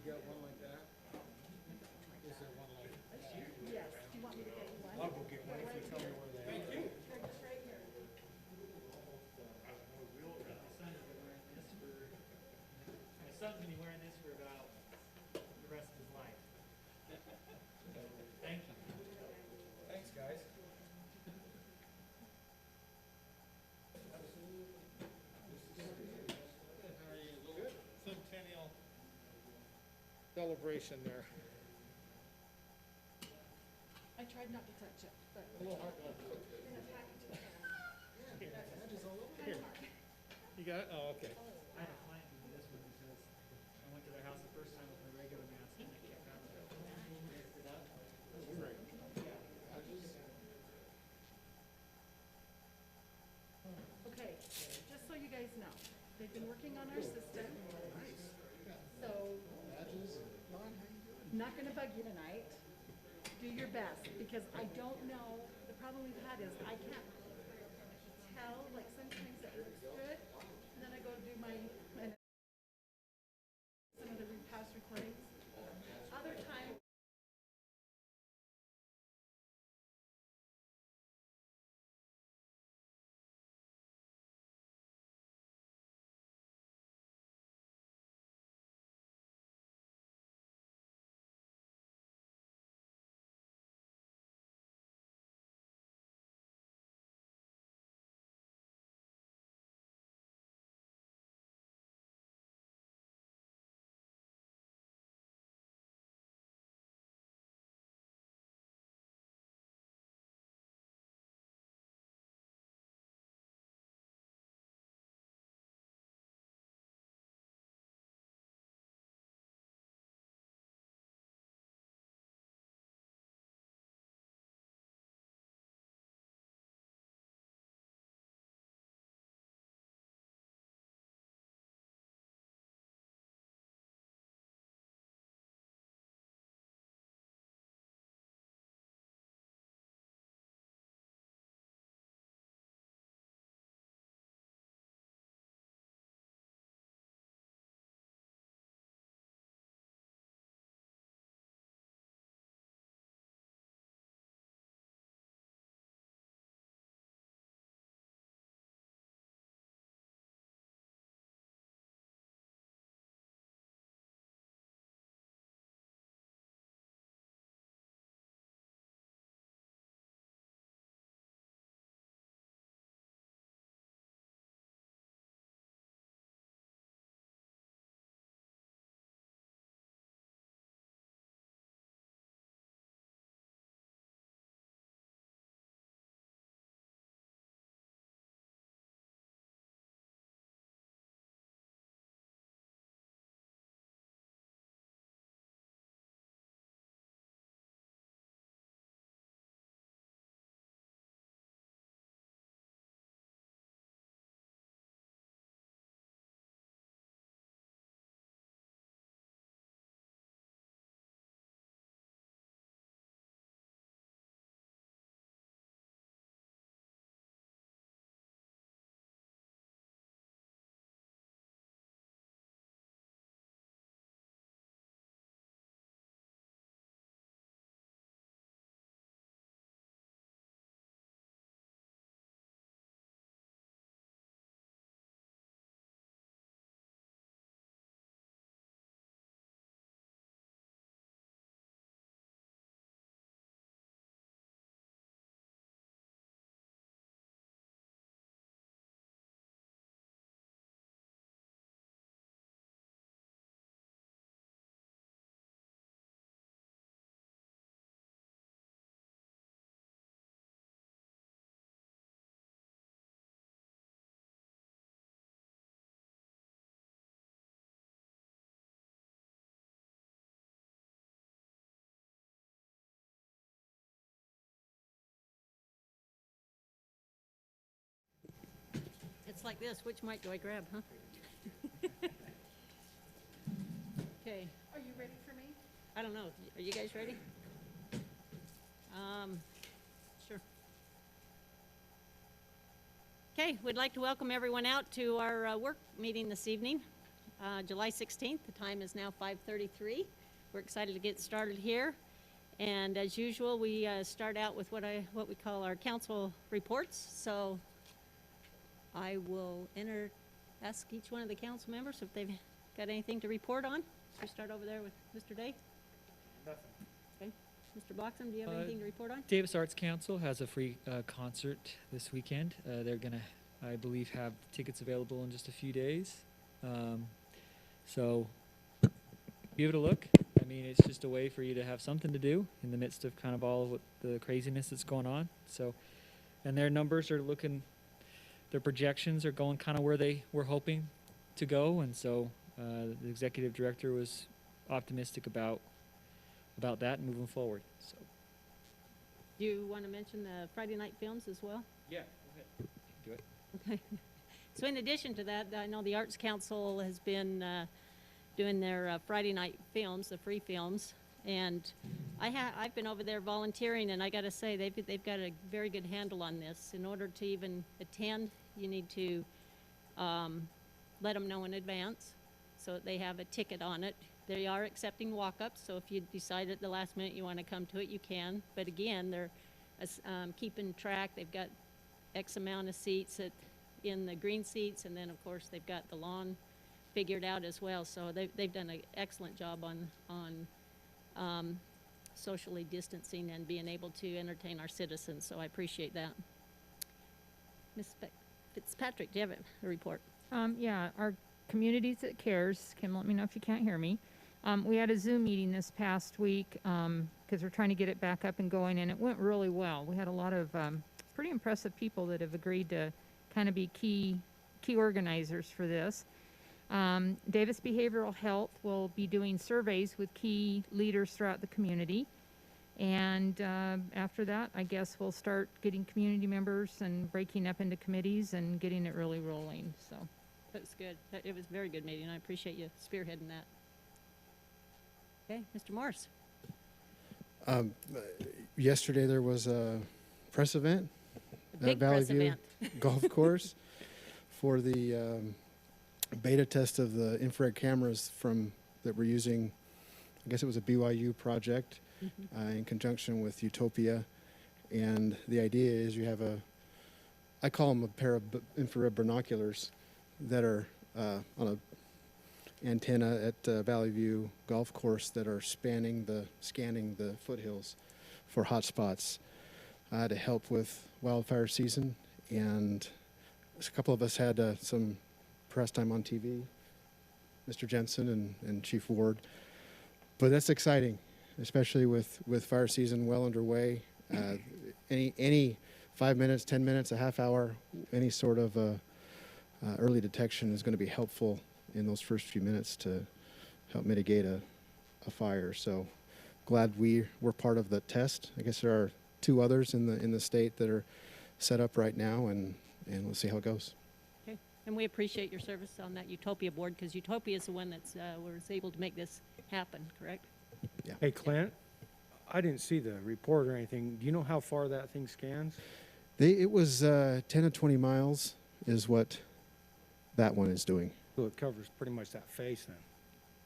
got one like that? Is there one like that? Yes, do you want me to get you one? I'll go get one if you tell me where they are. Thank you. They're just right here. My son's gonna be wearing this for about the rest of his life. Thank you. Thanks, guys. Centennial celebration there. I tried not to touch it, but A little hard. in a package of Here. You got it? Oh, okay. I had a client do this one because I went to their house the first time with my regular mask and they kept having it. Great. Okay, just so you guys know, they've been working on our system. So, not gonna bug you tonight. Do your best, because I don't know, the problem we've had is I can't tell, like sometimes it looks good, and then I go to do my some of the past recordings. Other times, It's like this. Which mic do I grab, huh? Okay. are you ready for me? I don't know. Are you guys ready? Sure. Okay, we'd like to welcome everyone out to our work meeting this evening. July 16th. The time is now 5:33. We're excited to get started here. And as usual, we start out with what we call our council reports. So I will ask each one of the council members if they've got anything to report on. Should we start over there with Mr. Day? Nothing. Okay. Mr. Bloxham, do you have anything to report on? Davis Arts Council has a free concert this weekend. They're gonna, I believe, have tickets available in just a few days. So give it a look. I mean, it's just a way for you to have something to do in the midst of kind of all of what the craziness that's going on. So, and their numbers are looking, their projections are going kind of where they were hoping to go. And so the executive director was optimistic about that and moving forward. So. Do you want to mention the Friday night films as well? Yeah, go ahead. Do it. Okay. So in addition to that, I know the Arts Council has been doing their Friday night films, the free films, and I've been over there volunteering, and I got to say they've got a very good handle on this. In order to even attend, you need to let them know in advance so that they have a ticket on it. They are accepting walk-ups, so if you decide at the last minute you want to come to it, you can. But again, they're keeping track. They've got X amount of seats in the green seats, and then of course they've got the lawn figured out as well. So they've done an excellent job on socially distancing and being able to entertain our citizens. So I appreciate that. Ms. Fitzpatrick, do you have a report? Yeah, our Communities That Cares, Kim, let me know if you can't hear me. We had a Zoom meeting this past week because we're trying to get it back up and going, and it went really well. We had a lot of pretty impressive people that have agreed to kind of be key organizers for this. Davis Behavioral Health will be doing surveys with key leaders throughout the community. And after that, I guess we'll start getting community members and breaking up into committees and getting it really rolling. So That's good. It was a very good meeting. I appreciate you spearheading that. Okay, Mr. Morris. Yesterday there was a press event A big press event. Golf Course for the beta test of the infrared cameras that we're using. I guess it was a BYU project in conjunction with Utopia. And the idea is you have I call them a pair of infrared binoculars that are on a antenna at Valley View Golf Course that are scanning the foothills for hot spots to help with wildfire season. And a couple of us had some press time on TV, Mr. Jensen and Chief Ward. But that's exciting, especially with fire season well underway. Any 5 minutes, 10 minutes, a half hour, any sort of early detection is going to be helpful in those first few minutes to help mitigate a fire. So glad we're part of the test. I guess there are 2 others in the state that are set up right now, and we'll see how it goes. Okay, and we appreciate your service on that Utopia board, because Utopia is the one that's was able to make this happen, correct? Yeah. Hey, Clint, I didn't see the report or anything. Do you know how far that thing scans? It was 10 to 20 miles is what that one is doing. So it covers pretty much that face then.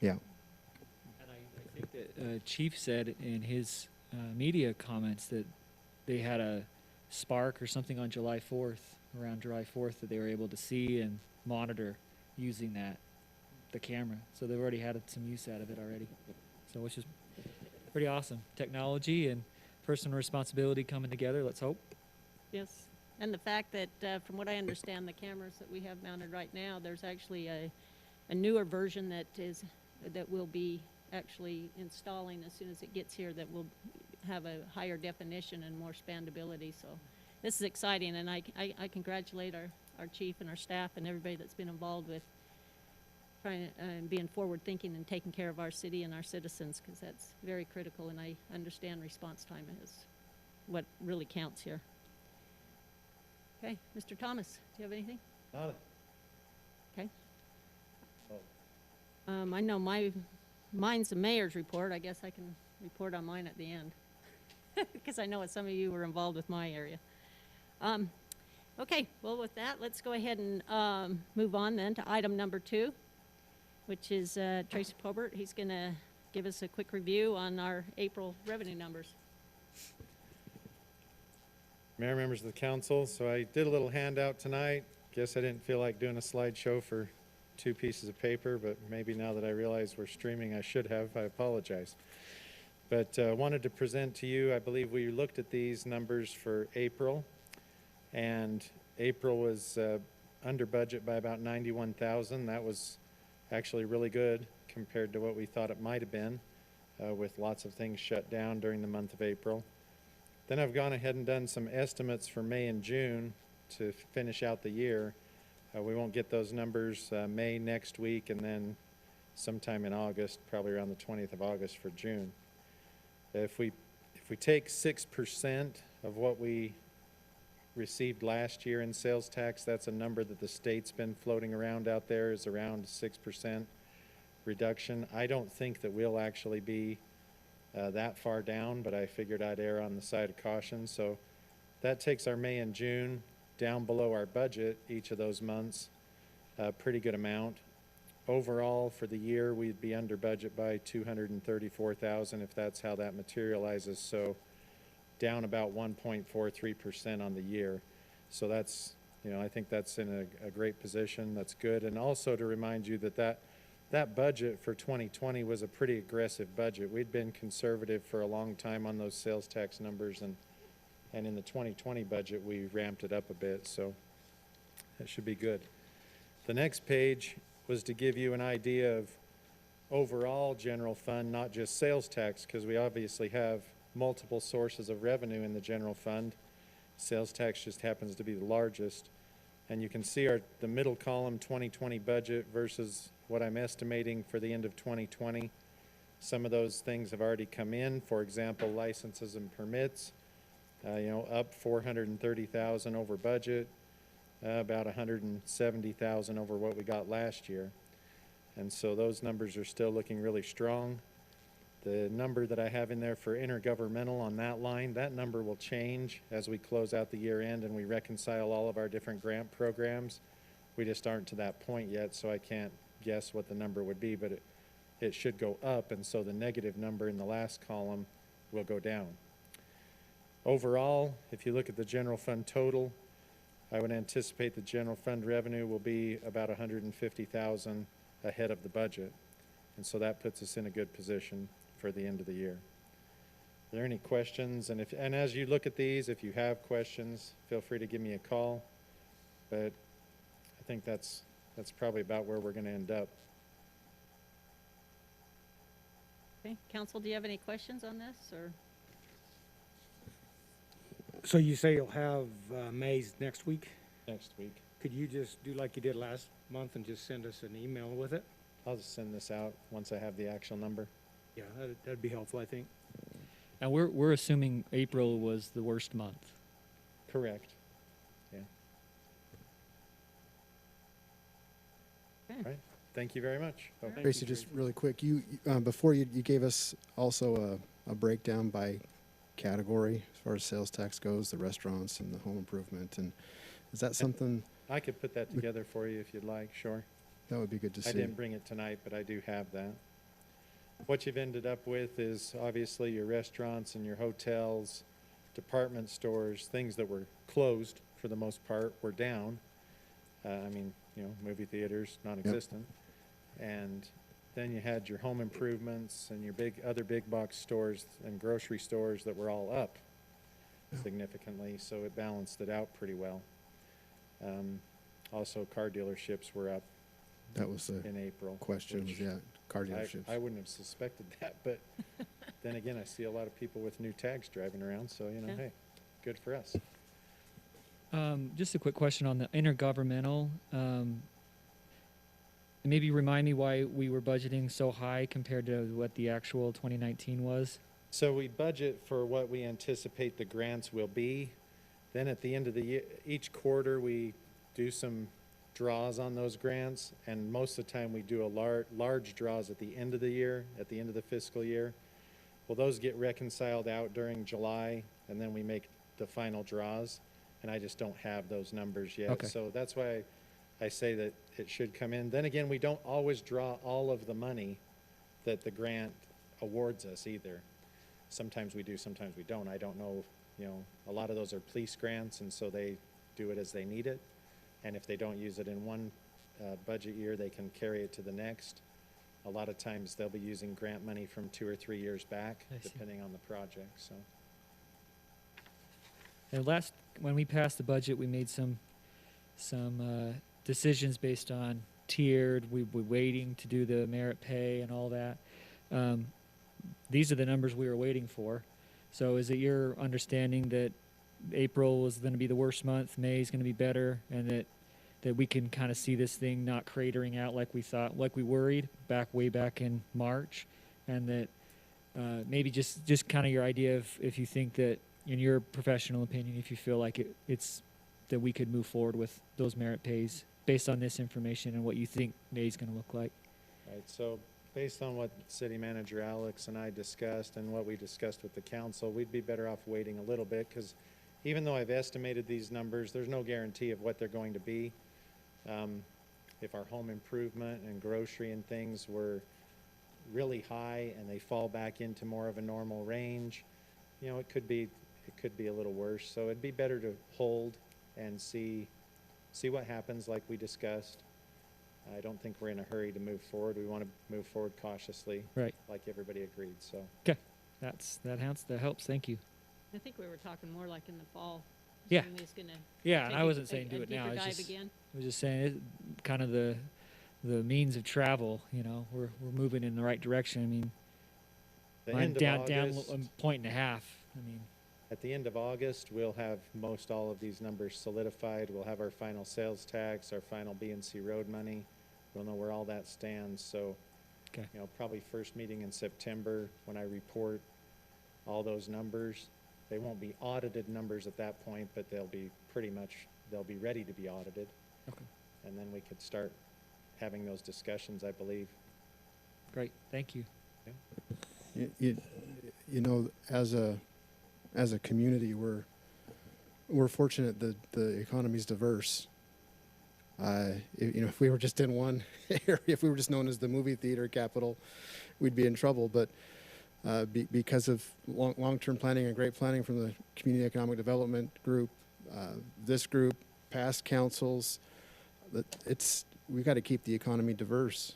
Yeah. And I think that Chief said in his media comments that they had a spark or something on July 4th, around July 4th, that they were able to see and monitor using the camera. So they've already had some use out of it already. So which is pretty awesome. Technology and personal responsibility coming together, let's hope. Yes, and the fact that, from what I understand, the cameras that we have mounted right now, there's actually a newer version that we'll be actually installing as soon as it gets here, that will have a higher definition and more spandability. So this is exciting, and I congratulate our chief and our staff and everybody that's been involved with trying and being forward thinking and taking care of our city and our citizens, because that's very critical, and I understand response time is what really counts here. Okay, Mr. Thomas, do you have anything? Nada. Okay. I know mine's the mayor's report. I guess I can report on mine at the end, because I know some of you were involved with my area. Okay, well, with that, let's go ahead and move on then to item number 2. which is Tracy Probert. He's going to give us a quick review on our April revenue numbers. Mayor, members of the council, so I did a little handout tonight. Guess I didn't feel like doing a slideshow for 2 pieces of paper, but maybe now that I realize we're streaming, I should have. I apologize. But wanted to present to you, I believe we looked at these numbers for April, and April was under budget by about 91,000. That was actually really good compared to what we thought it might have been, with lots of things shut down during the month of April. Then I've gone ahead and done some estimates for May and June to finish out the year. We won't get those numbers May next week, and then sometime in August, probably around the 20th of August for June. If we take 6% of what we received last year in sales tax, that's a number that the state's been floating around out there, is around 6% reduction. I don't think that we'll actually be that far down, but I figured I'd err on the side of caution. So that takes our May and June down below our budget each of those months, a pretty good amount. Overall, for the year, we'd be under budget by 234,000 if that's how that materializes. So down about 1.43% on the year. So that's, I think that's in a great position. That's good. And also to remind you that budget for 2020 was a pretty aggressive budget. We'd been conservative for a long time on those sales tax numbers, and in the 2020 budget, we ramped it up a bit, so that should be good. The next page was to give you an idea of overall general fund, not just sales tax, because we obviously have multiple sources of revenue in the general fund. Sales tax just happens to be the largest. And you can see the middle column 2020 budget versus what I'm estimating for the end of 2020. Some of those things have already come in. For example, licenses and permits, up 430,000 over budget, about 170,000 over what we got last year. And so those numbers are still looking really strong. The number that I have in there for intergovernmental on that line, that number will change as we close out the year end and we reconcile all of our different grant programs. We just aren't to that point yet, so I can't guess what the number would be, but it should go up, and so the negative number in the last column will go down. Overall, if you look at the general fund total, I would anticipate the general fund revenue will be about 150,000 ahead of the budget, and so that puts us in a good position for the end of the year. Are there any questions? And as you look at these, if you have questions, feel free to give me a call. But I think that's probably about where we're going to end up. Okay, council, do you have any questions on this, or? So you say you'll have May's next week? Next week. Could you just do like you did last month and just send us an email with it? I'll just send this out once I have the actual number. Yeah, that'd be helpful, I think. And we're assuming April was the worst month. Correct. Yeah. Okay. All right. Thank you very much. Oh, Thank Tracy, you, just Tracy. really quick, you before you gave us also a breakdown by category as far as sales tax goes, the restaurants and the home improvement, and is that something I could put that together for you if you'd like, sure. that would be good to see? I didn't bring it tonight, but I do have that. What you've ended up with is obviously your restaurants and your hotels, department stores, things that were closed for the most part were down. Movie theaters, non-existent. And then you had your home improvements and your other big box stores and grocery stores that were all up significantly, so it balanced it out pretty well. Also, car dealerships were up That was the in April. question, was, which yeah, car dealerships. I wouldn't have suspected that, but then again, I see a lot of people with new tags driving around, so, Yeah. hey, good for us. Just a quick question on the intergovernmental. Maybe remind me why we were budgeting so high compared to what the actual 2019 was. So we budget for what we anticipate the grants will be. Then at the end of the year, each quarter, we do some draws on those grants, and most of the time we do a large draws at the end of the year, at the end of the fiscal year. Well, those get reconciled out during July, and then we make the final draws, and I just don't have those numbers yet. Okay. So that's why I say that it should come in. Then again, we don't always draw all of the money that the grant awards us either. Sometimes we do, sometimes we don't. I don't know, a lot of those are police grants, and so they do it as they need it. And if they don't use it in one budget year, they can carry it to the next. A lot of times they'll be using grant money from 2 or 3 years back, I see. depending on the project, so. And when we passed the budget, we made some decisions based on tiered. We were waiting to do the merit pay and all that. These are the numbers we were waiting for. So is it your understanding that April is going to be the worst month, May is going to be better, and that we can kind of see this thing not cratering out like we thought, like we worried way back in March, and that maybe just kind of your idea of if you think that, in your professional opinion, if you feel like it's that we could move forward with those merit pays based on this information and what you think May's going to look like. Right, so based on what City Manager Alex and I discussed and what we discussed with the council, we'd be better off waiting a little bit, because even though I've estimated these numbers, there's no guarantee of what they're going to be. If our home improvement and grocery and things were really high and they fall back into more of a normal range, it could be a little worse. So it'd be better to hold and see what happens, like we discussed. I don't think we're in a hurry to move forward. We want to move forward cautiously, Right. like everybody agreed, so. That helps. Thank you. I think we were talking more like in the fall. Yeah. Assuming he's gonna Yeah, and take I wasn't saying do a it now. deeper It's dive just, again. I was just saying kind of the means of travel. We're moving in the right direction. I mean, The mine end of down August, a point and a half. I mean, at the end of August, we'll have most all of these numbers solidified. We'll have our final sales tax, our final B&C road money. We'll know where all that stands. So, okay. Probably first meeting in September when I report all those numbers. They won't be audited numbers at that point, but they'll be ready to be audited. Okay. And then we could start having those discussions, I believe. Great. Thank you. As a community, we're fortunate that the economy's diverse. If we were just in one area, if we were just known as the movie theater capital, we'd be in trouble. But because of long-term planning and great planning from the Community Economic Development Group, this group, past councils, we've got to keep the economy diverse,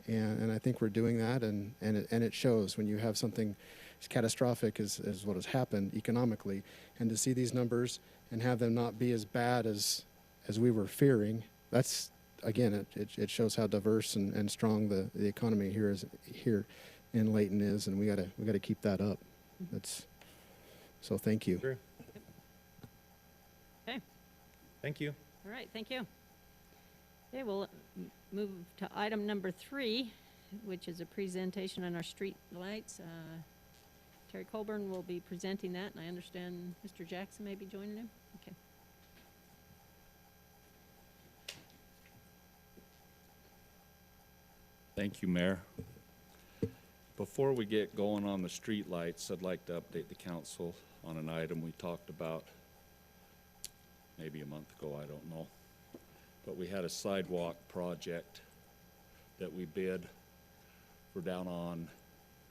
and I think we're doing that, and it shows when you have something as catastrophic as what has happened economically, and to see these numbers and have them not be as bad as we were fearing. That's, again, it shows how diverse and strong the economy here in Layton is, and we gotta keep that up. So thank you. True. Okay. Thank you. All right, thank you. Okay, we'll move to item number 3, which is a presentation on our street lights. Terry Colburn will be presenting that, and I understand Mr. Jackson may be joining him. Okay. Thank you, Mayor. Before we get going on the street lights, I'd like to update the council on an item we talked about maybe a month ago, I don't know. But we had a sidewalk project that we bid for down on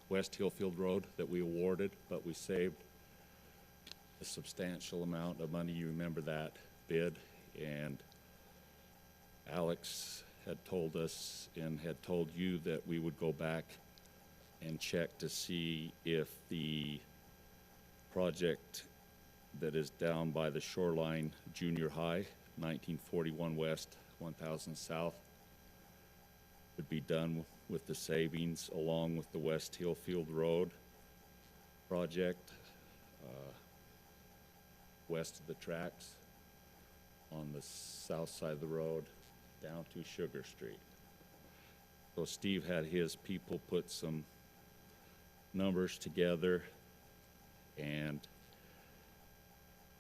West Hillfield Road that we awarded, but we saved a substantial amount of money. You remember that bid, and Alex had told us and had told you that we would go back and check to see if the project that is down by the Shoreline Junior High, 1941 West, 1000 South, would be done with the savings along with the West Hillfield Road project, west of the tracks on the south side of the road down to Sugar Street. So Steve had his people put some numbers together, and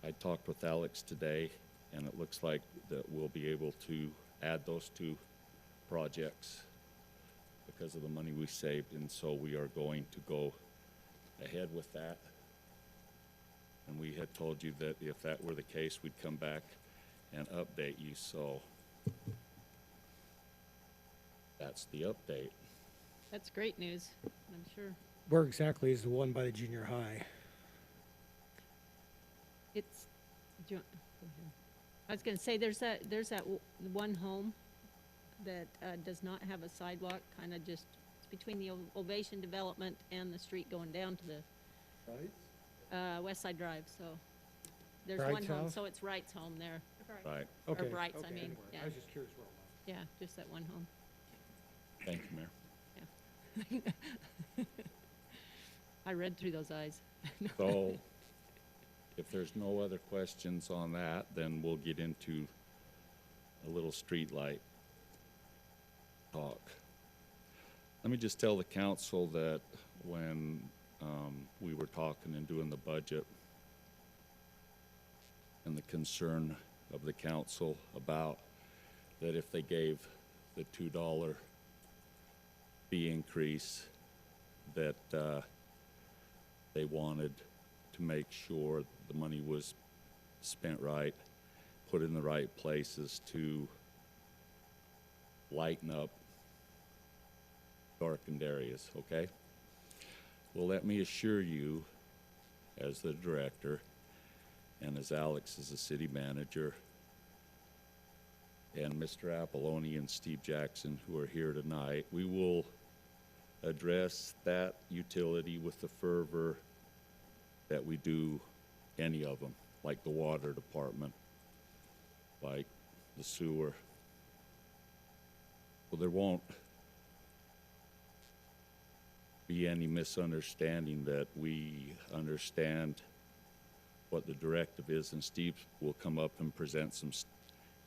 I talked with Alex today, and it looks like that we'll be able to add those 2 projects because of the money we saved, and so we are going to go ahead with that. And we had told you that if that were the case, we'd come back and update you. So That's the update. That's great news, I'm sure. Where exactly is the one by the junior high? It's, do you want- go ahead. I was gonna say, there's that one home that does not have a sidewalk, kind of just it's between the Ovation Development and the street going down to the West Side Drive, so there's one Wright's home, house? so it's Wright's home there, Right. Okay. Bright's, I okay, mean, anyway, yeah. I was just curious where it was. yeah, just that one home. Thank you, Mayor. I read through those eyes. So, if there's no other questions on that, then we'll get into a little street light talk. Let me just tell the council that when we were talking and doing the budget, and the concern of the council about that if they gave the $2 fee increase, that they wanted to make sure the money was spent right, put in the right places to lighten up darkened areas, okay? Well, let me assure you, as the director, and as Alex is the city manager, and Mr. Apolloni and Steve Jackson, who are here tonight, we will address that utility with the fervor that we do any of them, like the water department, like the sewer. Well, there won't be any misunderstanding that we understand what the directive is, and Steve will come up and present some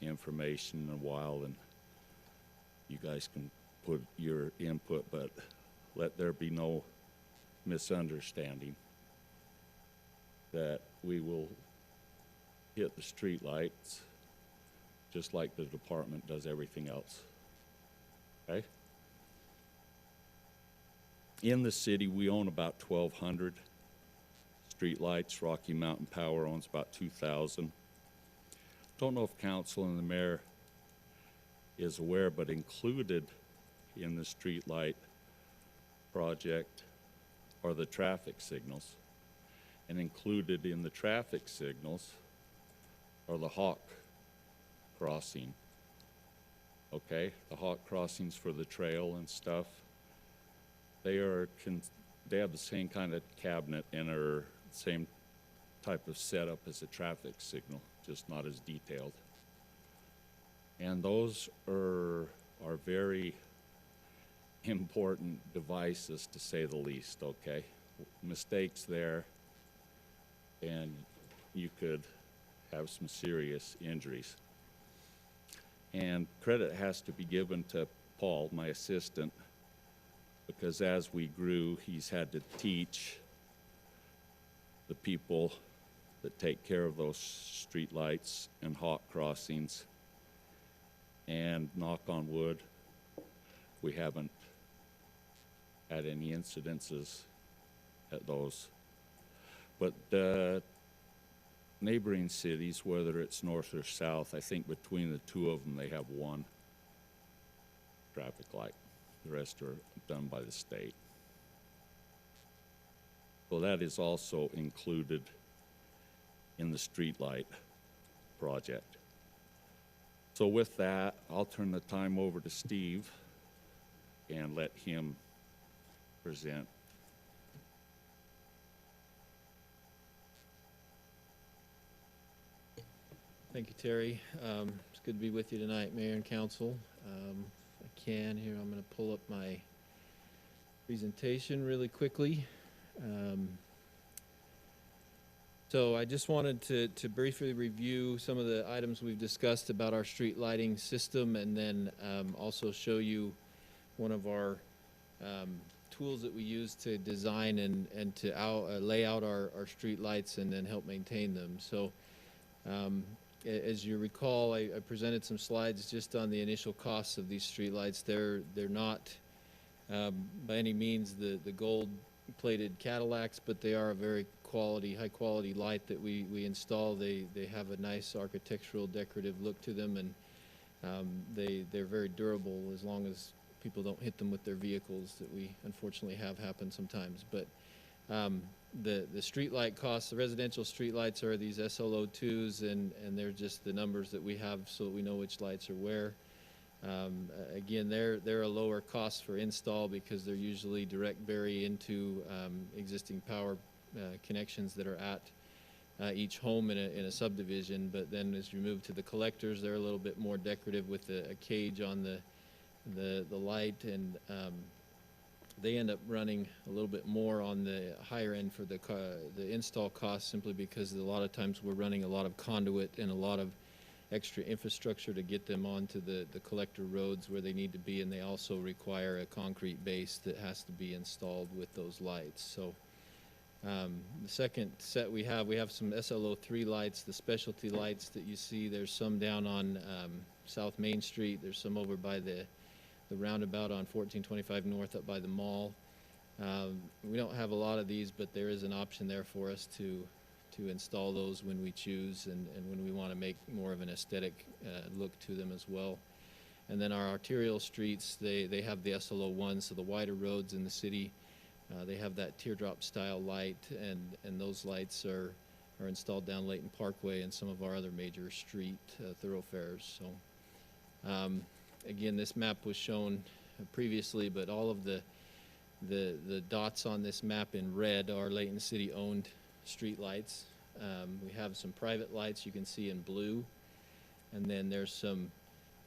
information in a while, and you guys can put your input, but let there be no misunderstanding that we will hit the street lights just like the department does everything else, okay? In the city, we own about 1,200 street lights. Rocky Mountain Power owns about 2,000. Don't know if council and the mayor is aware, but included in the street light project are the traffic signals. And included in the traffic signals are the hawk crossing. Okay, the hawk crossings for the trail and stuff. They have the same kind of cabinet and are same type of setup as a traffic signal, just not as detailed. And those are very important devices, to say the least, okay? Mistakes there, and you could have some serious injuries. And credit has to be given to Paul, my assistant, because as we grew, he's had to teach the people that take care of those street lights and hawk crossings. And knock on wood, we haven't had any incidences at those. But the neighboring cities, whether it's north or south, I think between the two of them, they have one traffic light. The rest are done by the state. So that is also included in the streetlight project. So with that, I'll turn the time over to Steve and let him present. Thank you, Terry. It's good to be with you tonight, Mayor and Council. If I can, here, I'm going to pull up my presentation really quickly. So I just wanted to briefly review some of the items we've discussed about our street lighting system, and then also show you one of our tools that we use to design and to lay out our street lights and then help maintain them. So as you recall, I presented some slides just on the initial costs of these street lights. They're not by any means the gold-plated Cadillacs, but they are a very high quality light that we install. They have a nice architectural decorative look to them, and they're very durable as long as people don't hit them with their vehicles that we unfortunately have happen sometimes. But the street light costs, the residential street lights are these SLO2s, and they're just the numbers that we have so that we know which lights are where. Again, they're a lower cost for install because they're usually direct bury into existing power connections that are at each home in a subdivision. But then as you move to the collectors, they're a little bit more decorative with a cage on the light, and they end up running a little bit more on the higher end for the install cost, simply because a lot of times we're running a lot of conduit and a lot of extra infrastructure to get them onto the collector roads where they need to be, and they also require a concrete base that has to be installed with those lights. So the second set we have some SLO3 lights, the specialty lights that you see. There's some down on South Main Street. There's some over by the roundabout on 1425 North up by the mall. We don't have a lot of these, but there is an option there for us to install those when we choose and when we want to make more of an aesthetic look to them as well. And then our arterial streets, they have the SLO1, so the wider roads in the city, they have that teardrop style light, and those lights are installed down Layton Parkway and some of our other major street thoroughfares. So again, this map was shown previously, but all of the dots on this map in red are Layton City owned street lights. We have some private lights you can see in blue, and then there's some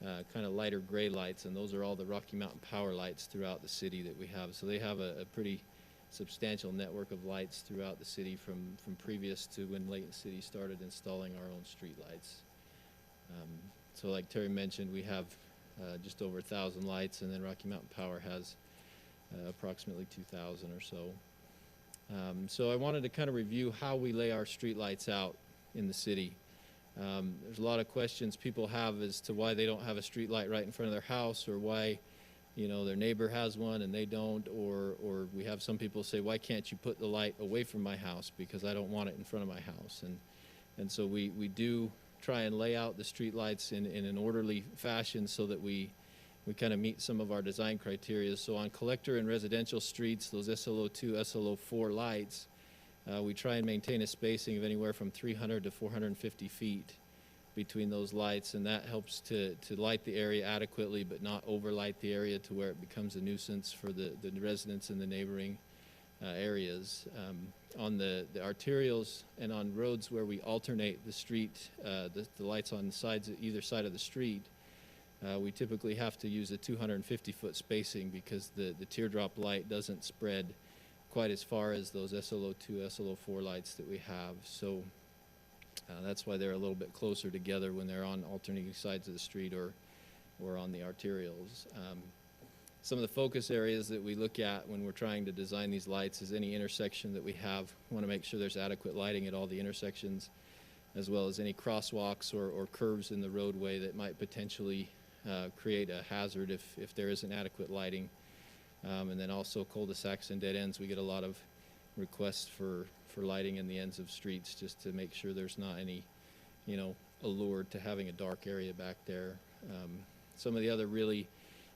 kind of lighter gray lights, and those are all the Rocky Mountain Power lights throughout the city that we have. So they have a pretty substantial network of lights throughout the city from previous to when Layton City started installing our own street lights. So like Terry mentioned, we have just over 1,000 lights, and then Rocky Mountain Power has approximately 2,000 or so. So I wanted to kind of review how we lay our street lights out in the city. There's a lot of questions people have as to why they don't have a street light right in front of their house, or why, their neighbor has one and they don't, or we have some people say, why can't you put the light away from my house because I don't want it in front of my house. And so we do try and lay out the street lights in an orderly fashion so that we kind of meet some of our design criteria. So on collector and residential streets, those SLO2, SLO4 lights, we try and maintain a spacing of anywhere from 300 to 450 feet between those lights, and that helps to light the area adequately but not overlight the area to where it becomes a nuisance for the residents in the neighboring areas. On the arterials and on roads where we alternate the street, the lights on the sides, either side of the street, we typically have to use a 250-foot spacing because the teardrop light doesn't spread quite as far as those SLO2, SLO4 lights that we have. So that's why they're a little bit closer together when they're on alternating sides of the street or on the arterials. Some of the focus areas that we look at when we're trying to design these lights is any intersection that we have. We want to make sure there's adequate lighting at all the intersections, as well as any crosswalks or curves in the roadway that might potentially create a hazard if there isn't adequate lighting. And then also cul-de-sacs and dead ends, we get a lot of requests for lighting in the ends of streets just to make sure there's not any, allure to having a dark area back there. Some of the other really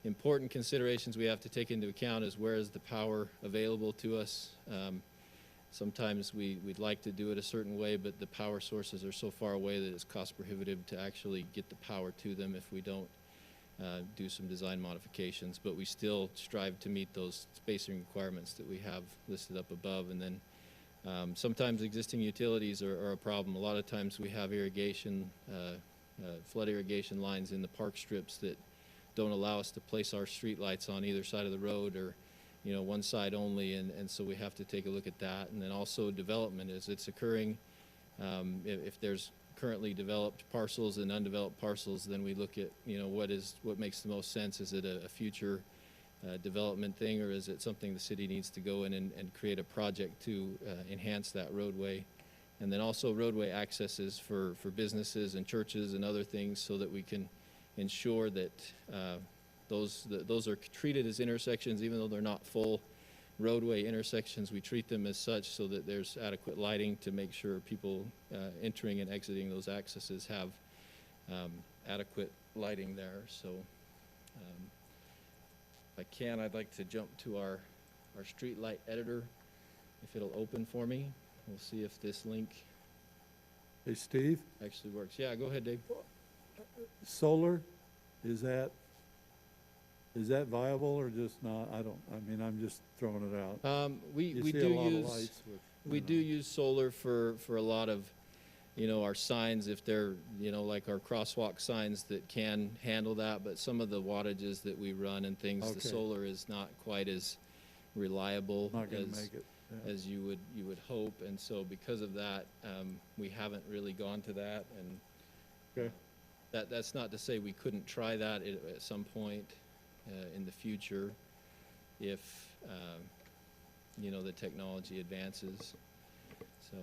important considerations we have to take into account is where is the power available to us. Sometimes we'd like to do it a certain way, but the power sources are so far away that it's cost prohibitive to actually get the power to them if we don't do some design modifications. But we still strive to meet those spacing requirements that we have listed up above. And then sometimes existing utilities are a problem. A lot of times we have irrigation, flood irrigation lines in the park strips that don't allow us to place our street lights on either side of the road, or one side only, and so we have to take a look at that. And then also development as it's occurring. If there's currently developed parcels and undeveloped parcels, then we look at what makes the most sense. Is it a future development thing, or is it something the city needs to go in and create a project to enhance that roadway? And then also roadway accesses for businesses and churches and other things, so that we can ensure that those are treated as intersections, even though they're not full roadway intersections. We treat them as such so that there's adequate lighting to make sure people entering and exiting those accesses have If I can, I'd like to jump to our street light editor, if it'll open for me. We'll see if this link Hey, Steve, actually works. Yeah, go ahead, Dave. solar, is that viable or just not? I mean, I'm just throwing it out. We You see do a lot of use, lights with, we do use solar for a lot of, our signs, if they're, like our crosswalk signs that can handle that, but some of the wattages that we run and things, the Okay. solar is not quite as reliable Not gonna as, make it. Yeah. as you would hope, and so because of that, we haven't really gone to that, and Okay. that's not to say we couldn't try that at some point in the future if, the technology advances. So,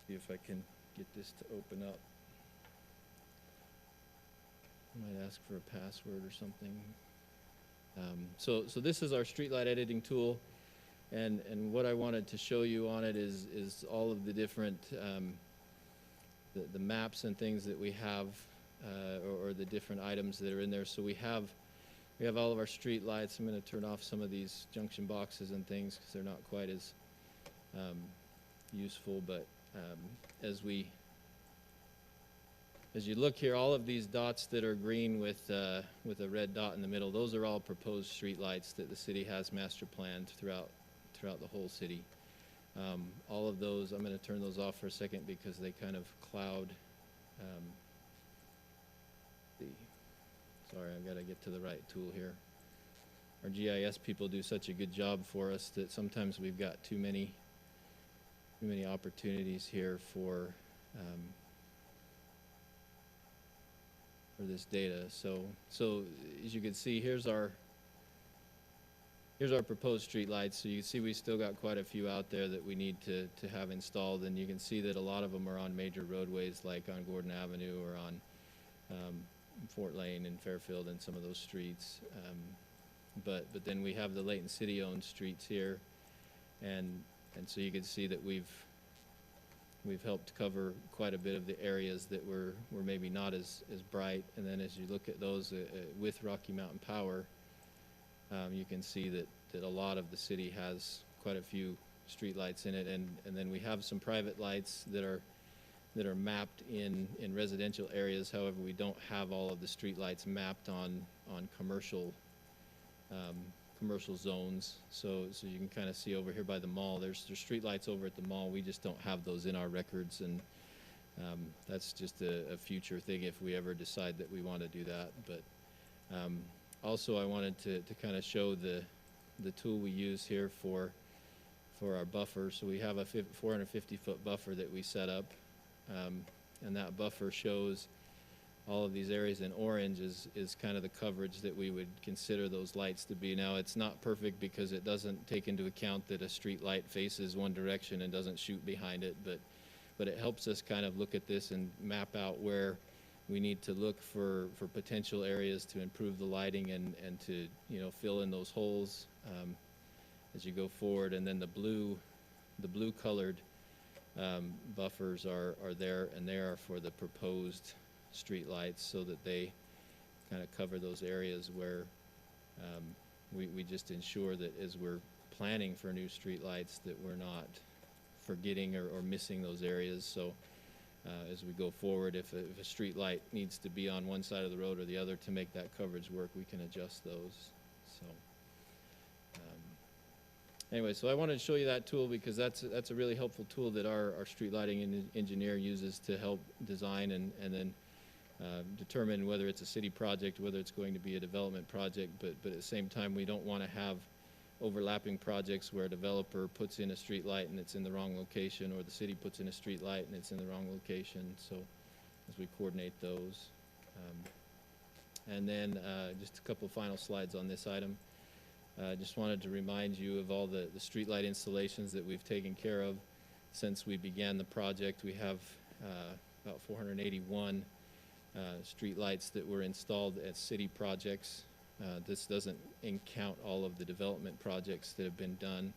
see if I can get this to open up. I might ask for a password or something. So this is our streetlight editing tool, and what I wanted to show you on it is all of the different the maps and things that we have, or the different items that are in there. So we have all of our street lights. I'm going to turn off some of these junction boxes and things because they're not quite as useful. But as you look here, all of these dots that are green with a red dot in the middle, those are all proposed street lights that the city has master planned throughout the whole city. All of those, I'm going to turn those off for a second because they kind of cloud. Sorry, I've got to get to the right tool here. Our GIS people do such a good job for us that sometimes we've got too many opportunities here for this data. So as you can see, here's our proposed street lights. So you can see we still got quite a few out there that we need to have installed, and you can see that a lot of them are on major roadways like on Gordon Avenue or on Fort Lane and Fairfield and some of those streets. But then we have the Layton City-owned streets here, and so you can see that we've helped cover quite a bit of the areas that were maybe not as bright. And then as you look at those with Rocky Mountain Power, you can see that a lot of the city has quite a few street lights in it, and then we have some private lights that are mapped in residential areas. However, we don't have all of the street lights mapped on commercial zones. So you can kind of see over here by the mall, there's street lights over at the mall. We just don't have those in our records, and that's just a future thing if we ever decide that we want to do that. But also I wanted to kind of show the tool we use here for our buffer. So we have a 450-foot buffer that we set up, and that buffer shows all of these areas in orange is kind of the coverage that we would consider those lights to be. Now, it's not perfect because it doesn't take into account that a street light faces one direction and doesn't shoot behind it, but it helps us kind of look at this and map out where we need to look for potential areas to improve the lighting and to fill in those holes as you go forward. And then the blue colored buffers are there, and they are for the proposed street lights, so that they kind of cover those areas where we just ensure that as we're planning for new street lights that we're not forgetting or missing those areas. So as we go forward, if a street light needs to be on one side of the road or the other to make that coverage work, we can adjust those. So anyway, so I wanted to show you that tool because that's a really helpful tool that our street lighting engineer uses to help design and then determine whether it's a city project, whether it's going to be a development project. But at the same time, we don't want to have overlapping projects where a developer puts in a street light and it's in the wrong location, or the city puts in a street light and it's in the wrong location. So as we coordinate those. And then just a couple final slides on this item. Just wanted to remind you of all the street light installations that we've taken care of since we began the project. We have about 481 street lights that were installed at city projects. This doesn't count all of the development projects that have been done.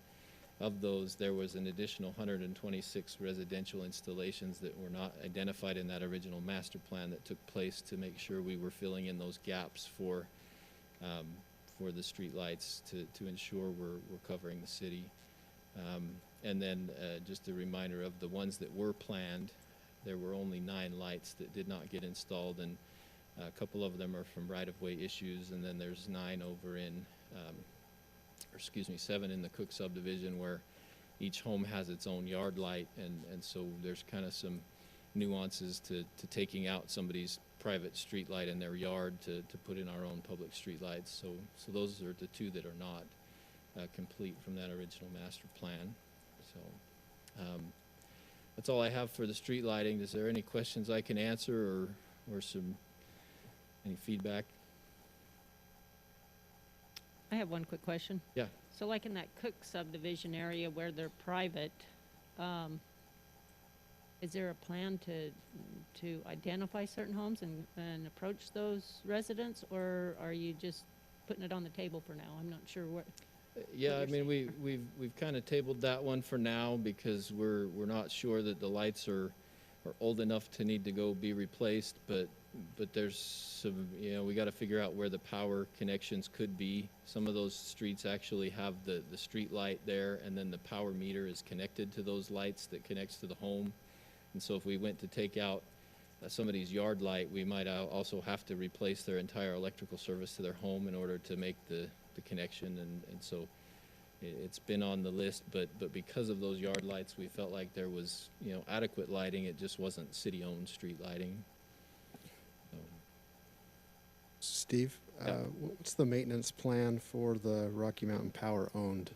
Of those, there was an additional 126 residential installations that were not identified in that original master plan that took place to make sure we were filling in those gaps for for the streetlights to ensure we're covering the city. And then just a reminder of the ones that were planned, there were only 9 lights that did not get installed, and a couple of them are from right-of-way issues, and then there's 9 over in, or excuse me, 7 in the Cook subdivision where each home has its own yard light, and so there's kind of some nuances to taking out somebody's private street light in their yard to put in our own public street lights. So those are the 2 that are not complete from that original master plan. So that's all I have for the street lighting. Is there any questions I can answer or any feedback? I have one quick question. Yeah. So like in that Cook subdivision area where they're private, is there a plan to identify certain homes and approach those residents, or are you just putting it on the table for now? I'm not sure what. Yeah, I you're mean, we've kind of tabled that one for now because we're not sure that the lights are old enough to need to go be replaced, but there's some, we got to figure out where the power connections could be. Some of those streets actually have the street light there, and then the power meter is connected to those lights that connects to the home. And so if we went to take out somebody's yard light, we might also have to replace their entire electrical service to their home in order to make the connection. And so it's been on the list, but because of those yard lights, we felt like there was, adequate lighting. It just wasn't city-owned street lighting. Steve, Yeah. what's the maintenance plan for the Rocky Mountain Power-owned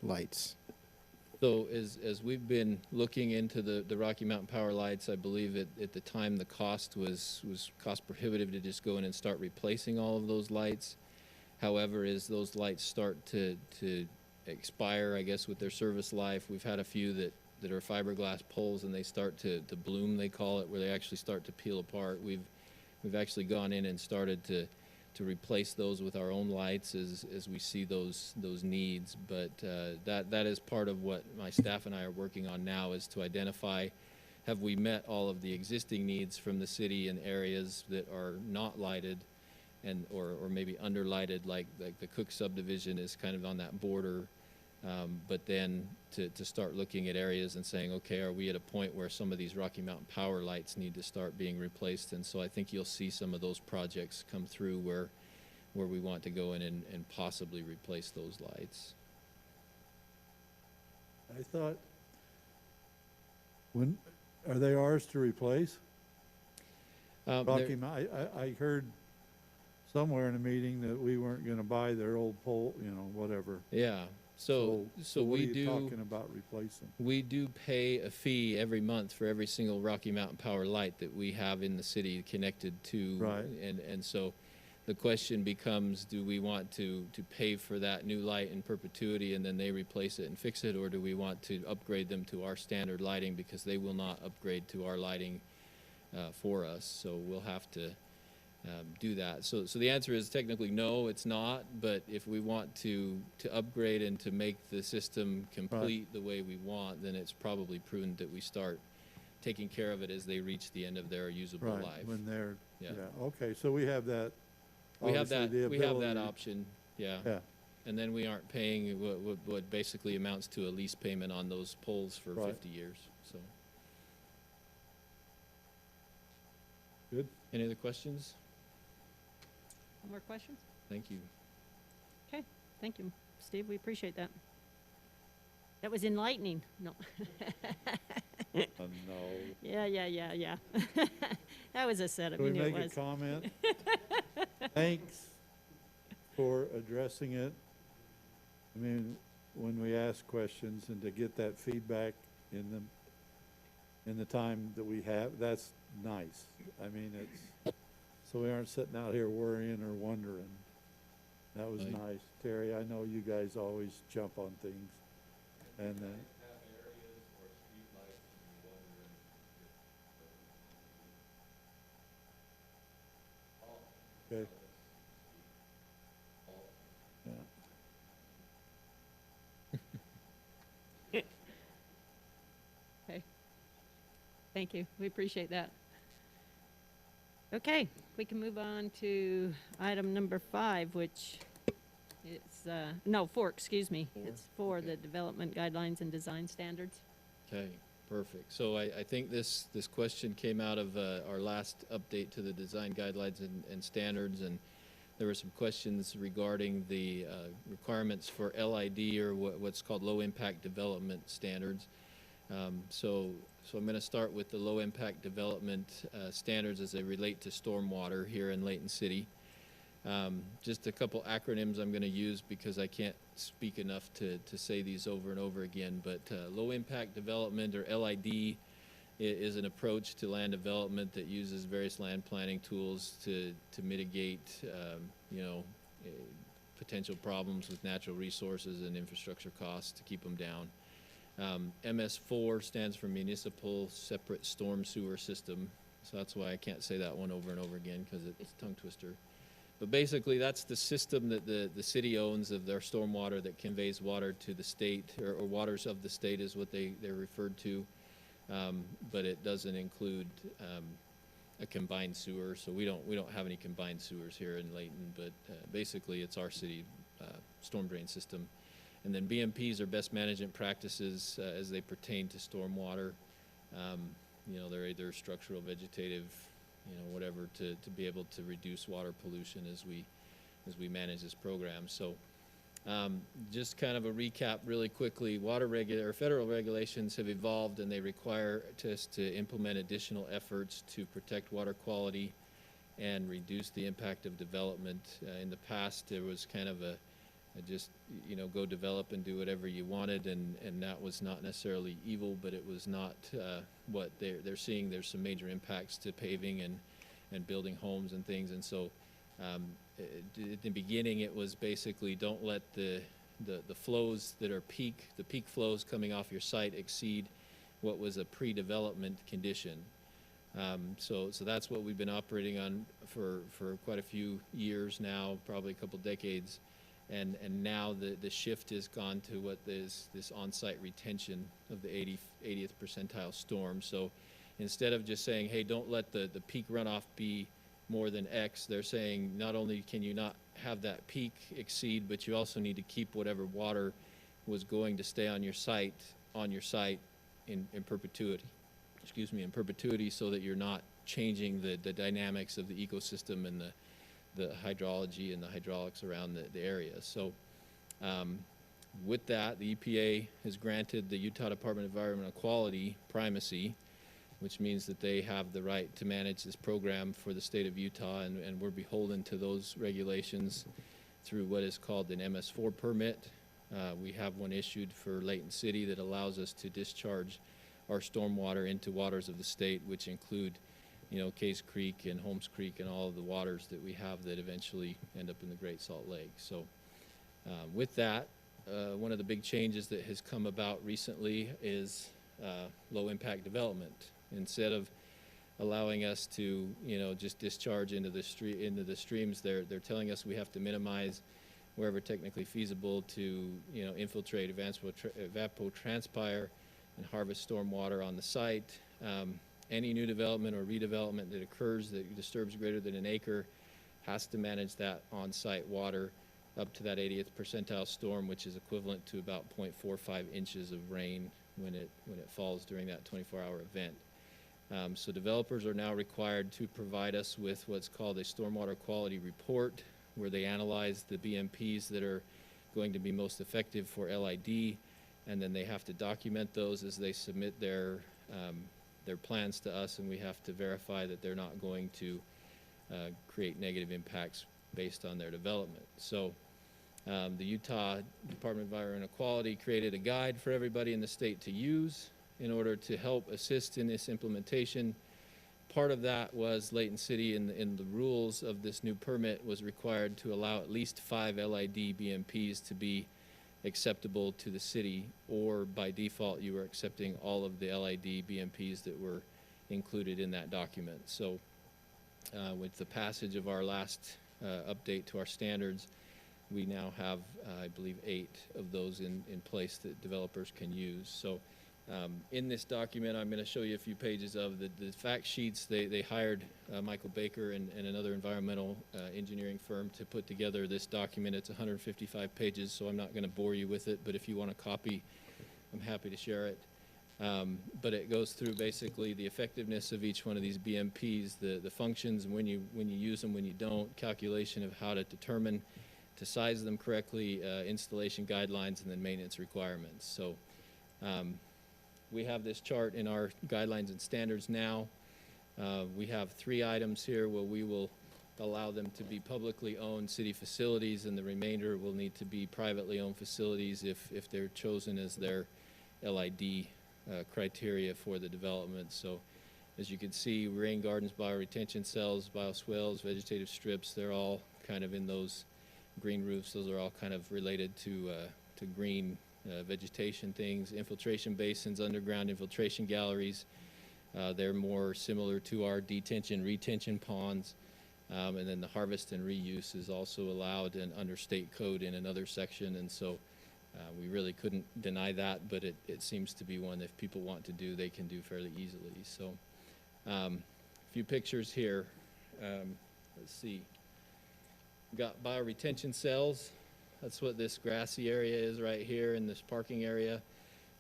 lights? So as we've been looking into the Rocky Mountain Power lights, I believe at the time the cost was cost prohibitive to just go in and start replacing all of those lights. However, as those lights start to expire, I guess, with their service life, we've had a few that are fiberglass poles and they start to bloom, they call it, where they actually start to peel apart. We've actually gone in and started to replace those with our own lights as we see those needs. But that is part of what my staff and I are working on now, is to identify, have we met all of the existing needs from the city in areas that are not lighted and or maybe underlighted, like the Cook subdivision is kind of on that border. But then to start looking at areas and saying, okay, are we at a point where some of these Rocky Mountain Power lights need to start being replaced? And so I think you'll see some of those projects come through where we want to go in and possibly replace those lights. I thought, are they ours to replace? Rocky Mountain, I heard somewhere in a meeting that we weren't gonna buy their old pole, whatever. Yeah. So what we are you do. talking about replacing? We do pay a fee every month for every single Rocky Mountain Power light that we have in the city connected to. Right. And so the question becomes, do we want to pay for that new light in perpetuity and then they replace it and fix it, or do we want to upgrade them to our standard lighting, because they will not upgrade to our lighting for us? So we'll have to do that. So the answer is technically no, it's not. But if we want to upgrade and to make the system complete the way we want, then it's probably prudent that we start taking care of it as they reach the end of their usable Right, life. when they're, Yeah. okay, so we have that. We have obviously, that. the We have that ability- option. Yeah. Yeah, And then we aren't paying what basically amounts to a lease payment on those poles for Right. 50 years. So, good. any other questions? No more questions? Thank you. Okay, thank you, Steve, we appreciate that. That was enlightening. No. No. Yeah. That was a setup, Can you we knew it make a was. comment? Thanks for addressing it. I mean, when we ask questions and to get that feedback in the time that we have, that's nice. I mean, so we aren't sitting out here worrying or wondering. That was Right. nice. Terry, I know you guys always jump on things. And, okay. Yeah. Okay. 'Kay. Thank you, we appreciate that. Okay, we can move on to item number 5, which is, no, 4, excuse me. Four? It's 4, Okay. the development guidelines and design standards. Okay, perfect. So I think this question came out of our last update to the design guidelines and standards, and there were some questions regarding the requirements for LID, or what's called low-impact development standards. So I'm going to start with the low-impact development standards as they relate to stormwater here in Layton City. Just a couple acronyms I'm going to use because I can't speak enough to say these over and over again, but low-impact development, or LID, is an approach to land development that uses various land planning tools to mitigate, you know, potential problems with natural resources and infrastructure costs, to keep them down. MS4 stands for Municipal Separate Storm Sewer System, so that's why I can't say that one over and over again, because it's a tongue twister. But basically, that's the system that the city owns of their stormwater that conveys water to the state, or waters of the state is what they're referred to. But it doesn't include a combined sewer, so we don't have any combined sewers here in Layton, but basically it's our city storm drain system. And then BMPs are best management practices as they pertain to stormwater. You know, they're either structural, vegetative, you know, whatever, to be able to reduce water pollution as we manage this program. So just kind of a recap really quickly. Federal regulations have evolved, and they require us to implement additional efforts to protect water quality and reduce the impact of development. In the past, there was kind of a just, you know, go develop and do whatever you wanted, and that was not necessarily evil, but it was not what they're seeing. There's some major impacts to paving and building homes and things, and so at the beginning it was basically don't let the flows that are the peak flows coming off your site exceed what was a pre-development condition. So that's what we've been operating on for quite a few years now, probably a couple decades. And now the shift has gone to what is this on-site retention of the 80th percentile storm. So instead of just saying, hey, don't let the peak runoff be more than X, they're saying not only can you not have that peak exceed, but you also need to keep whatever water was going to stay on your site in perpetuity. Excuse me, in perpetuity, so that you're not changing the dynamics of the ecosystem and the hydrology and the hydraulics around the area. So with that, the EPA has granted the Utah Department of Environmental Quality primacy, which means that they have the right to manage this program for the state of Utah, and we're beholden to those regulations through what is called an MS4 permit. We have one issued for Layton City that allows us to discharge our stormwater into waters of the state, which include, you know, Case Creek and Holmes Creek and all of the waters that we have that eventually end up in the Great Salt Lake. So with that, one of the big changes that has come about recently is low impact development. Instead of allowing us to, you know, just discharge into the streams, they're telling us we have to minimize wherever technically feasible to, you know, infiltrate, evapotranspire, and harvest storm water on the site. Any new development or redevelopment that occurs that disturbs greater than an acre has to manage that on-site water up to that 80th percentile storm, which is equivalent to about 0.45 inches of rain when it falls during that 24-hour event. So developers are now required to provide us with what's called a stormwater quality report, where they analyze the BMPs that are going to be most effective for LID, and then they have to document those as they submit their plans to us, and we have to verify that they're not going to create negative impacts based on their development. So the Utah Department of Environmental Quality created a guide for everybody in the state to use in order to help assist in this implementation. Part of that was Layton City in the rules of this new permit was required to allow at least 5 LID BMPs to be acceptable to the city, or by default you were accepting all of the LID BMPs that were included in that document. So with the passage of our last update to our standards, we now have, I believe, 8 of those in place that developers can use. So In this document, I'm going to show you a few pages of the fact sheets. They hired Michael Baker and another environmental engineering firm to put together this document. It's 155 pages, so I'm not going to bore you with it, but if you want a copy, I'm happy to share it. But it goes through basically the effectiveness of each one of these BMPs, the functions, when you use them, when you don't, calculation of how to determine, to size them correctly, installation guidelines, and then maintenance requirements. So we have this chart in our guidelines and standards now. We have 3 items here where we will allow them to be publicly owned city facilities, and the remainder will need to be privately owned facilities if they're chosen as their LID criteria for the development. So as you can see, rain gardens, bioretention cells, bioswales, vegetative strips, they're all kind of in those green roofs. Those are all kind of related to green vegetation things. Infiltration basins, underground infiltration galleries, they're more similar to our detention, retention ponds. And then the harvest and reuse is also allowed under state code in another section, and so we really couldn't deny that, but it seems to be one if people want to do, they can do fairly easily. So a few pictures here. Let's see. We've got bioretention cells. That's what this grassy area is right here in this parking area.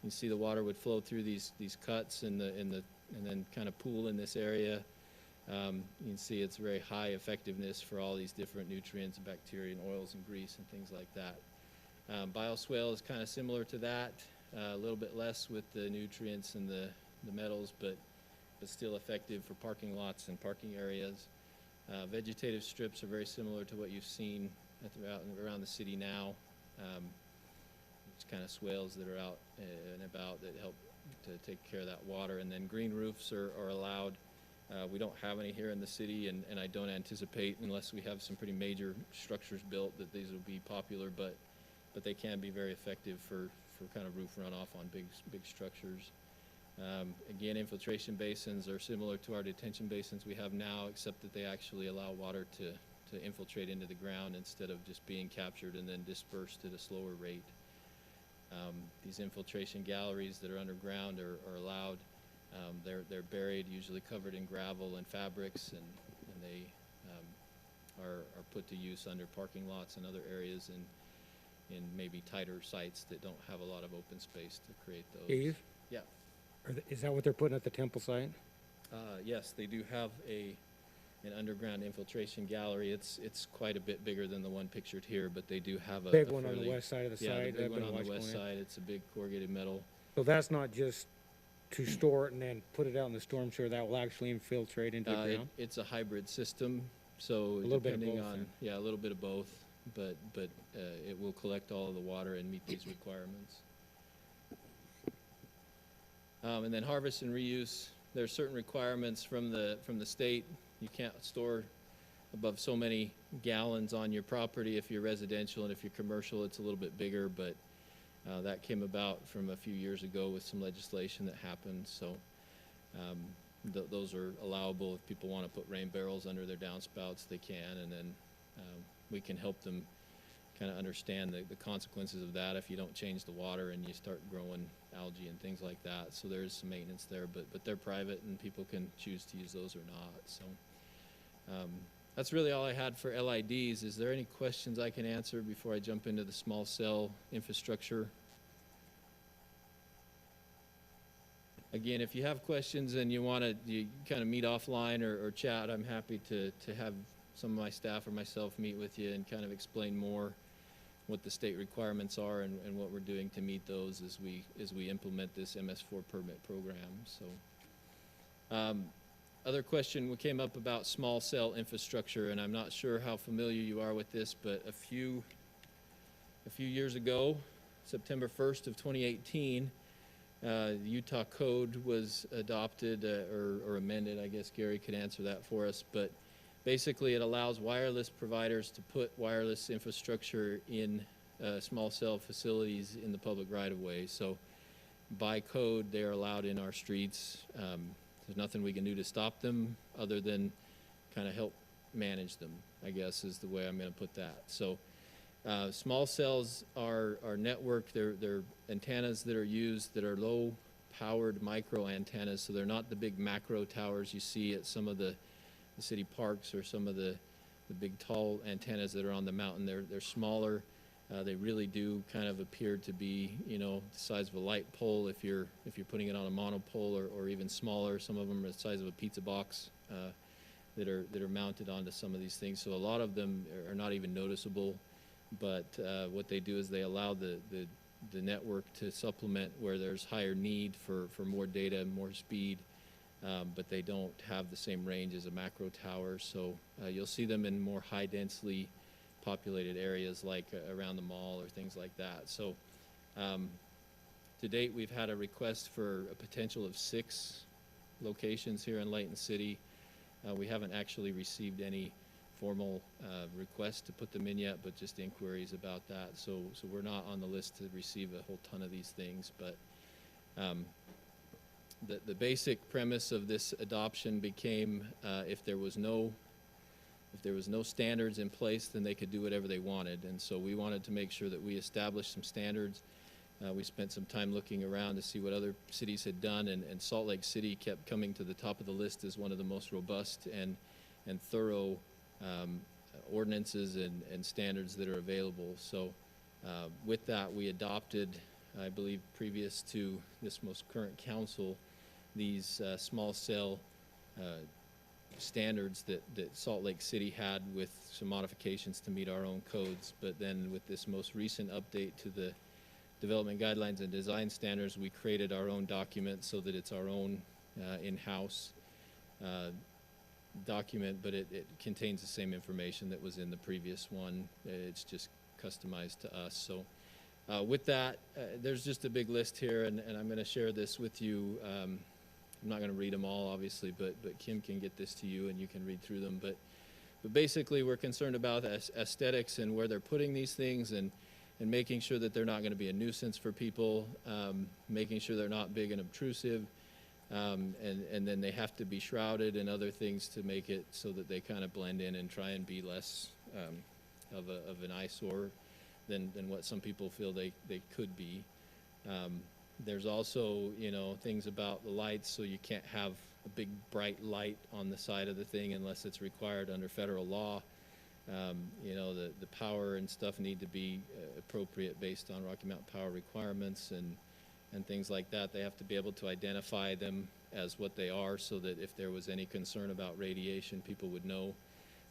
You see the water would flow through these cuts and then kind of pool in this area. You can see it's very high effectiveness for all these different nutrients and bacteria and oils and grease and things like that. Bioswale is kind of similar to that, a little bit less with the nutrients and the metals, but still effective for parking lots and parking areas. Vegetative strips are very similar to what you've seen around the city now. It's kind of swales that are out and about that help to take care of that water. And then green roofs are allowed. We don't have any here in the city, and I don't anticipate, unless we have some pretty major structures built, that these will be popular, but they can be very effective for kind of roof runoff on big structures. Again, infiltration basins are similar to our detention basins we have now, except that they actually allow water to infiltrate into the ground instead of just being captured and then dispersed at a slower rate. These infiltration galleries that are underground are allowed. They're buried, usually covered in gravel and fabrics, and they are put to use under parking lots and other areas in maybe tighter sites that don't have a lot of open space to create those. Steve? Yeah. Is that what they're putting at the temple site? Yes, they do have an underground infiltration gallery. It's quite a bit bigger than the one pictured here, but they do have a Big one on the west side of the yeah, site. the big I've one been on the watching west it. side. It's a big corrugated metal. So that's not just to store it and then put it out in the storm sewer, that will actually infiltrate into the ground? It's a hybrid system, so A little bit of depending both on, then. yeah, a little bit of both, but it will collect all of the water and meet these requirements. And then harvest and reuse, there are certain requirements from the state. You can't store above so many gallons on your property if you're residential, and if you're commercial, it's a little bit bigger, but that came about from a few years ago with some legislation that happened. So those are allowable. If people want to put rain barrels under their downspouts, they can, and then we can help them kind of understand the consequences of that if you don't change the water and you start growing algae and things like that. So there's some maintenance there, but they're private and people can choose to use those or not. So that's really all I had for LIDs. Is there any questions I can answer before I jump into the small cell infrastructure? Again, if you have questions and you want to kind of meet offline or chat, I'm happy to have some of my staff or myself meet with you and kind of explain more what the state requirements are and what we're doing to meet those as we implement this MS4 permit program. So, other question came up about small cell infrastructure, and I'm not sure how familiar you are with this, but a few years ago, September 1st of 2018, the Utah code was adopted or amended. I guess Gary could answer that for us, but basically it allows wireless providers to put wireless infrastructure in small cell facilities in the public right-of-way. So by code, they're allowed in our streets. There's nothing we can do to stop them other than kind of help manage them, I guess is the way I'm going to put that. So small cells are network. They're antennas that are used that are low powered micro antennas, so they're not the big macro towers you see at some of the city parks or some of the big tall antennas that are on the mountain. They're smaller. They really do kind of appear to be, you know, the size of a light pole if you're putting it on a monopole, or even smaller. Some of them are the size of a pizza box that are mounted onto some of these things. So a lot of them are not even noticeable, but what they do is they allow the network to supplement where there's higher need for more data, more speed, but they don't have the same range as a macro tower. So you'll see them in more high densely populated areas like around the mall or things like that. So to date, we've had a request for a potential of 6 locations here in Layton City. We haven't actually received any formal requests to put them in yet, but just inquiries about that. So we're not on the list to receive a whole ton of these things, but the basic premise of this adoption became if there was no standards in place, then they could do whatever they wanted. And so we wanted to make sure that we established some standards. We spent some time looking around to see what other cities had done, and Salt Lake City kept coming to the top of the list as one of the most robust and thorough ordinances and standards that are available. So with that, we adopted, I believe previous to this most current council, these small cell standards that Salt Lake City had, with some modifications to meet our own codes. But then with this most recent update to the development guidelines and design standards, we created our own document so that it's our own in-house document, but it contains the same information that was in the previous one. It's just customized to us. So with that, there's just a big list here, and I'm going to share this with you. I'm not going to read them all, obviously, but Kim can get this to you and you can read through them. But basically, we're concerned about aesthetics and where they're putting these things, and making sure that they're not going to be a nuisance for people, making sure they're not big and obtrusive, and then they have to be shrouded and other things to make it so that they kind of blend in and try and be less of an eyesore than what some people feel they could be. There's also, you know, things about the lights, so you can't have a big bright light on the side of the thing unless it's required under federal law. You know, the power and stuff need to be appropriate based on Rocky Mountain power requirements and things like that. They have to be able to identify them as what they are, so that if there was any concern about radiation, people would know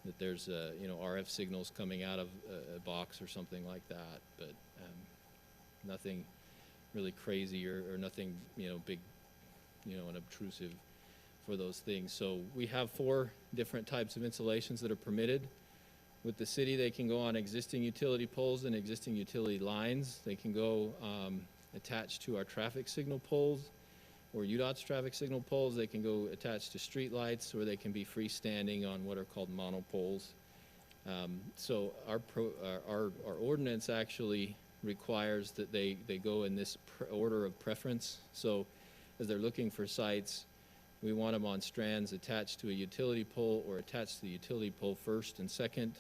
that there's you know, RF signals coming out of a box or something like that. But nothing really crazy or nothing, you know, big, you know, and obtrusive for those things. So we have 4 different types of installations that are permitted. With the city, they can go on existing utility poles and existing utility lines. They can go attached to our traffic signal poles or UDOT's traffic signal poles. They can go attached to street lights, or they can be freestanding on what are called monopoles. So our ordinance actually requires that they go in this order of preference. So as they're looking for sites, we want them on strands attached to a utility pole or attached to the utility pole first and second.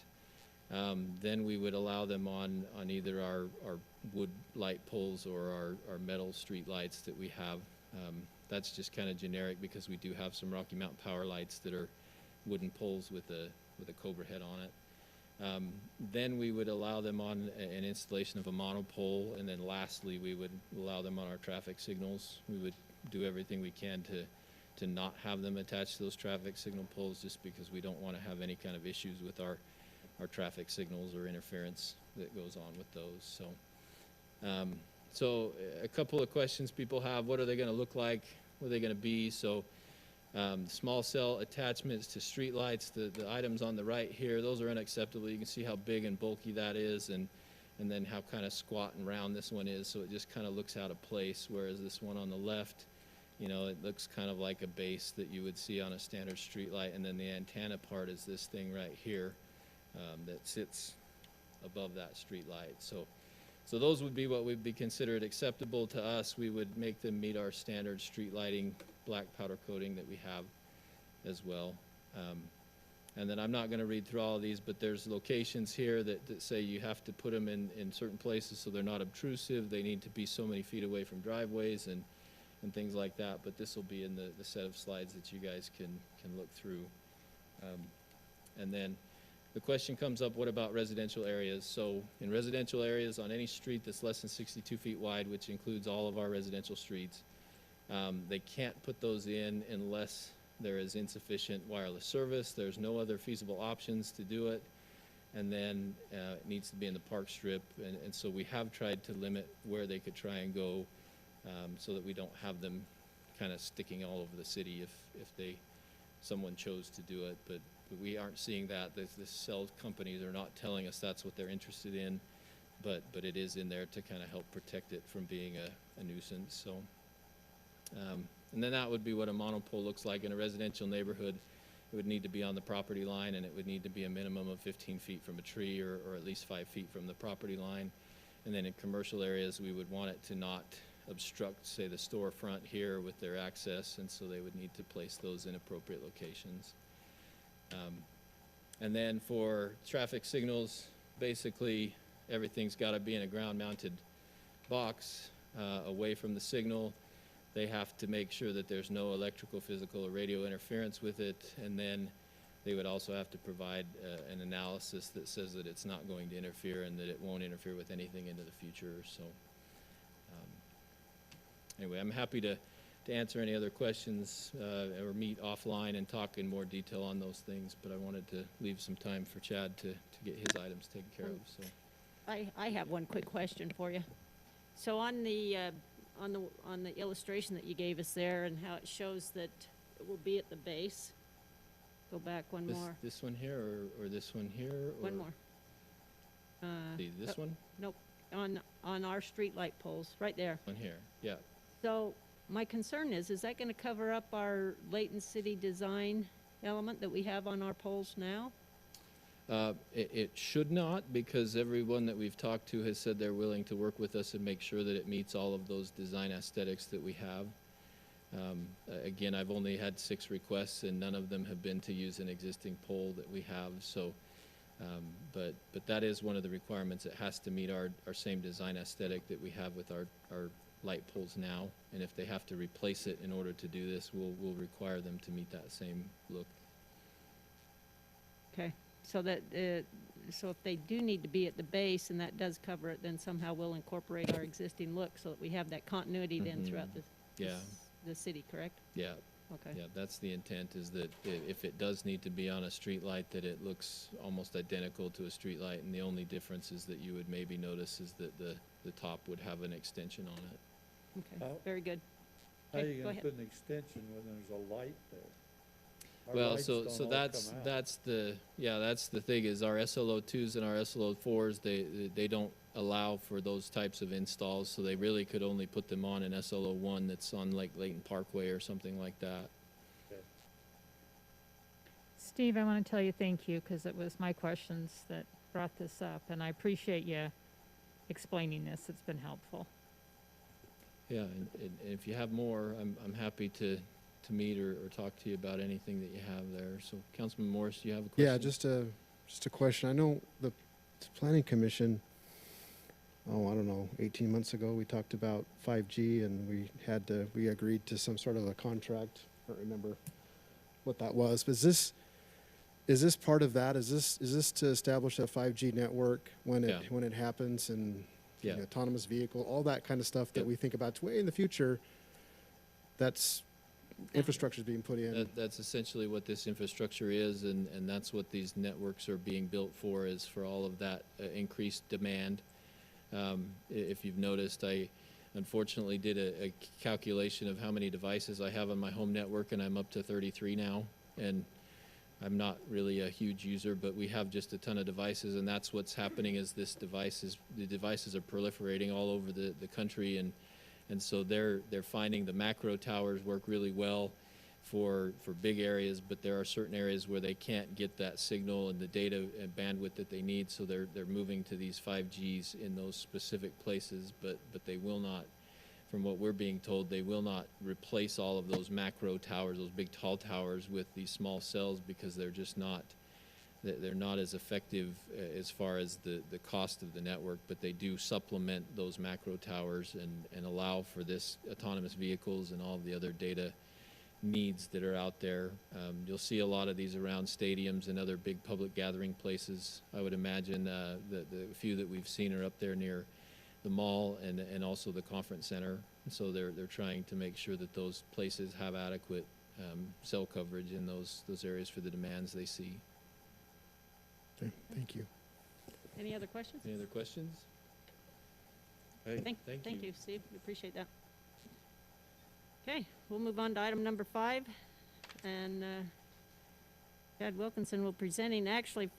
Then we would allow them on either our wood light poles or our metal street lights that we have. That's just kind of generic because we do have some Rocky Mountain power lights that are wooden poles with a Cobra head on it. Then we would allow them on an installation of a monopole, and then lastly we would allow them on our traffic signals. We would do everything we can to not have them attached to those traffic signal poles, just because we don't want to have any kind of issues with our traffic signals or interference that goes on with those. So a couple of questions people have: what are they going to look like? What are they going to be? So small cell attachments to street lights, the items on the right here, those are unacceptable. You can see how big and bulky that is, and then how kind of squat and round this one is, so it just kind of looks out of place, whereas this one on the left, you know, it looks kind of like a base that you would see on a standard street light, and then the antenna part is this thing right here that sits above that street light. So those would be what would be considered acceptable to us. We would make them meet our standard street lighting black powder coating that we have as well. And then I'm not going to read through all of these, but there's locations here that say you have to put them in certain places so they're not obtrusive. They need to be so many feet away from driveways, and and things like that, but this will be in the set of slides that you guys can look through. And then the question comes up, what about residential areas? So in residential areas, on any street that's less than 62 feet wide, which includes all of our residential streets, they can't put those in unless there is insufficient wireless service. There's no other feasible options to do it. And then it needs to be in the park strip. And so we have tried to limit where they could try and go, so that we don't have them kind of sticking all over the city if someone chose to do it. But we aren't seeing that. The cell companies are not telling us that's what they're interested in, but it is in there to kind of help protect it from being a nuisance. So, and then that would be what a monopole looks like in a residential neighborhood. It would need to be on the property line, and it would need to be a minimum of 15 feet from a tree, or at least 5 feet from the property line. And then in commercial areas, we would want it to not obstruct, say, the storefront here with their access, and so they would need to place those in appropriate locations. And then for traffic signals, basically everything's got to be in a ground-mounted box away from the signal. They have to make sure that there's no electrical, physical, or radio interference with it, and then they would also have to provide an analysis that says that it's not going to interfere and that it won't interfere with anything into the future. So anyway, I'm happy to answer any other questions or meet offline and talk in more detail on those things, but I wanted to leave some time for Chad to get his items taken care of. So I have one quick question for you. So on the illustration that you gave us there, and how it shows that it will be at the base. Go back one more. This one here, or this one here? Or One more. This one? Nope. On our street light poles, right there. One here, yeah. So my concern is that going to cover up our Layton City design element that we have on our poles now? It should not, because everyone that we've talked to has said they're willing to work with us and make sure that it meets all of those design aesthetics that we have. Again, I've only had 6 requests, and none of them have been to use an existing pole that we have. So, but that is one of the requirements. It has to meet our same design aesthetic that we have with our light poles now. And if they have to replace it in order to do this, we'll require them to meet that same look. Okay. So that, so if they do need to be at the base and that does cover it, then somehow we'll incorporate our existing look so that we have that continuity then throughout the city, correct? Yeah. Okay. Yeah, that's the intent, is that if it does need to be on a street light, that it looks almost identical to a street light, and the only difference is that you would maybe notice is that the top would have an extension on it. Okay, very good. How are Okay, you go gonna ahead. put an extension when there's a light there? Our Well, lights so don't so all that's come out. that's the thing, is our SLO2s and our SLO4s, they don't allow for those types of installs, so they really could only put them on an SLO1 that's on like Layton Parkway or something like that. Steve, I want to tell you thank you, because it was my questions that brought this up, and I appreciate you explaining this. It's been helpful. Yeah, and if you have more, I'm happy to meet or talk to you about anything that you have there. So, Councilman Morris, do you have a question? Yeah, just a question. I know the Planning Commission, I don't know, 18 months ago, we talked about 5G, and we agreed to some sort of a contract. I don't remember what that was. But is this part of that? Is this to establish a 5G network when it happens, and Yeah. the autonomous vehicle, all that kind of stuff that Yep. we think about way in the future? That's infrastructure is being put in. That's essentially what this infrastructure is, and that's what these networks are being built for, is for all of that increased demand. If you've noticed, I unfortunately did a calculation of how many devices I have on my home network, and I'm up to 33 now. And I'm not really a huge user, but we have just a ton of devices, and that's what's happening, is the devices are proliferating all over the country, and so they're finding the macro towers work really well for big areas, but there are certain areas where they can't get that signal and the data and bandwidth that they need, so they're moving to these 5Gs in those specific places, but they will not, from what we're being told, they will not replace all of those macro towers, those big tall towers, with these small cells, because they're just not they're not as effective as far as the cost of the network, but they do supplement those macro towers and allow for this autonomous vehicles and all of the other data needs that are out there. You'll see a lot of these around stadiums and other big public gathering places. I would imagine the few that we've seen are up there near the mall and also the conference center. So they're trying to make sure that those places have adequate cell coverage in those areas for the demands they see. Okay, thank you. Any other questions? Any other questions? Thank you, Steve. We appreciate that. Okay, we'll move on to item number 5. And Chad Wilkinson will presenting. Actually,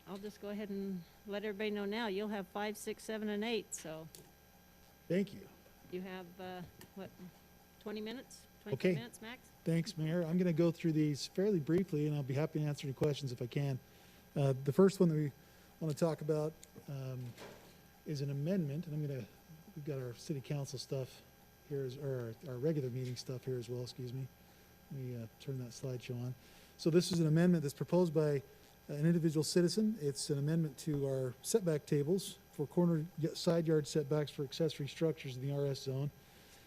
I'll just go ahead and let everybody know now. You'll have 5, 6, 7, and 8. So Thank you. you have, 20 minutes? 25 Okay. minutes max? Thanks, Mayor. I'm going to go through these fairly briefly, and I'll be happy to answer any questions if I can. The first one that we want to talk about is an amendment, and we've got our city council stuff here, or our regular meeting stuff here as well, excuse me. Let me turn that slideshow on. So this is an amendment that's proposed by an individual citizen. It's an amendment to our setback tables for side yard setbacks for accessory structures in the RS zone.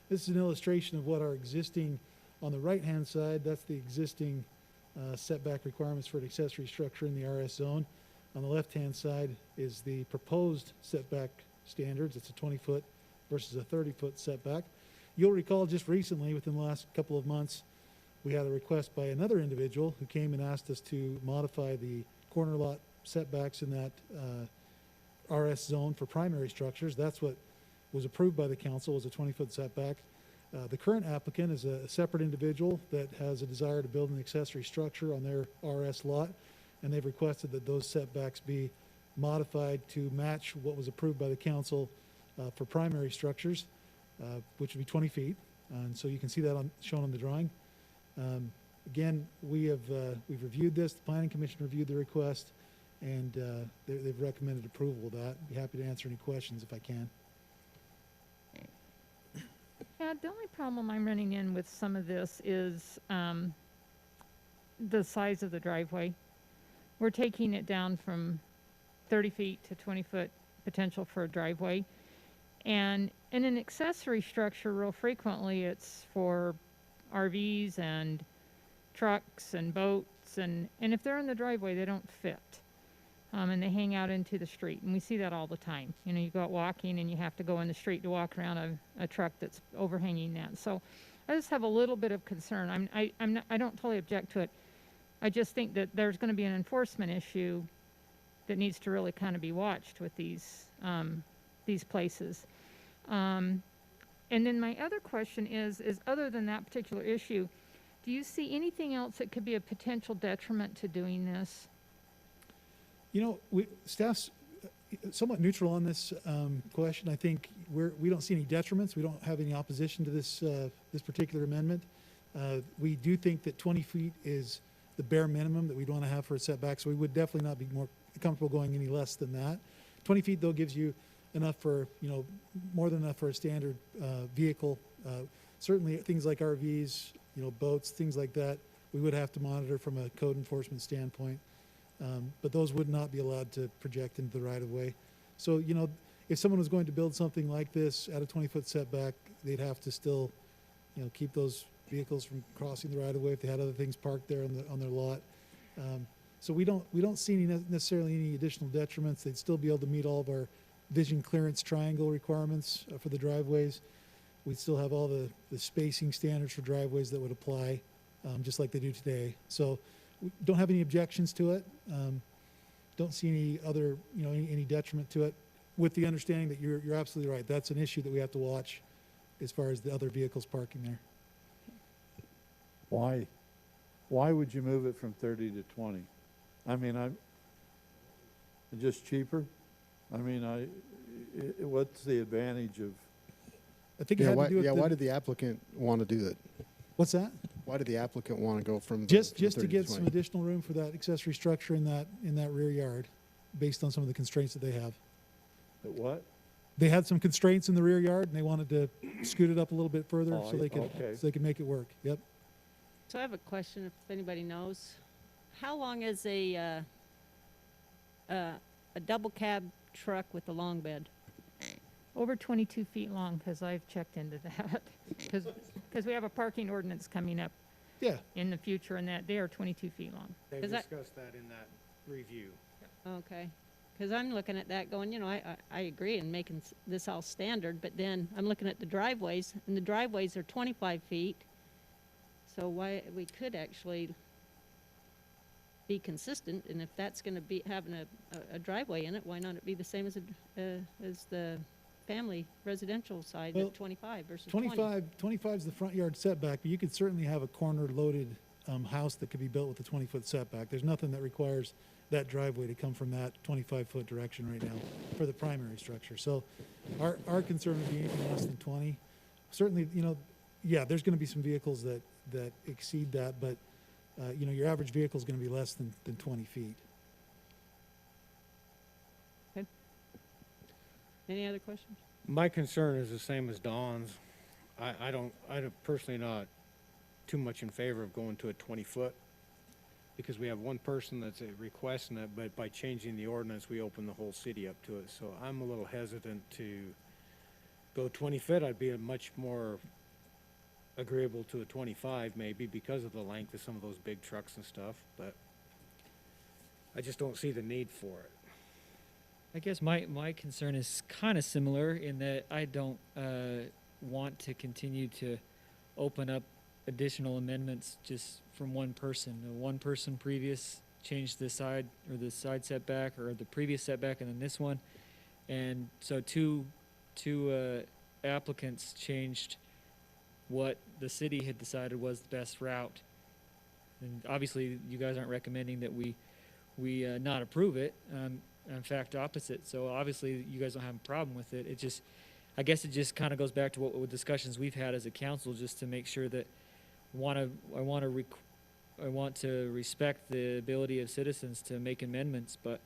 This is an illustration of what our existing, on the right-hand side, that's the existing setback requirements for an accessory structure in the RS zone. On the left-hand side is the proposed setback standards. It's a 20-foot versus a 30-foot setback. You'll recall just recently, within the last couple of months, we had a request by another individual who came and asked us to modify the corner lot setbacks in that RS zone for primary structures. That's what was approved by the council, was a 20-foot setback. The current applicant is a separate individual that has a desire to build an accessory structure on their RS lot, and they've requested that those setbacks be modified to match what was approved by the council for primary structures, which would be 20 feet. And so you can see that shown on the drawing. Again, we've reviewed this. The Planning Commission reviewed the request, and they've recommended approval of that. Be happy to answer any questions if I can. Yeah, the only problem I'm running in with some of this is the size of the driveway. We're taking it down from 30 feet to 20-foot potential for a driveway. And in an accessory structure, real frequently, it's for RVs and trucks and boats. And if they're in the driveway, they don't fit. And they hang out into the street. And we see that all the time. You know, you go out walking and you have to go in the street to walk around a truck that's overhanging that. So I just have a little bit of concern. I don't totally object to it. I just think that there's going to be an enforcement issue that needs to really kind of be watched with these places. And then my other question is other than that particular issue, do you see anything else that could be a potential detriment to doing this? You know, staff's somewhat neutral on this question. I think we don't see any detriments. We don't have any opposition to this particular amendment. We do think that 20 feet is the bare minimum that we'd want to have for a setback, so we would definitely not be more comfortable going any less than that. 20 feet, though, gives you enough for, more than enough for a standard vehicle. Certainly things like RVs, boats, things like that, we would have to monitor from a code enforcement standpoint. But those would not be allowed to project into the right-of-way. So, if someone was going to build something like this at a 20-foot setback, they'd have to still, keep those vehicles from crossing the right-of-way if they had other things parked there on their lot. So we don't see necessarily any additional detriments. They'd still be able to meet all of our vision clearance triangle requirements for the driveways. We'd still have all the spacing standards for driveways that would apply, just like they do today. So we don't have any objections to it. Don't see any other, any detriment to it, with the understanding that you're absolutely right. That's an issue that we have to watch as far as the other vehicles parking there. Why would you move it from 30 to 20? I mean, just cheaper? I mean, what's the advantage of? I think it had to do with why did the applicant want to do that? What's that? Why did the applicant want to go from Just from to 30 get 20? some additional room for that accessory structure in that rear yard, based on some of the constraints that they have. What? They had some constraints in the rear yard, and they wanted to scoot it up a little bit further Oh, so they could make it work. Yep. So I have a question, if anybody knows. How long is a a double cab truck with a long bed? Over 22 feet long, because I've checked into that. Because we have a parking ordinance coming up Yeah, in the future, and that they are 22 feet long. They've Is that- discussed that in that review. Okay. Because I'm looking at that going, I agree in making this all standard, but then I'm looking at the driveways, and the driveways are 25 feet. So we could actually be consistent, and if that's going to be having a driveway in it, why not it be the same as the family residential side Well, at 25 versus 20? 25 is the front yard setback, but you could certainly have a corner-loaded house that could be built with a 20-foot setback. There's nothing that requires that driveway to come from that 25-foot direction right now for the primary structure. So our concern would be anything less than 20. Certainly, yeah, there's going to be some vehicles that exceed that, but, your average vehicle is going to be less than 20 feet. Any other questions? My concern is the same as Dawn's. I'm personally not too much in favor of going to a 20-foot because we have one person that's requesting it, but by changing the ordinance, we open the whole city up to it. So I'm a little hesitant to go 20 foot. I'd be much more agreeable to a 25 maybe because of the length of some of those big trucks and stuff, but I just don't see the need for it. I guess my concern is kind of similar in that I don't want to continue to open up additional amendments just from one person. One person previous changed the side setback or the previous setback and then this one. And so two applicants changed what the city had decided was the best route. And obviously you guys aren't recommending that we not approve it. In fact, opposite. So obviously you guys don't have a problem with it. I guess it just kind of goes back to what discussions we've had as a council, just to make sure that I want to respect the ability of citizens to make amendments, but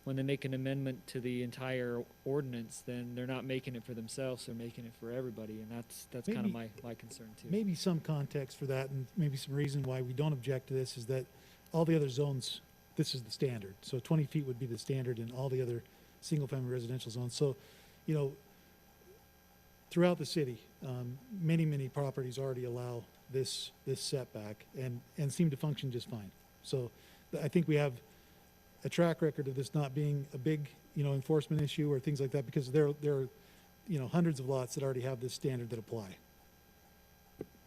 when they make an amendment to the entire ordinance, then they're not making it for themselves, they're making it for everybody, and that's kind of Maybe- my concern too. Maybe some context for that, and maybe some reason why we don't object to this is that all the other zones, this is the standard. So 20 feet would be the standard in all the other single-family residential zones. So, throughout the city, many properties already allow this setback and seem to function just fine. So I think we have a track record of this not being a big, enforcement issue or things like that, because there are, hundreds of lots that already have this standard that apply.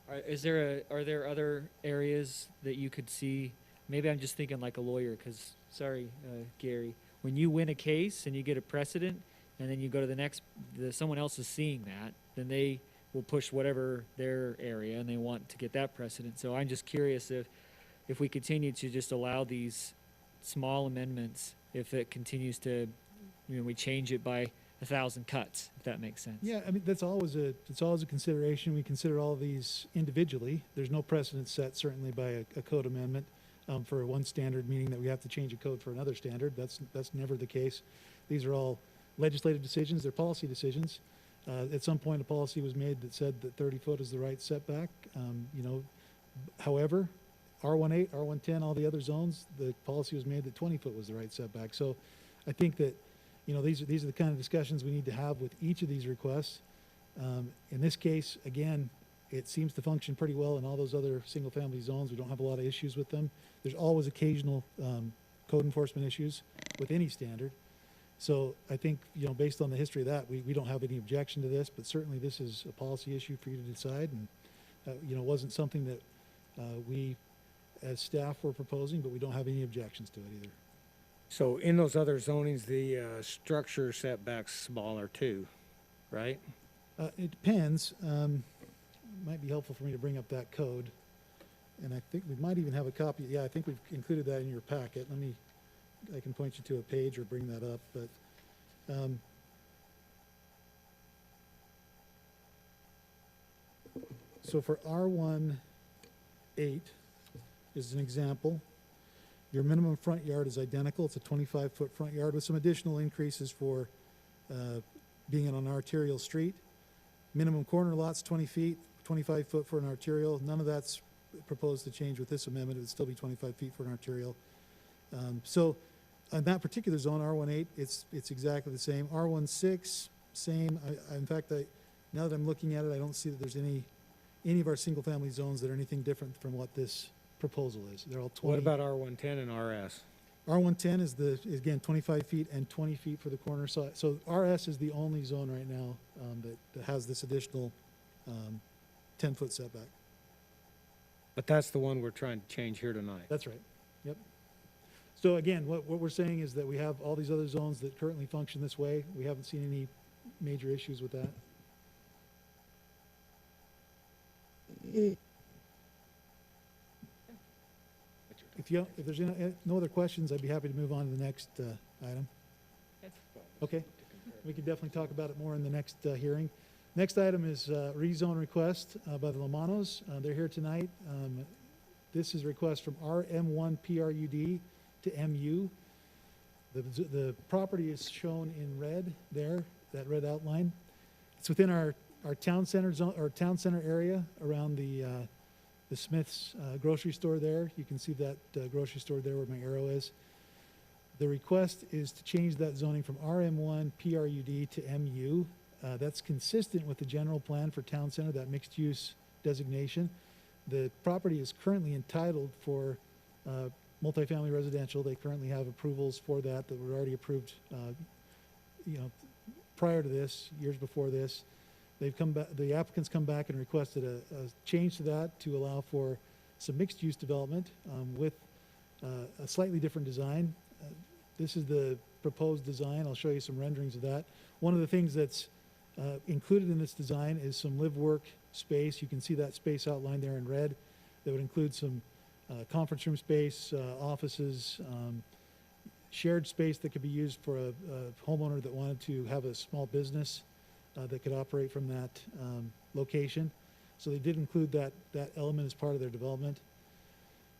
Are there other areas that you could see? Maybe I'm just thinking like a lawyer, because, sorry, Gary, when you win a case and you get a precedent, and then you go to the next, someone else is seeing that, then they will push whatever their area, and they want to get that precedent. So I'm just curious if we continue to just allow these small amendments, if it continues to, we change it by 1,000 cuts, if that makes sense. Yeah, I mean, it's always a consideration. We consider all of these individually. There's no precedent set certainly by a code amendment for one standard, meaning that we have to change a code for another standard. That's never the case. These are all legislative decisions. They're policy decisions. At some point, a policy was made that said that 30 foot is the right setback. However, R18, R110, all the other zones, the policy was made that 20 foot was the right setback. So I think that, these are the kind of discussions we need to have with each of these requests. In this case, again, it seems to function pretty well in all those other single-family zones. We don't have a lot of issues with them. There's always occasional code enforcement issues with any standard. So I think, based on the history of that, we don't have any objection to this, but certainly this is a policy issue for you to decide. And, it wasn't something that we as staff were proposing, but we don't have any objections to it either. So in those other zonings, the structure setback's smaller too, right? It depends. Might be helpful for me to bring up that code. And I think we might even have a copy. Yeah, I think we've included that in your packet. I can point you to a page or bring that up, but so for R18 is an example. Your minimum front yard is identical. It's a 25-foot front yard with some additional increases for being on an arterial street. Minimum corner lot's 20 feet, 25 foot for an arterial. None of that's proposed to change with this amendment. It would still be 25 feet for an arterial. So on that particular zone, R18, it's exactly the same. R16, same. In fact, now that I'm looking at it, I don't see that there's any of our single-family zones that are anything different from what this proposal is. They're all 20. What about R110 and RS? R110 is again, 25 feet and 20 feet for the corner side. So RS is the only zone right now that has this additional 10-foot setback. But that's the one we're trying to change here tonight. That's right. Yep. So again, what we're saying is that we have all these other zones that currently function this way. We haven't seen any major issues with that. If there's no other questions, I'd be happy to move on to the next item. Okay. We can definitely talk about it more in the next hearing. Next item is rezone request by the Lamanos. They're here tonight. This is a request from RM1 PRUD to MU. The property is shown in red there, that red outline. It's within our town center zone, or town center area around the Smith's grocery store there. You can see that grocery store there where my arrow is. The request is to change that zoning from RM1 PRUD to MU. That's consistent with the general plan for town center, that mixed use designation. The property is currently entitled for multifamily residential. They currently have approvals for that were already approved, prior to this, years before this. They've come back, the applicants come back and requested a change to that to allow for some mixed use development with a slightly different design. This is the proposed design. I'll show you some renderings of that. One of the things that's included in this design is some live work space. You can see that space outlined there in red. That would include some conference room space, offices, shared space that could be used for a homeowner that wanted to have a small business that could operate from that location. So they did include that element as part of their development.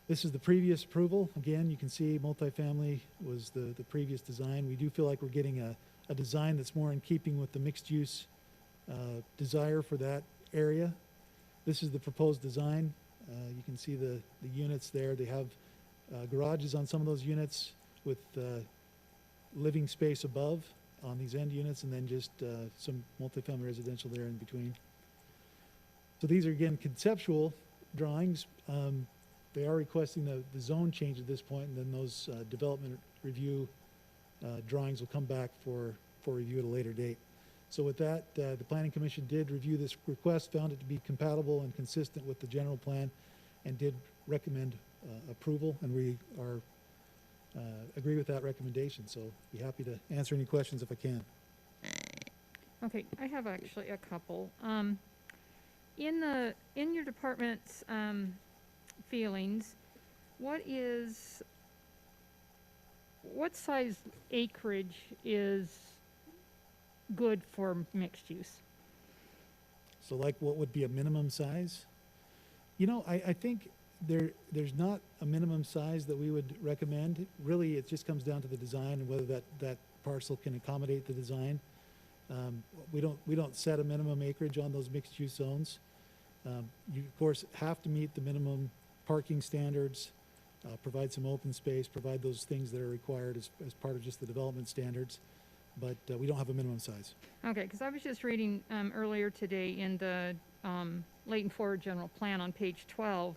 This is the previous approval. Again, you can see multifamily was the previous design. We do feel like we're getting a design that's more in keeping with the mixed use desire for that area. This is the proposed design. You can see the units there. They have garages on some of those units with living space above on these end units, and then just some multifamily residential there in between. So these are, again, conceptual drawings. They are requesting the zone change at this point, and then those development review drawings will come back for review at a later date. So with that, the Planning Commission did review this request, found it to be compatible and consistent with the general plan, and did recommend approval, and we are agree with that recommendation. So be happy to answer any questions if I can. Okay, I have actually a couple. In your department's feelings, what size acreage is good for mixed use? So like what would be a minimum size? I think there's not a minimum size that we would recommend. Really, it just comes down to the design and whether that parcel can accommodate the design. We don't set a minimum acreage on those mixed use zones. You of course have to meet the minimum parking standards, provide some open space, provide those things that are required as part of just the development standards. But we don't have a minimum size. Okay, because I was just reading earlier today in the Layton Forward General Plan on page 12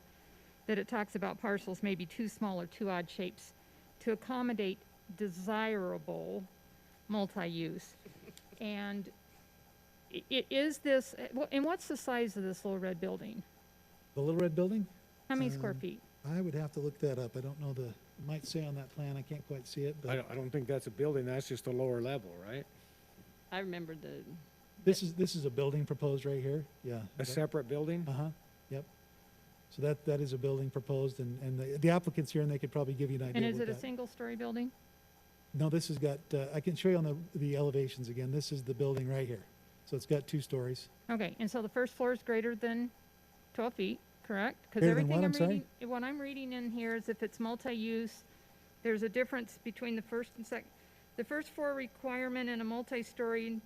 that it talks about parcels may be too small or too odd shapes to accommodate desirable multi-use. And is this, and what's the size of this little red building? The little red building? How many square feet? I would have to look that up. I don't know it might say on that plan. I can't quite see it, but I don't think that's a building, that's just a lower level, right? I remember this is a building proposed right here. Yeah. A separate building? Uh-huh. Yep. So that is a building proposed, and the applicant's here, and they could probably give you an idea. And is it a single-story building? No, this has got, I can show you on the elevations again. This is the building right here. So it's got 2 stories. Okay, and so the first floor is greater than 12 feet, correct? Because Greater than everything what, I'm sorry? what I'm reading in here is if it's multi-use, there's a difference between the first and second. The first floor requirement in a multi-story,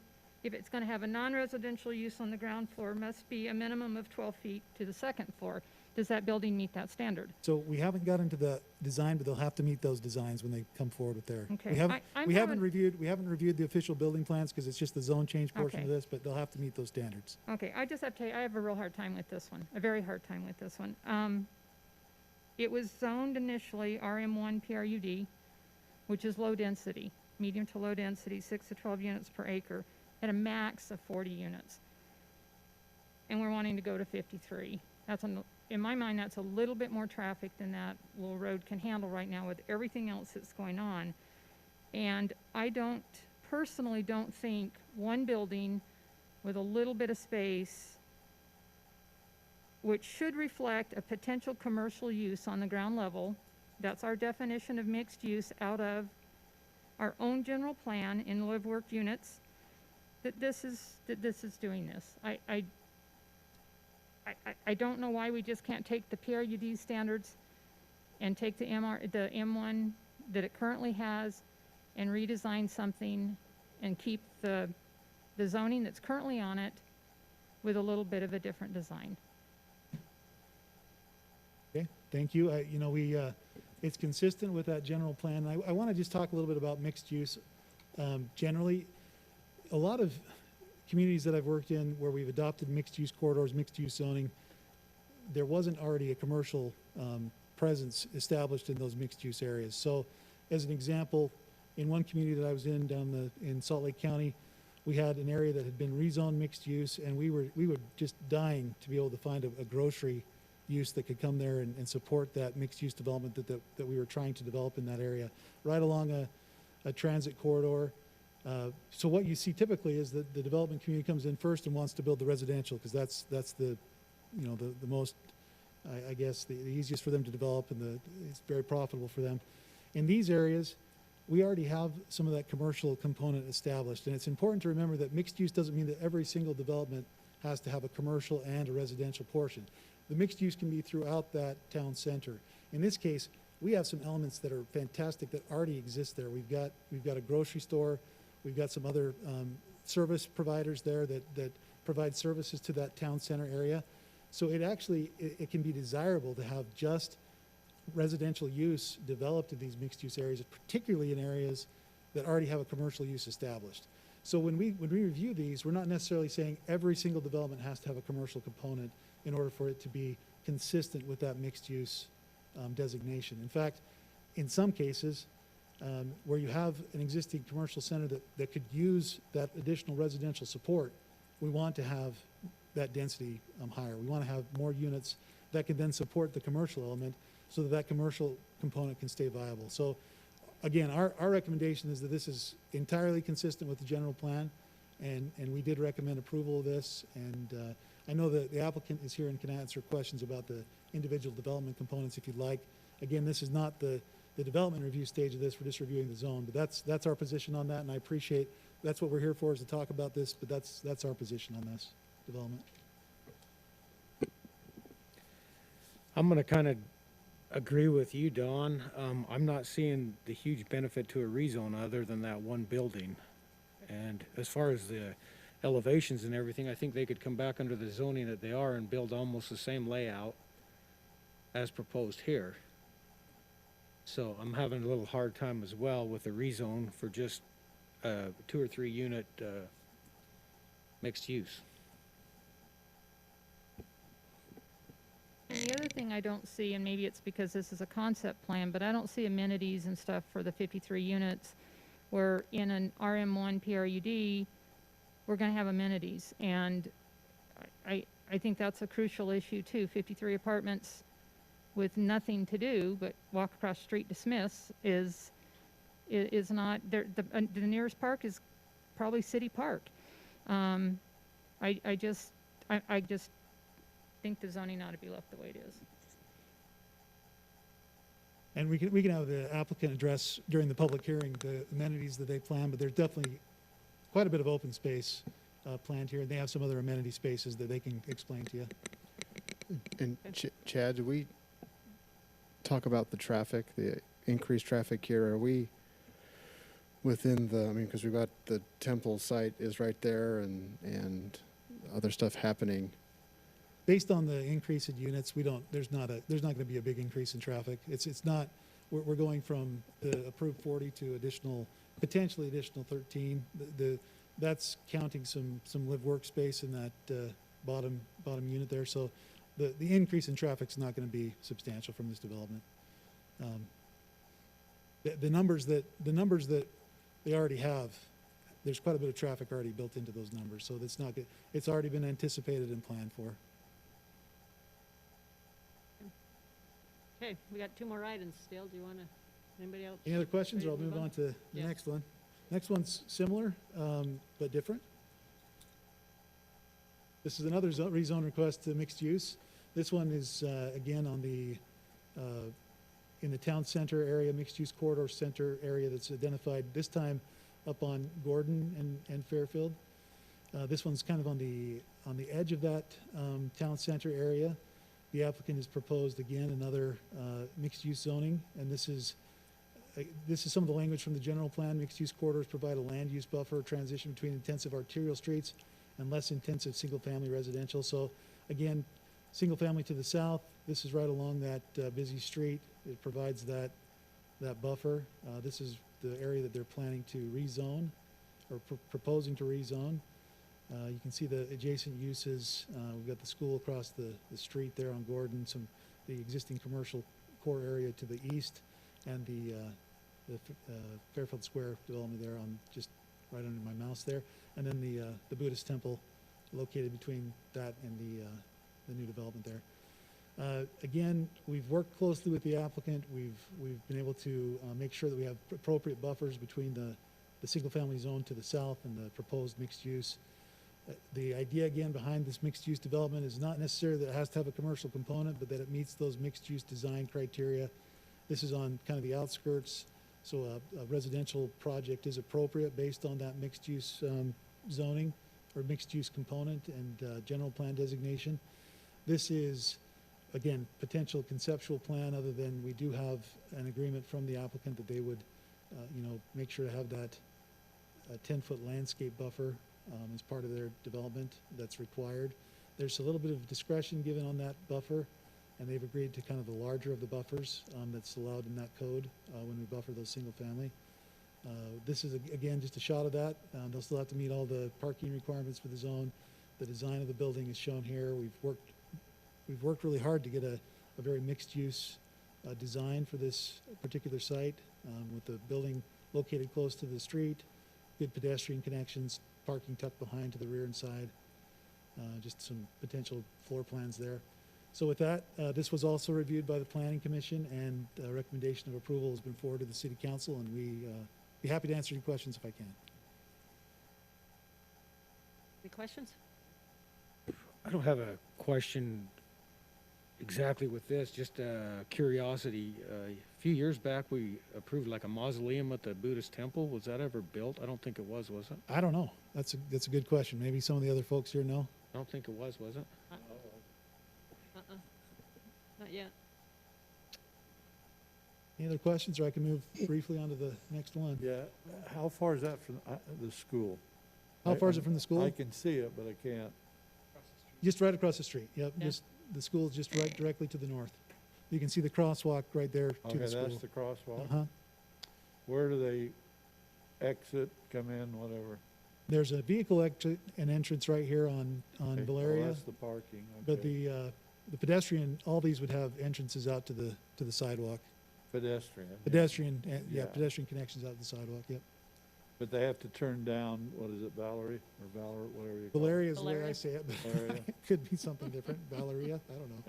if it's going to have a non-residential use on the ground floor, must be a minimum of 12 feet to the second floor. does that building meet that standard? So we haven't got into the design, but they'll have to meet those designs when they come forward with their. Okay, We haven't, I'm we haven't having- reviewed the official building plans because it's just the zone change portion of Okay. this, but they'll have to meet those standards. Okay, I just have to tell you, I have a real hard time with this one, a very hard time with this one. It was zoned initially RM1 PRUD, which is low density, medium to low density, 6 to 12 units per acre, at a max of 40 units. And we're wanting to go to 53. In my mind, that's a little bit more traffic than that little road can handle right now with everything else that's going on. And I personally don't think one building with a little bit of space, which should reflect a potential commercial use on the ground level. That's our definition of mixed use out of our own general plan in live work units, that this is doing this. I don't know why we just can't take the PRUD standards and take the M1 that it currently has and redesign something and keep the zoning that's currently on it with a little bit of a different design. Okay, thank you. It's consistent with that general plan. I want to just talk a little bit about mixed use. Generally, a lot of communities that I've worked in where we've adopted mixed use corridors, mixed use zoning, there wasn't already a commercial presence established in those mixed use areas. So as an example, in one community that I was in in Salt Lake County, we had an area that had been rezoned mixed use, and we were just dying to be able to find a grocery use that could come there and support that mixed use development that we were trying to develop in that area, right along a transit corridor. So what you see typically is that the development community comes in first and wants to build the residential because that's the most, I guess, the easiest for them to develop, and it's very profitable for them. In these areas, we already have some of that commercial component established, and it's important to remember that mixed use doesn't mean that every single development has to have a commercial and a residential portion. The mixed use can be throughout that town center. In this case, we have some elements that are fantastic that already exist there. We've got a grocery store. We've got some other service providers there that provide services to that town center area. So it can be desirable to have just residential use developed in these mixed use areas, particularly in areas that already have a commercial use established. So when we review these, we're not necessarily saying every single development has to have a commercial component in order for it to be consistent with that mixed use designation. In fact, in some cases, where you have an existing commercial center that could use that additional residential support, we want to have that density higher. We want to have more units that can then support the commercial element so that commercial component can stay viable. So again, our recommendation is that this is entirely consistent with the general plan, and we did recommend approval of this. And I know that the applicant is here and can answer questions about the individual development components if you'd like. Again, this is not the development review stage of this. We're just reviewing the zone, but that's our position on that, and I appreciate that's what we're here for, is to talk about this, but that's our position on this development. I'm going to kind of agree with you, Don. I'm not seeing the huge benefit to a rezone other than that one building. And as far as the elevations and everything, I think they could come back under the zoning that they are and build almost the same layout as proposed here. So I'm having a little hard time as well with the rezone for just 2 or 3 unit mixed use. And the other thing I don't see, and maybe it's because this is a concept plan, but I don't see amenities and stuff for the 53 units, where in an RM1 PRUD, we're going to have amenities. And I think that's a crucial issue too. 53 apartments with nothing to do but walk across the street to Smith's is not, the nearest park is probably City Park. I just think the zoning ought to be left the way it is. And we can have the applicant address during the public hearing the amenities that they plan, but there's definitely quite a bit of open space planned here, and they have some other amenity spaces that they can explain to you. And Chad, do we talk about the traffic, the increased traffic here? Are we within because we've got the temple site is right there and other stuff happening. based on the increase in units, there's not gonna be a big increase in traffic. It's not, we're going from the approved 40 to potentially additional 13. That's counting some live workspace in that, bottom unit there. So the increase in traffic's not gonna be substantial from this development. The numbers that they already have, there's quite a bit of traffic already built into those numbers, so that's not good. It's already been anticipated and planned for. Okay, we got 2 more items still. Do you want to, anybody else? Any other questions, or I'll Ready to move on to the Yeah. next one. Next one's similar, but different. This is another rezone request to mixed use. This one is, again, on the, in the town center area, mixed-use corridor center area that's identified, this time up on Gordon and Fairfield. This one's kind of on the edge of that town center area. The applicant has proposed, again, another mixed-use zoning, and this is some of the language from the general plan. Mixed-use corridors provide a land use buffer transition between intensive arterial streets and less intensive single-family residential. So, again, single-family to the south. This is right along that busy street. It provides that buffer. This is the area that they're planning to rezone, or proposing to rezone. You can see the adjacent uses. We've got the school across the street there on Gordon, the existing commercial core area to the east, and the Fairfield Square development there on just right under my mouse there, and then the Buddhist temple located between that and the new development there. Again, we've worked closely with the applicant. We've been able to make sure that we have appropriate buffers between the single-family zone to the south and the proposed mixed use. The idea, again, behind this mixed-use development is not necessarily that it has to have a commercial component, but that it meets those mixed-use design criteria. This is on kind of the outskirts, so a residential project is appropriate based on that mixed-use zoning or mixed-use component and general plan designation. This is, again, potential conceptual plan, other than we do have an agreement from the applicant that they would, make sure to have that 10-foot landscape buffer as part of their development that's required. There's a little bit of discretion given on that buffer, and they've agreed to kind of the larger of the buffers that's allowed in that code when we buffer those single family. This is, again, just a shot of that. They'll still have to meet all the parking requirements for the zone. The design of the building is shown here. We've worked really hard to get a very mixed-use design for this particular site, with the building located close to the street, good pedestrian connections, parking tucked behind to the rear and side, just some potential floor plans there. So with that, this was also reviewed by the Planning Commission, and a recommendation of approval has been forwarded to the City Council, and we be happy to answer any questions if I can. Any questions? I don't have a question exactly with this, just curiosity. A few years back, we approved like a mausoleum at the Buddhist temple. Was that ever built? I don't think it was it? I don't know. That's a good question. Maybe some of the other folks here know. I don't think it was it? Not yet. Any other questions, or I can move briefly on to the next one? Yeah, how far is that from the school? How far is it from the school? I can see it, but I can't. Just right across the street. Yep, Yeah. just, the school is just right directly to the north. You can see the crosswalk right there to Okay, the school. that's the crosswalk. Uh-huh. Where do they exit, come in, whatever? There's a vehicle exit and entrance right here on Okay, Valeria. Oh, that's the parking, But okay. the pedestrian, all these would have entrances out to the sidewalk. Pedestrian. yeah. Pedestrian, Yeah. pedestrian connections out to the sidewalk, yep. But they have to turn down, what is it, Valerie, or Valor, whatever you call it? Valeria is the way I Valeria. say it, but Valeria. it could be something different. Valeria, I don't know.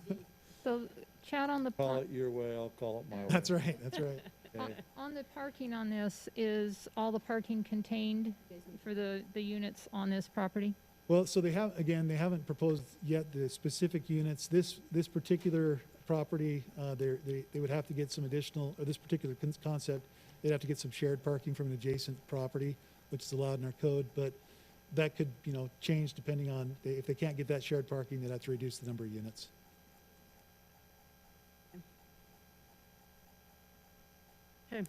Yeah. So, Chad, on the, Call it your way, I'll call it my way. That's right, that's right. Okay. on the parking on this, is all the parking contained for the units on this property? Well, so they haven't proposed yet the specific units. This particular property, they would have to get some additional, or this particular concept, they'd have to get some shared parking from an adjacent property, which is allowed in our code, but that could, change depending on, if they can't get that shared parking, they'd have to reduce the number of units. Okay.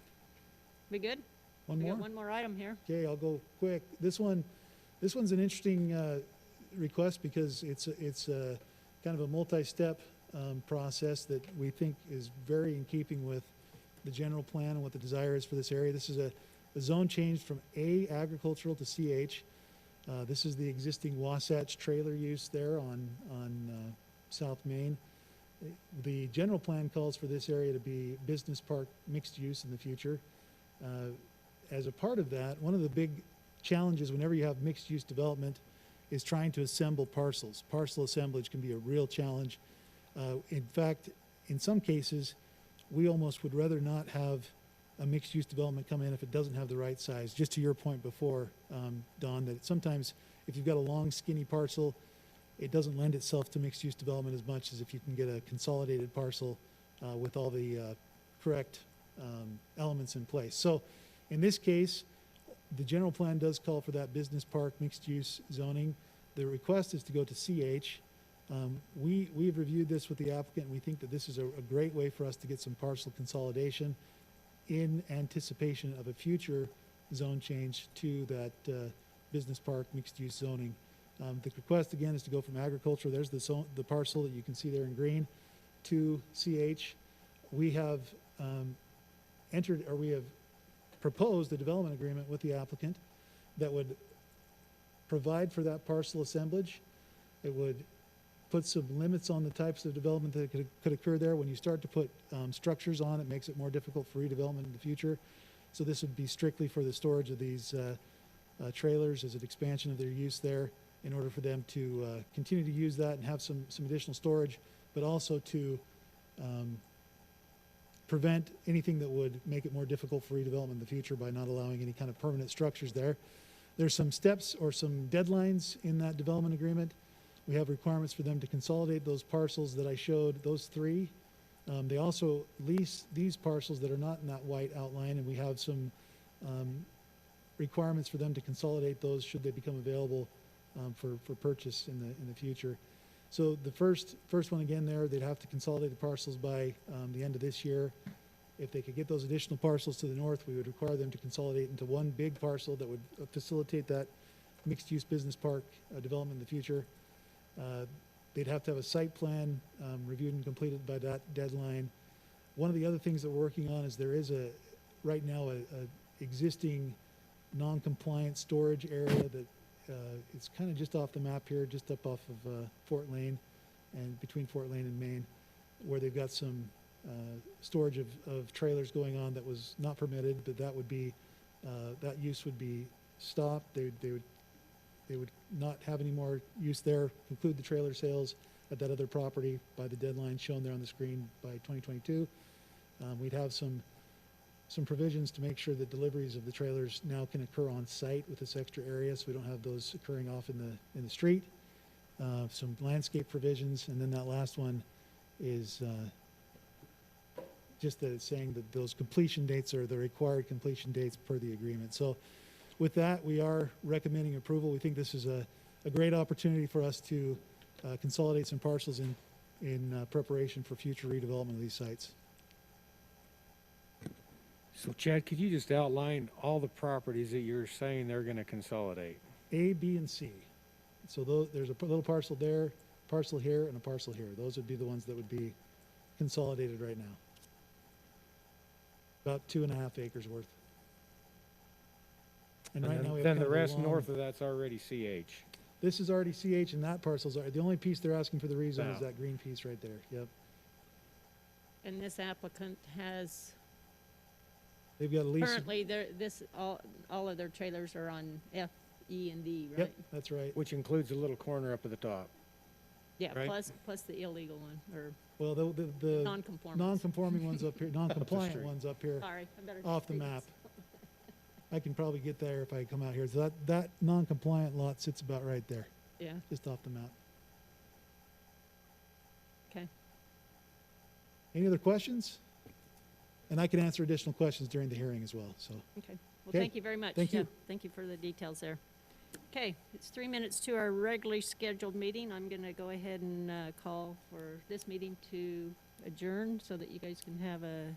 We good? One We more? got one more item here. Okay, I'll go quick. This one's an interesting request because it's a kind of a multi-step process that we think is very in keeping with the general plan and what the desire is for this area. This is a zone change from A agricultural to CH. This is the existing Wasatch trailer use there on South Main. The general plan calls for this area to be business park mixed use in the future. As a part of that, one of the big challenges whenever you have mixed use development is trying to assemble parcels. Parcel assemblage can be a real challenge. In fact, in some cases, we almost would rather not have a mixed use development come in if it doesn't have the right size. Just to your point before, Don, that sometimes if you've got a long skinny parcel, it doesn't lend itself to mixed use development as much as if you can get a consolidated parcel with all the correct elements in place. So in this case, the general plan does call for that business park mixed use zoning. The request is to go to CH. We've reviewed this with the applicant, and we think that this is a great way for us to get some parcel consolidation in anticipation of a future zone change to that business park mixed use zoning. The request again is to go from agriculture, there's the parcel that you can see there in green, to CH. We have we have proposed a development agreement with the applicant that would provide for that parcel assemblage. It would put some limits on the types of development that could occur there. When you start to put structures on, it makes it more difficult for redevelopment in the future. So this would be strictly for the storage of these trailers as an expansion of their use there in order for them to continue to use that and have some additional storage, but also to prevent anything that would make it more difficult for redevelopment in the future by not allowing any kind of permanent structures there. There's some steps or some deadlines in that development agreement. We have requirements for them to consolidate those parcels that I showed, those three. They also lease these parcels that are not in that white outline, and we have some requirements for them to consolidate those should they become available for purchase in the future. So the first one again there, they'd have to consolidate the parcels by the end of this year. If they could get those additional parcels to the north, we would require them to consolidate into one big parcel that would facilitate that mixed-use business park development in the future. They'd have to have a site plan reviewed and completed by that deadline. One of the other things that we're working on is there is right now a existing non-compliant storage area that it's kind of just off the map here, just up off of Fort Lane and between Fort Lane and Maine, where they've got some storage of trailers going on that was not permitted, but that would be that use would be stopped. They would not have any more use there, conclude the trailer sales at that other property by the deadline shown there on the screen by 2022. We'd have some provisions to make sure that deliveries of the trailers now can occur on site with this extra area, so we don't have those occurring off in the street. Some landscape provisions, and then that last one is just that it's saying that those completion dates are the required completion dates per the agreement. So with that, we are recommending approval. We think this is a great opportunity for us to consolidate some parcels in preparation for future redevelopment of these sites. So Chad, could you just outline all the properties that you're saying they're going to consolidate? A, B, and C. So there's a little parcel there, parcel here, and a parcel here. Those would be the ones that would be consolidated right now. About 2.5 acres worth. And right now we have then kind the of a rest long- north of that's already CH. This is already CH, and that parcel's the only piece they're asking for the rezone is Wow. that green piece right there. Yep. And this applicant has, They've got a lease. currently, all of their trailers are on F, E, and D, right? Yep, that's right. Which includes a little corner up at the top. Yeah, right? plus the illegal one, or Well, the non-conforming. non-conforming ones up here, non-compliant street. ones up here, Sorry, I better. off the read map. this. I can probably get there if I come out here. So that non-compliant lot sits about right there, Yeah, just off the map. okay. Any other questions? And I can answer additional questions during the hearing as well, so. Okay, well, Okay. thank you very much. Thank you. Yeah, thank you for the details there. Okay, it's 3 minutes to our regularly scheduled meeting. I'm gonna go ahead and call for this meeting to adjourn so that you guys can have a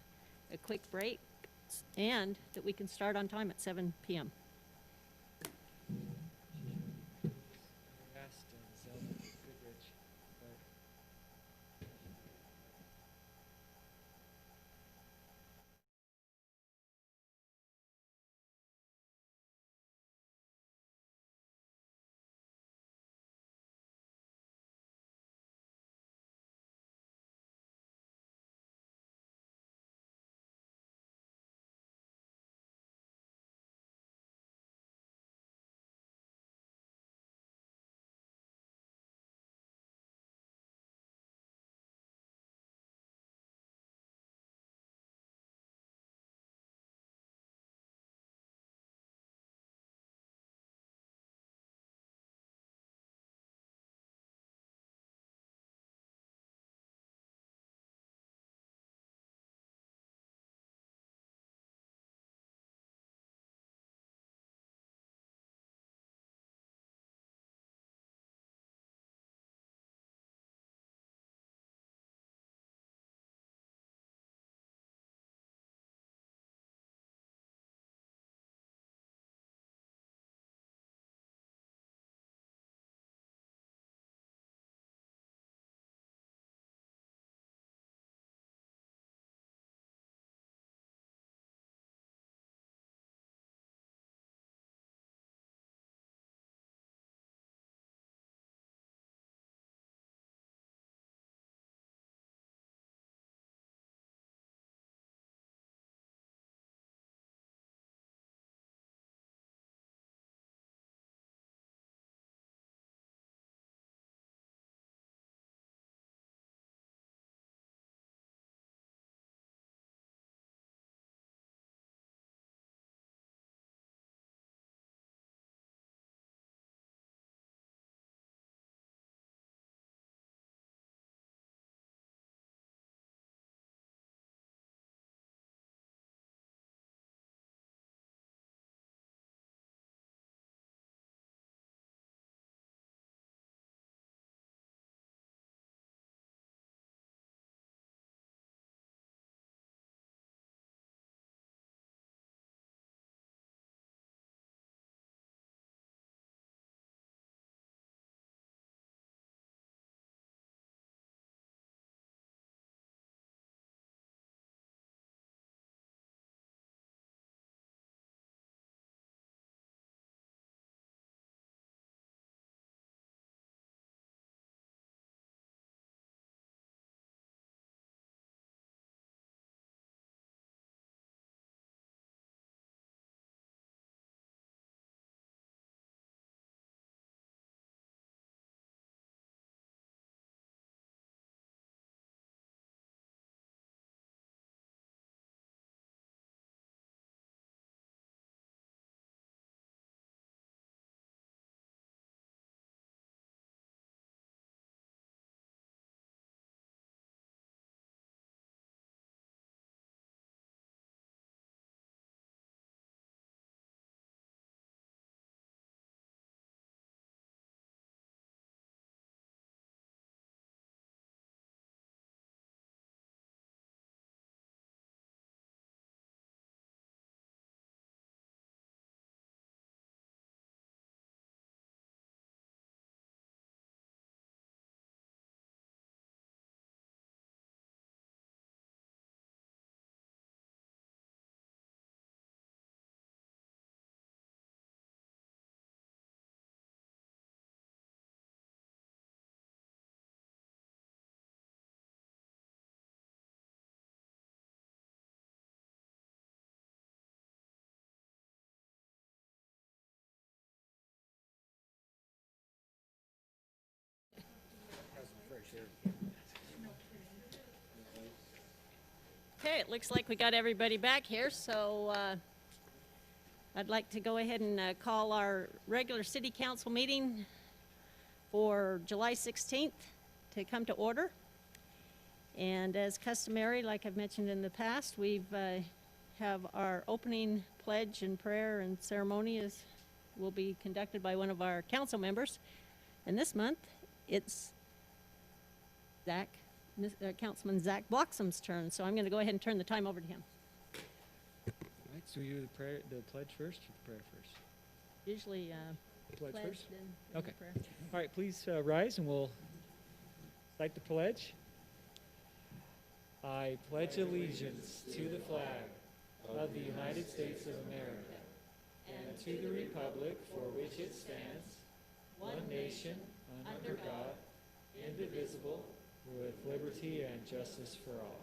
quick break and that we can start on time at 7 p.m. Asked, Okay, it looks like we got everybody back here, so I'd like to go ahead and call our regular city council meeting for July 16th to come to order. And as customary, like I've mentioned in the past, we've have our opening pledge and prayer and ceremony will be conducted by one of our council members. And this month, it's Councilman Zach Bloxham's turn, so I'm going to go ahead and turn the time over to him. All right, so we do the pledge first or the prayer first? Usually Pledge first? then Okay. prayer. All right, please rise and we'll cite the pledge. I pledge allegiance to the flag of the United States of America and to the republic for which it stands, one nation, under God, indivisible, with liberty and justice for all.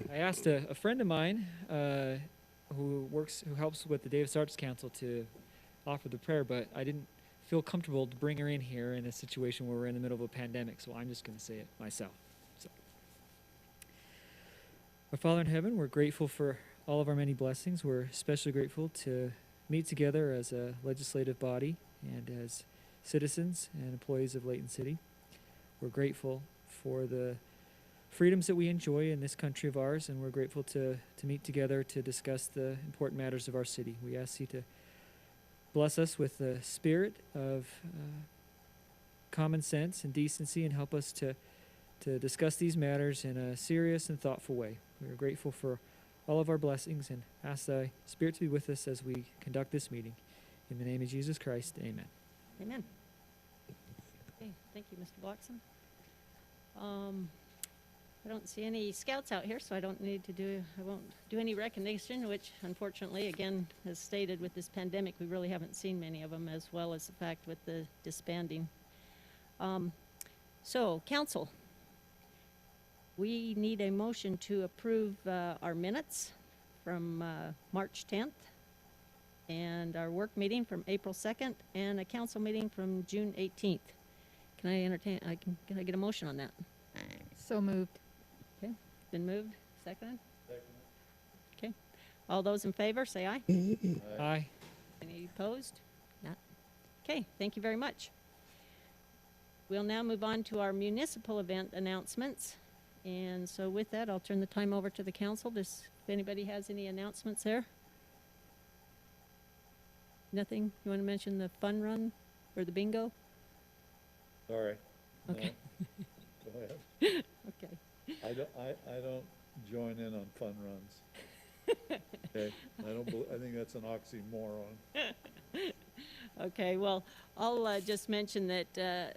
I asked a friend of mine who helps with the Davis Arts Council to offer the prayer, but I didn't feel comfortable to bring her in here in a situation where we're in the middle of a pandemic, so I'm just going to say it myself. So, our Father in heaven, we're grateful for all of our many blessings. We're especially grateful to meet together as a legislative body and as citizens and employees of Layton City. We're grateful for the freedoms that we enjoy in this country of ours, and we're grateful to meet together to discuss the important matters of our city. We ask you to bless us with the spirit of common sense and decency, and help us to discuss these matters in a serious and thoughtful way. We are grateful for all of our blessings and ask thy spirit to be with us as we conduct this meeting. In the name of Jesus Christ, amen. Amen. Okay, thank you, Mr. Bloxham. I don't see any scouts out here, so I won't do any recognition, which unfortunately, again, as stated with this pandemic, we really haven't seen many of them, as well as the fact with the disbanding. So, council, we need a motion to approve our minutes from March 10th, and our work meeting from April 2nd, and a council meeting from June 18th. Can I get a motion on that? So moved. Okay, been moved, seconded? Okay, all those in favor, say aye. Aye. Any opposed? Not. Okay, thank you very much. We'll now move on to our municipal event announcements. And so with that, I'll turn the time over to the council. If anybody has any announcements there? Nothing? You want to mention the fun run or the bingo? Sorry. Okay. No. Go ahead. Okay. I don't join in on fun runs. Okay, I think that's an oxymoron. Okay, well, I'll just mention that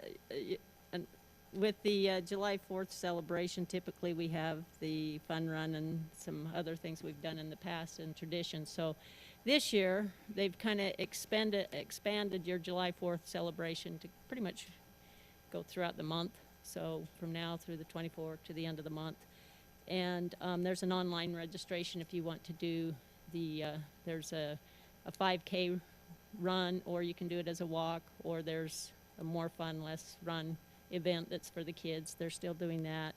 with the July 4th celebration, typically we have the fun run and some other things we've done in the past and traditions. So this year, they've kind of expanded your July 4th celebration to pretty much go throughout the month. So from now through the 24th to the end of the month. And there's an online registration if you want to do there's a 5K run, or you can do it as a walk, or there's a more fun, less run event that's for the kids. They're still doing that.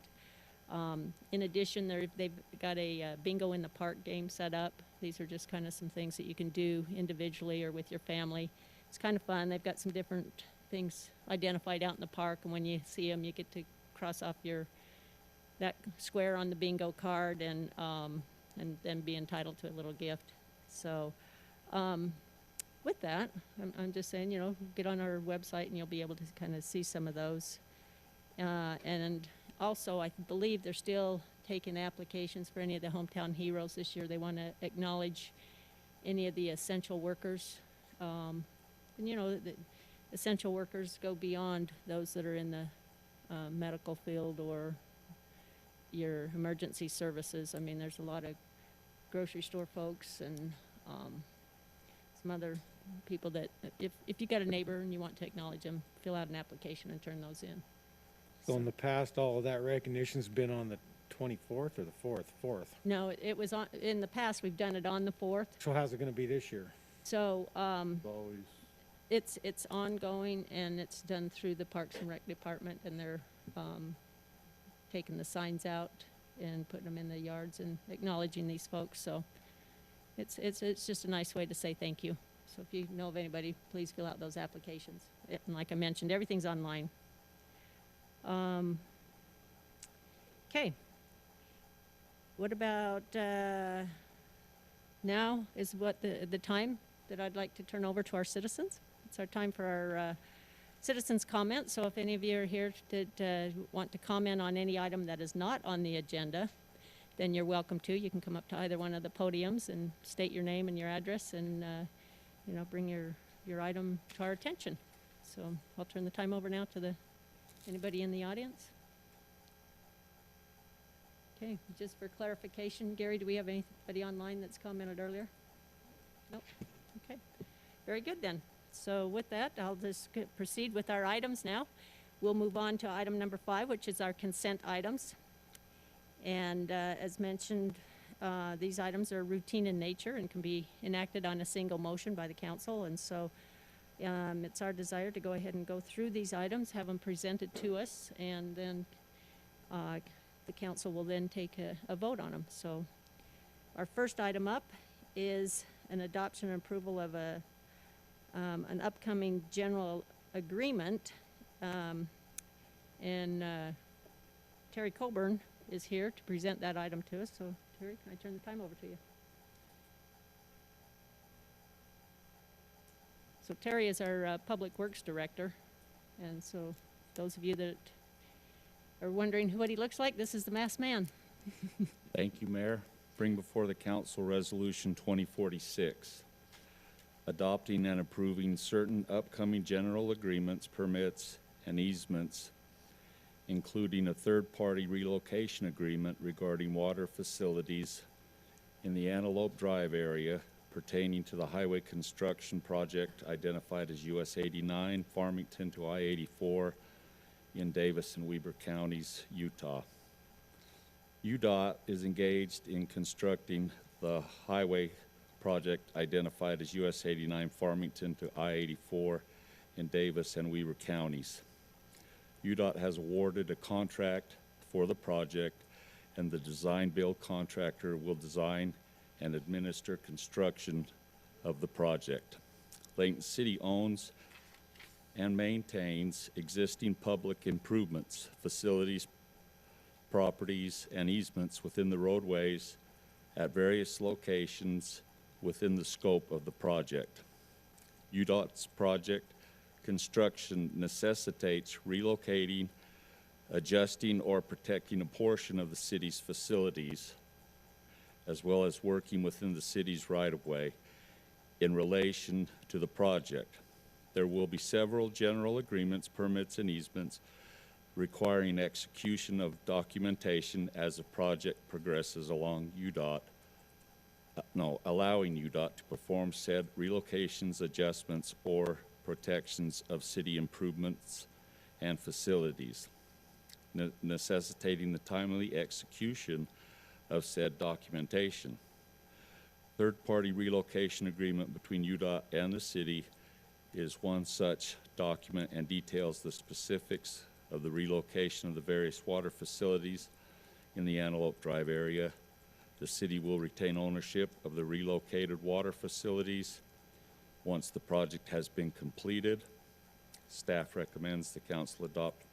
In addition, they've got a bingo in the park game set up. These are just kind of some things that you can do individually or with your family. It's kind of fun. They've got some different things identified out in the park, and when you see them, you get to cross off that square on the bingo card and then be entitled to a little gift. So with that, I'm just saying, get on our website and you'll be able to kind of see some of those. And also, I believe they're still taking applications for any of the hometown heroes this year. They want to acknowledge any of the essential workers. And the essential workers go beyond those that are in the medical field or your emergency services. I mean, there's a lot of grocery store folks and some other people that, if you got a neighbor and you want to acknowledge them, fill out an application and turn those in. So in the past, all of that recognition's been on the 24th or the 4th? 4th. No, it was on, in the past, we've done it on the 4th. So how's it gonna be this year? So, Always. it's ongoing, and it's done through the Parks and Rec Department, and they're taking the signs out and putting them in the yards and acknowledging these folks. So it's just a nice way to say thank you. So if you know of anybody, please fill out those applications. And like I mentioned, everything's online. Okay. What about now is what the time that I'd like to turn over to our citizens. It's our time for our citizens' comments. So if any of you are here that want to comment on any item that is not on the agenda, then you're welcome to. You can come up to either one of the podiums and state your name and your address and bring your item to our attention. So I'll turn the time over now to anybody in the audience. Okay, just for clarification, Gary, do we have anybody online that's commented earlier? Nope. Okay, very good then. So with that, I'll just proceed with our items now. We'll move on to item number 5, which is our consent items. And as mentioned, these items are routine in nature and can be enacted on a single motion by the council. And so it's our desire to go ahead and go through these items, have them presented to us, and then the council will then take a vote on them. So our first item up is an adoption and approval of an upcoming general agreement. And Terry Colburn is here to present that item to us. So Terry, can I turn the time over to you? So Terry is our Public Works Director. And so those of you that are wondering what he looks like, this is the masked man. Thank you, Mayor. Bring before the council Resolution 2046, adopting and approving certain upcoming general agreements, permits, and easements, including a third-party relocation agreement regarding water facilities in the Antelope Drive area pertaining to the highway construction project identified as US 89, Farmington to I-84 in Davis and Weber counties, Utah. UDOT is engaged in constructing the highway project identified as US 89 Farmington to I-84 in Davis and Weber counties. UDOT has awarded a contract for the project, and the design-build contractor will design and administer construction of the project. Layton City owns and maintains existing public improvements, facilities, properties, and easements within the roadways at various locations within the scope of the project. UDOT's project construction necessitates relocating, adjusting, or protecting a portion of the city's facilities, as well as working within the city's right-of-way in relation to the project. There will be several general agreements, permits, and easements requiring execution of documentation as the project progresses along allowing UDOT to perform said relocations, adjustments, or protections of city improvements and facilities, necessitating the timely execution of said documentation. Third-party relocation agreement between UDOT and the city is one such document and details the specifics of the relocation of the various water facilities in the Antelope Drive area. The city will retain ownership of the relocated water facilities once the project has been completed. Staff recommends the council adopt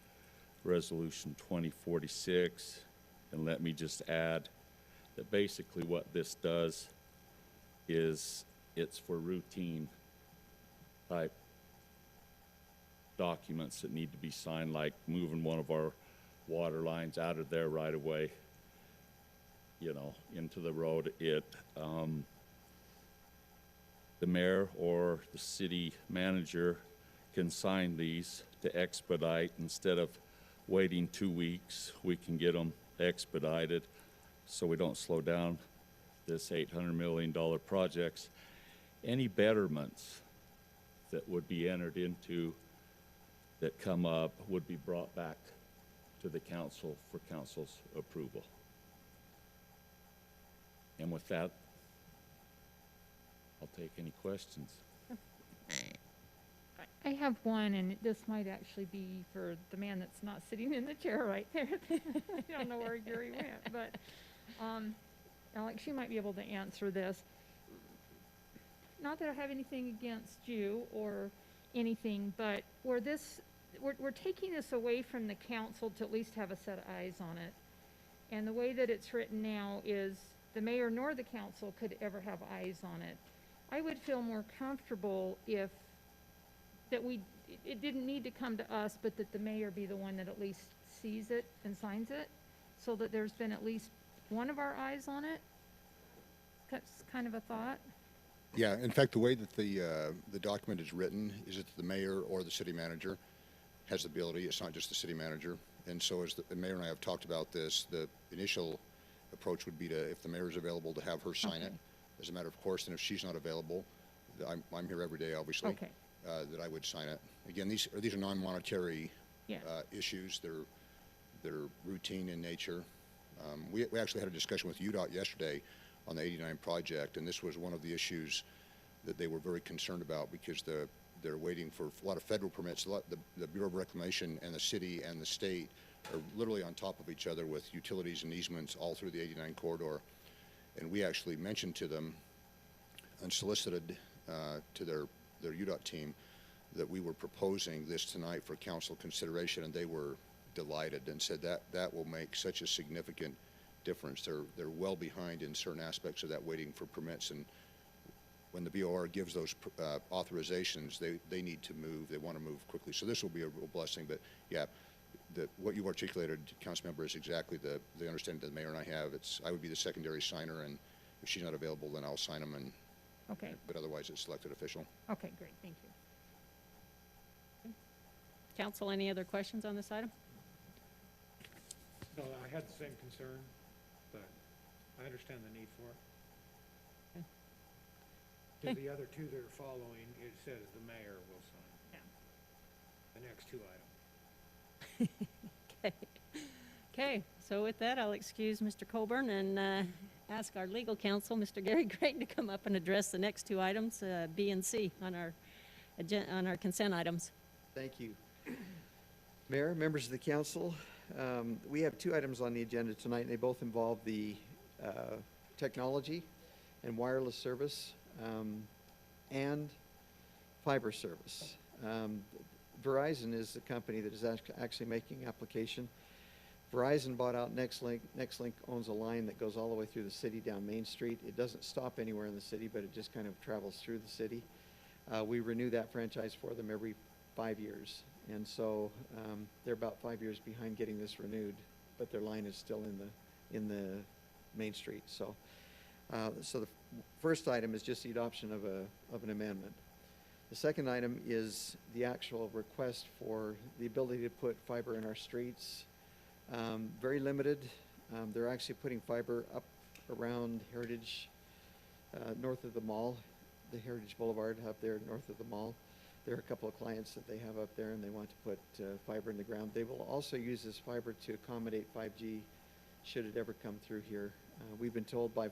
Resolution 2046. And let me just add that basically what this does is it's for routine type documents that need to be signed, like moving one of our water lines out of there right away, into the road. The mayor or the city manager can sign these to expedite. Instead of waiting 2 weeks, we can get them expedited so we don't slow down this $800 million projects. Any betterments that would be entered into that come up would be brought back to the council for council's approval. And with that, I'll take any questions. I have one, and this might actually be for the man that's not sitting in the chair right there. I don't know where Gary went, but, Alex, you might be able to answer this. Not that I have anything against you or anything, but we're taking this away from the council to at least have a set of eyes on it. And the way that it's written now is the mayor nor the council could ever have eyes on it. I would feel more comfortable if it didn't need to come to us, but that the mayor be the one that at least sees it and signs it, so that there's been at least one of our eyes on it. That's kind of a thought. Yeah, in fact, the way that the document is written is that the mayor or the city manager has the ability. It's not just the city manager. And so as the mayor and I have talked about this, the initial approach would be to, if the mayor is available, to have her sign it as a matter of course. And if she's not available, I'm here every day, obviously. Okay. That I would sign it. Again, these are non-monetary Yeah. issues. They're routine in nature. We actually had a discussion with UDOT yesterday on the 89 project, and this was one of the issues that they were very concerned about, because they're waiting for a lot of federal permits. The Bureau of Reclamation and the city and the state are literally on top of each other with utilities and easements all through the 89 corridor. And we actually mentioned to them, unsolicited, to their UDOT team, that we were proposing this tonight for council consideration, and they were delighted and said that will make such a significant difference. They're well behind in certain aspects of that, waiting for permits, and when the BOR gives those authorizations, they need to move. They want to move quickly. So this will be a real blessing. But yeah, what you articulated, Councilmember, is exactly the understanding that the mayor and I have. I would be the secondary signer, and if she's not available, then I'll sign them. And Okay. But otherwise, it's elected official. Okay, great, thank you. Council, any other questions on this item? No, I had the same concern, but I understand the need for it. Because the other two that are following, it says the mayor will sign. Yeah. The next two items. Okay, so with that, I'll excuse Mr. Colburn and ask our legal counsel, Mr. Gary Grayton, to come up and address the next two items, B and C, on our consent items. Thank you. Mayor, members of the council, we have two items on the agenda tonight, and they both involve the technology and wireless service and fiber service. Verizon is the company that is actually making application. Verizon bought out Nextlink. Nextlink owns a line that goes all the way through the city down Main Street. It doesn't stop anywhere in the city, but it just kind of travels through the city. We renew that franchise for them every 5 years. And so they're about 5 years behind getting this renewed, but their line is still in the Main Street. So the first item is just the adoption of an amendment. The second item is the actual request for the ability to put fiber in our streets. Very limited. They're actually putting fiber up around Heritage, north of the mall, the Heritage Boulevard up there north of the mall. There are a couple of clients that they have up there, and they want to put fiber in the ground. They will also use this fiber to accommodate 5G should it ever come through here. We've been told by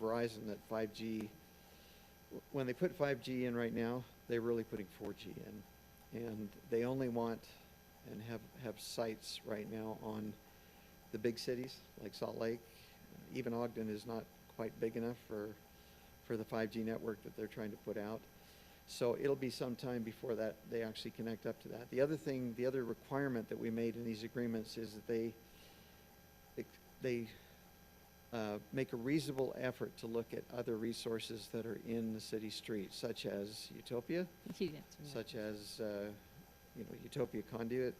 Verizon that 5G, when they put 5G in right now, they're really putting 4G in. And they only want and have sites right now on the big cities like Salt Lake. Even Ogden is not quite big enough for the 5G network that they're trying to put out. So it'll be some time before that they actually connect up to that. The other requirement that we made in these agreements is that they make a reasonable effort to look at other resources that are in the city streets, such as Utopia, such as Utopia Conduit,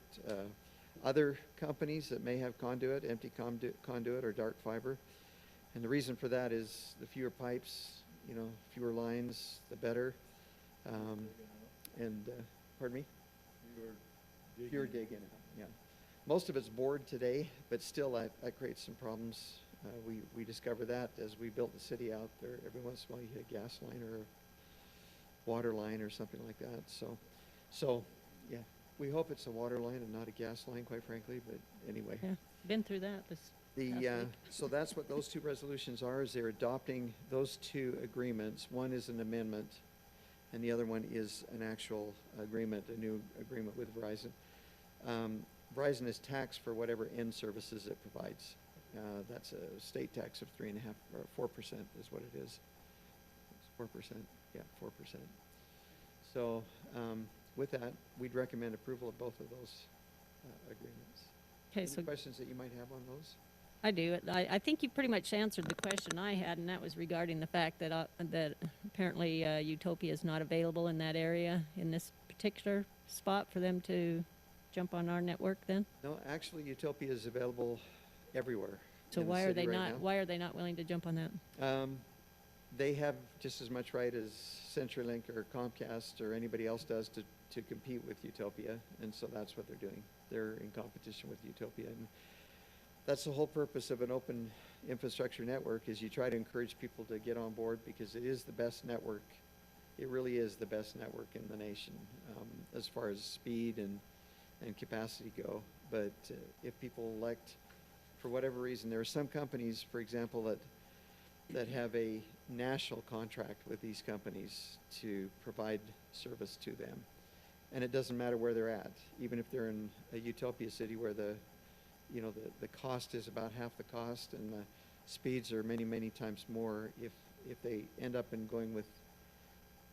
other companies that may have conduit, empty conduit or dark fiber. And the reason for that is the fewer pipes, fewer lines, the better. Pardon me? Fewer digging out, yeah. Most of it's bored today, but still that creates some problems. We discover that as we built the city out there. Every once in a while you hit a gas line or a water line or something like that. So yeah, we hope it's a water line and not a gas line, quite frankly, but anyway. Yeah, been through that this past week. So that's what those two resolutions are, is they're adopting those two agreements. One is an amendment, and the other one is an actual agreement, a new agreement with Verizon. Verizon is taxed for whatever end services it provides. That's a state tax of 3.5 or 4% is what it is. It's 4%, yeah, 4%. So with that, we'd recommend approval of both of those agreements. Okay, Any so questions that you might have on those? I do. I think you pretty much answered the question I had, and that was regarding the fact that that apparently Utopia is not available in that area, in this particular spot for them to jump on our network then? No, actually, Utopia is available everywhere. So in the why are city they right not, now. why are they not willing to jump on that? They have just as much right as CenturyLink or Comcast or anybody else does to compete with Utopia, and so that's what they're doing. They're in competition with Utopia, and that's the whole purpose of an open infrastructure network, is you try to encourage people to get on board because it is the best network. It really is the best network in the nation, as far as speed and capacity go. But if people elect, for whatever reason, there are some companies, for example, that have a national contract with these companies to provide service to them. And it doesn't matter where they're at, even if they're in a Utopia city where the cost is about half the cost and the speeds are many, many times more. If they end up in going with,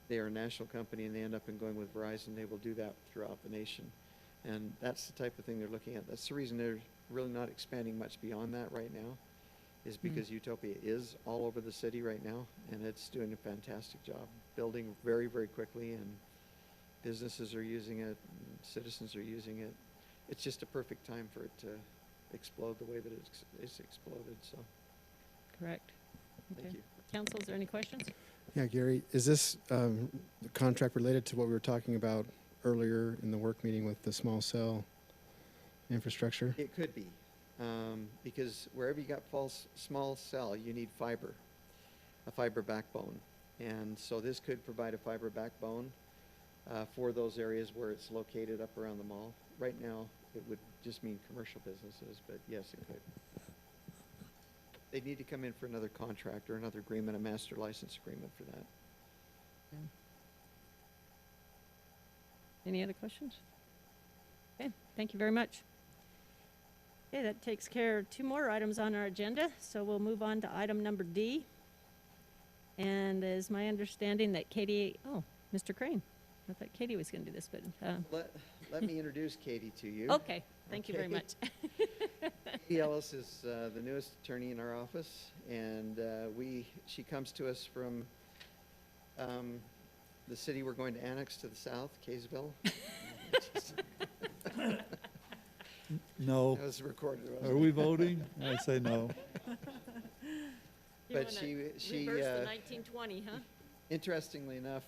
they are a national company and they end up in going with Verizon, they will do that throughout the nation. And that's the type of thing they're looking at. That's the reason they're really not expanding much beyond that right now, is because Utopia is all over the city right now, and it's doing a fantastic job, building very, very quickly, and businesses are using it, and citizens are using it. It's just a perfect time for it to explode the way that it's exploded, so Correct. thank Okay. you. Council, is there any questions? Yeah, Gary, is this contract related to what we were talking about earlier in the work meeting with the small cell infrastructure? It could be, because wherever you got small cell, you need fiber, a fiber backbone. And so this could provide a fiber backbone for those areas where it's located up around the mall. Right now, it would just mean commercial businesses, but yes, it could. They'd need to come in for another contract or another agreement, a master license agreement for that. Any other questions? Okay, thank you very much. Okay, that takes care of two more items on our agenda, so we'll move on to item number D. And it is my understanding that Katie, Mr. Crane. I thought Katie was going to do this, but, Let me introduce Katie to you. okay, thank you very Okay. much. Katie Ellis is the newest attorney in our office, and she comes to us from the city we're going to annex to the south, Kaysville. No. That was recorded. wasn't Are it? we voting? I say no. You But wanna she reverse the 1920, huh? interestingly enough,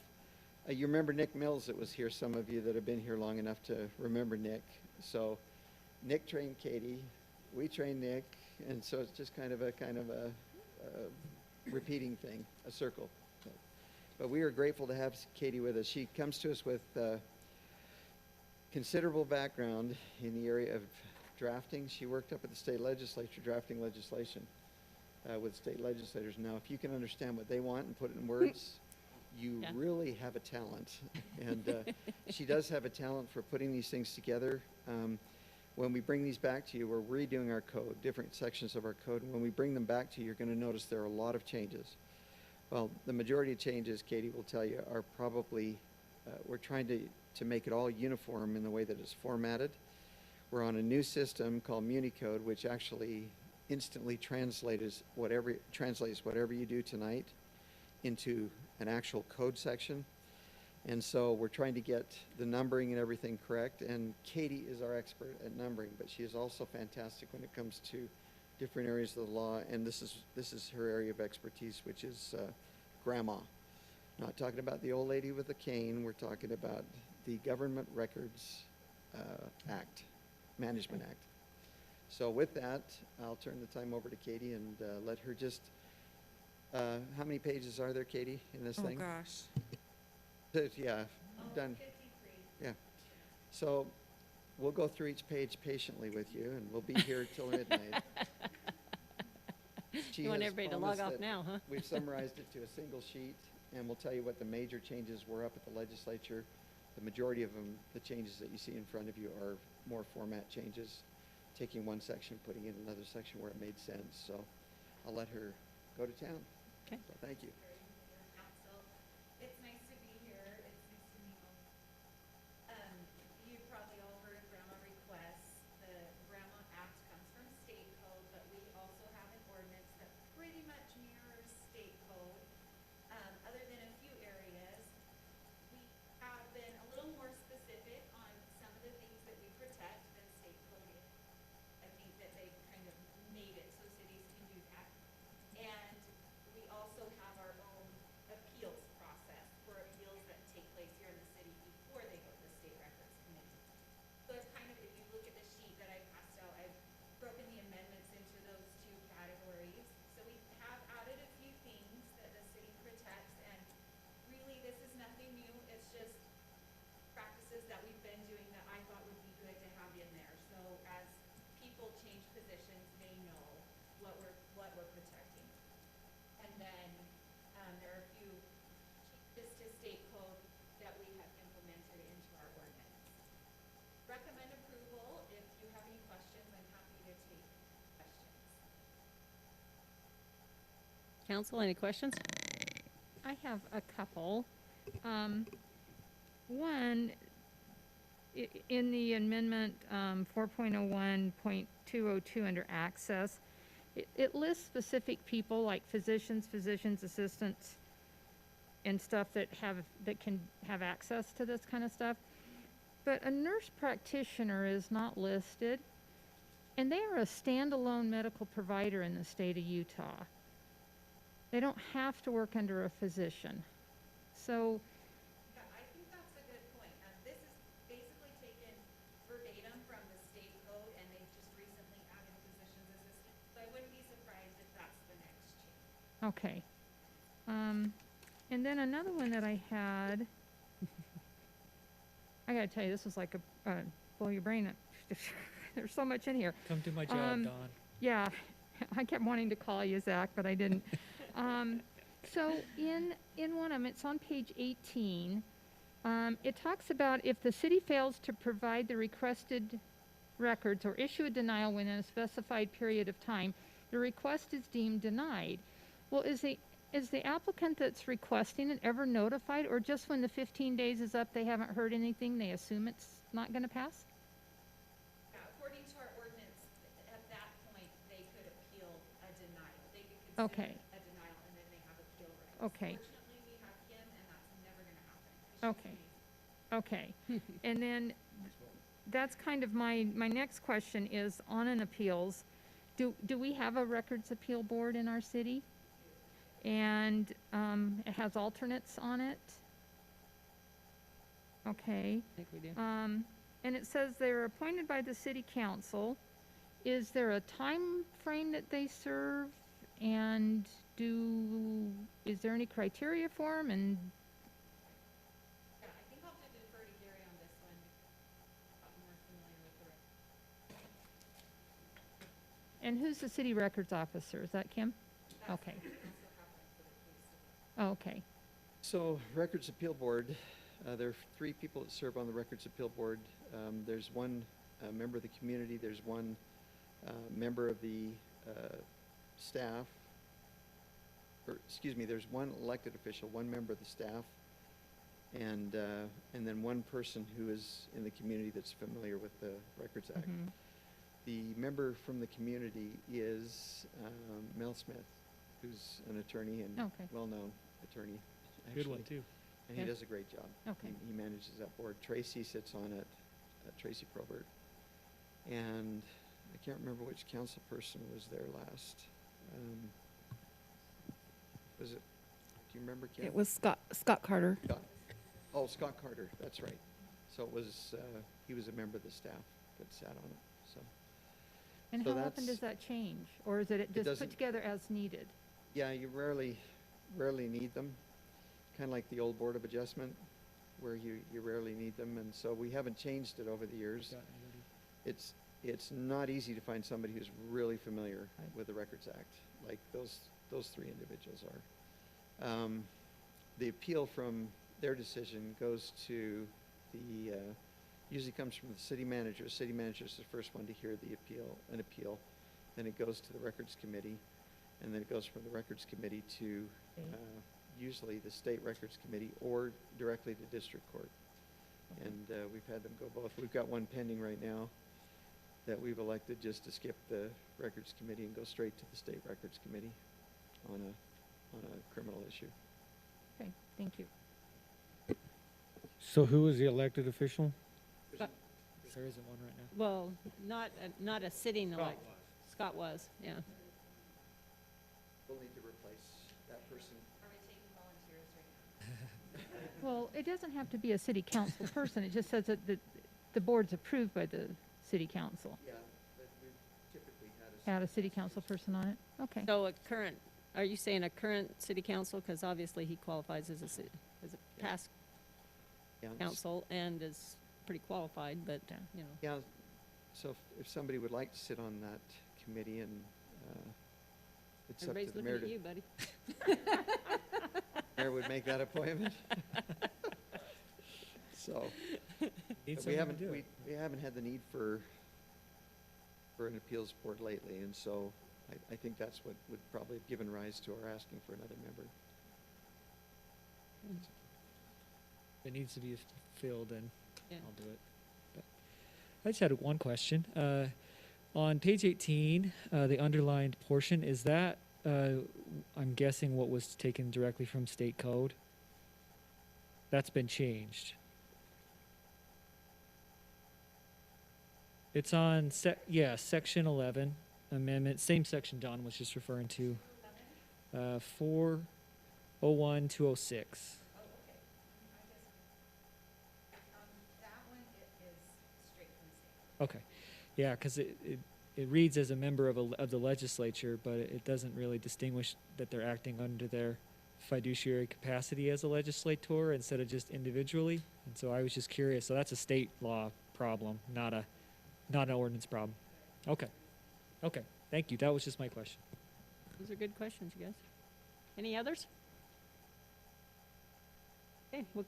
you remember Nick Mills that was here, some of you that have been here long enough to remember Nick. So Nick trained Katie, we trained Nick, and so it's just kind of a repeating thing, a circle. But we are grateful to have Katie with us. She comes to us with considerable background in the area of drafting. She worked up at the state legislature drafting legislation with state legislators. Now, if you can understand what they want and put it in words, you Yeah. really have a talent. And she does have a talent for putting these things together. When we bring these back to you, we're redoing our code, different sections of our code. And when we bring them back to you, you're going to notice there are a lot of changes. Well, the majority of changes, Katie will tell you, are probably, we're trying to make it all uniform in the way that it's formatted. We're on a new system called MuniCode, which actually instantly translates whatever you do tonight into an actual code section. And so we're trying to get the numbering and everything correct. And Katie is our expert at numbering, but she is also fantastic when it comes to different areas of the law. And this is her area of expertise, which is grandma. Not talking about the old lady with the cane. We're talking about the Government Records Act, Management Act. So with that, I'll turn the time over to Katie and let her just, how many pages are there, Katie, in this thing? Oh, gosh. Yeah, done. Yeah. So we'll go through each page patiently with you, and we'll be here till midnight. She You want has everybody to promised log off that now, huh? We've summarized it to a single sheet, and we'll tell you what the major changes were up at the legislature. The majority of them, the changes that you see in front of you are more format changes, taking one section, putting in another section where it made sense. So I'll let her go to town. Okay. So thank you. Council. It's nice to be here. It's nice to meet all. You've probably all heard of grandma requests. The Grandma Act comes from state code, but we also have an ordinance that pretty much mirrors state code. Other than a few areas, we have been a little more specific on some of the things that we protect than state code is. I think that they've kind of made it so cities can do that. And we also have our own appeals process for appeals that take place here in the city before they go to the state records committee. So it's kind of, if you look at the sheet that I passed out, I've broken the amendments into those two categories. So we have added a few things that the city protects, and really this is nothing new. It's just practices that we've been doing that I thought would be good to have in there. So as people change positions, they know what we're protecting. And then, there are a few changes to state code that we have implemented into our ordinance. Recommend approval. If you have any questions, I'm happy to take questions. Council, any questions? I have a couple. One, in the amendment 4.01.202 under access, it lists specific people like physicians, physicians assistants, and stuff that can have access to this kind of stuff. But a nurse practitioner is not listed, and they are a standalone medical provider in the state of Utah. They don't have to work under a physician. So, Yeah, I think that's a good point. This is basically taken verbatim from the state code, and they've just recently added physician's assistant. So I wouldn't be surprised if that's the next change. okay. And then another one that I had, I gotta tell you, this was like blow your brain. There's so much in here. Come do my job, Don. Yeah, I kept wanting to call you Zach, but I didn't. So in one of them, it's on page 18. It talks about if the city fails to provide the requested records or issue a denial within a specified period of time, the request is deemed denied. Well, is the applicant that's requesting it ever notified, or just when the 15 days is up, they haven't heard anything, they assume it's not going to pass? Yeah, according to our ordinance, at that point, they could appeal a denial. They could Okay. consider a denial, and then they have appeal rights. Okay. Fortunately, we have Kim, and that's never gonna happen. 'Cause she's Okay. Okay. And then that's kind of my next question is on an appeals, do we have a records appeal board in our city? And it has alternates on it? Okay. I think we do. And it says they're appointed by the city council. Is there a time frame that they serve? And is there any criteria for them? And Yeah, I think I'll have to defer to Gary on this one. I'm more familiar with the rest. who's the city records officer? Is that Kim? That's Okay. also happening for the case. Oh, okay. So Records Appeal Board, there are 3 people that serve on the Records Appeal Board. There's one member of the community, there's one member of the staff, or excuse me, there's one elected official, one member of the staff, and then one person who is in the community that's familiar with the Records Act. Mhm. The member from the community is Mel Smith, who's an attorney and Okay. well-known attorney. Good one, actually. too. And he Okay. does a great job. Okay. He manages that board. Tracy sits on it, Tracy Probert. And I can't remember which council person was there last. Was it, do you remember, Kim? It was Scott Carter. Oh, Scott Carter, that's right. So it was, he was a member of the staff that sat on it, so. And So how often does that's- that change? Or is it just put doesn't- together as needed? Yeah, you rarely need them. Kind of like the old Board of Adjustment, where you rarely need them, and so we haven't changed it over the years. Got anybody? It's not easy to find somebody who's really familiar Right. with the Records Act, like those 3 individuals are. the appeal from their decision goes to the, usually comes from the city manager. City manager is the first one to hear an appeal. Then it goes to the records committee, and then it goes from the records committee to, usually the state records committee or directly to district court. And, we've had them go both. We've got one pending right now that we've elected just to skip the records committee and go straight to the state records committee on a criminal issue. Okay, thank you. So who is the elected official? There isn't one right now. Well, not a sitting elect. Scott was, yeah. We'll need to replace that person. Are we taking volunteers right now? Well, it doesn't have to be a city council person. It just says that the board's approved by the city council. Yeah, but we've typically had Add a city council person on it? Okay. So are you saying a current city council? Because obviously he qualifies as a Yeah. past Yeah, council and is pretty qualified, but, you know. Yeah, so if somebody would like to sit on that committee and, it's up to Everybody's the looking mayor at to, you, buddy. mayor would make that appointment. So, Need but someone to do it. we haven't had the need for an appeals board lately, and so I think that's what would probably have given rise to our asking for another member. If it needs to be filled, then Yeah. I'll do it. But I just had one question. On page 18, the underlined portion, is that, I'm guessing what was taken directly from state code? That's been changed. It's on section 11 amendment, same section Don was just referring to. 401-206. Oh, okay. I guess, that one is straight from the state. Okay, yeah, because it reads as a member of the legislature, but it doesn't really distinguish that they're acting under their fiduciary capacity as a legislator instead of just individually. And so I was just curious. So that's a state law problem, not an ordinance problem. Okay, thank you. That was just my question. Those are good questions, you guys. Any others? Okay, well,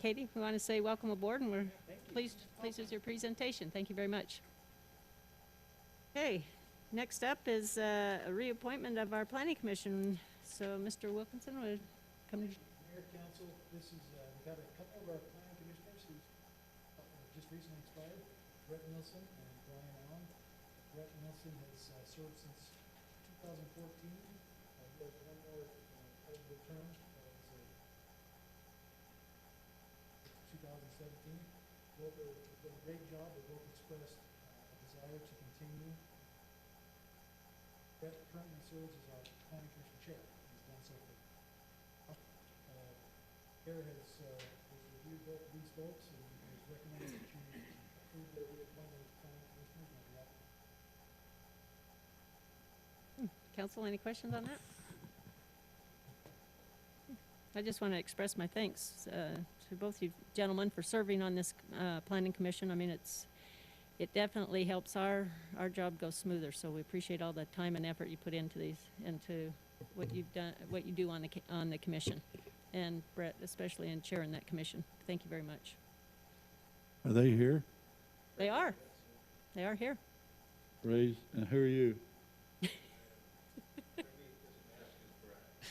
Katie, we want to say welcome aboard, and we're pleased with your presentation. Thank you very much. Okay, next up is a reappointment of our planning commission. So Mr. Wilkinson would come. Mayor, council, this is, we've had a couple of our planning commissioners who just recently expired, Brett Nilsson and Brian Allen. Brett Nilsson has served since 2014. He has one more eligible term, so 2017. Both have done a great job. They both expressed a desire to continue. Brett currently serves as our planning commission chair. He's done so for Chair has reviewed both of these folks and has recommended that you approve their reappointment as planning commissioners. And I'd be happy. Council, any questions on that? I just want to express my thanks to both you gentlemen for serving on this planning commission. I mean, it definitely helps our job go smoother. So we appreciate all the time and effort you put into what you've done, what you do on the commission, and Brett especially in chairing that commission. Thank you very much. Are they here? They are here. Raise, and who are you?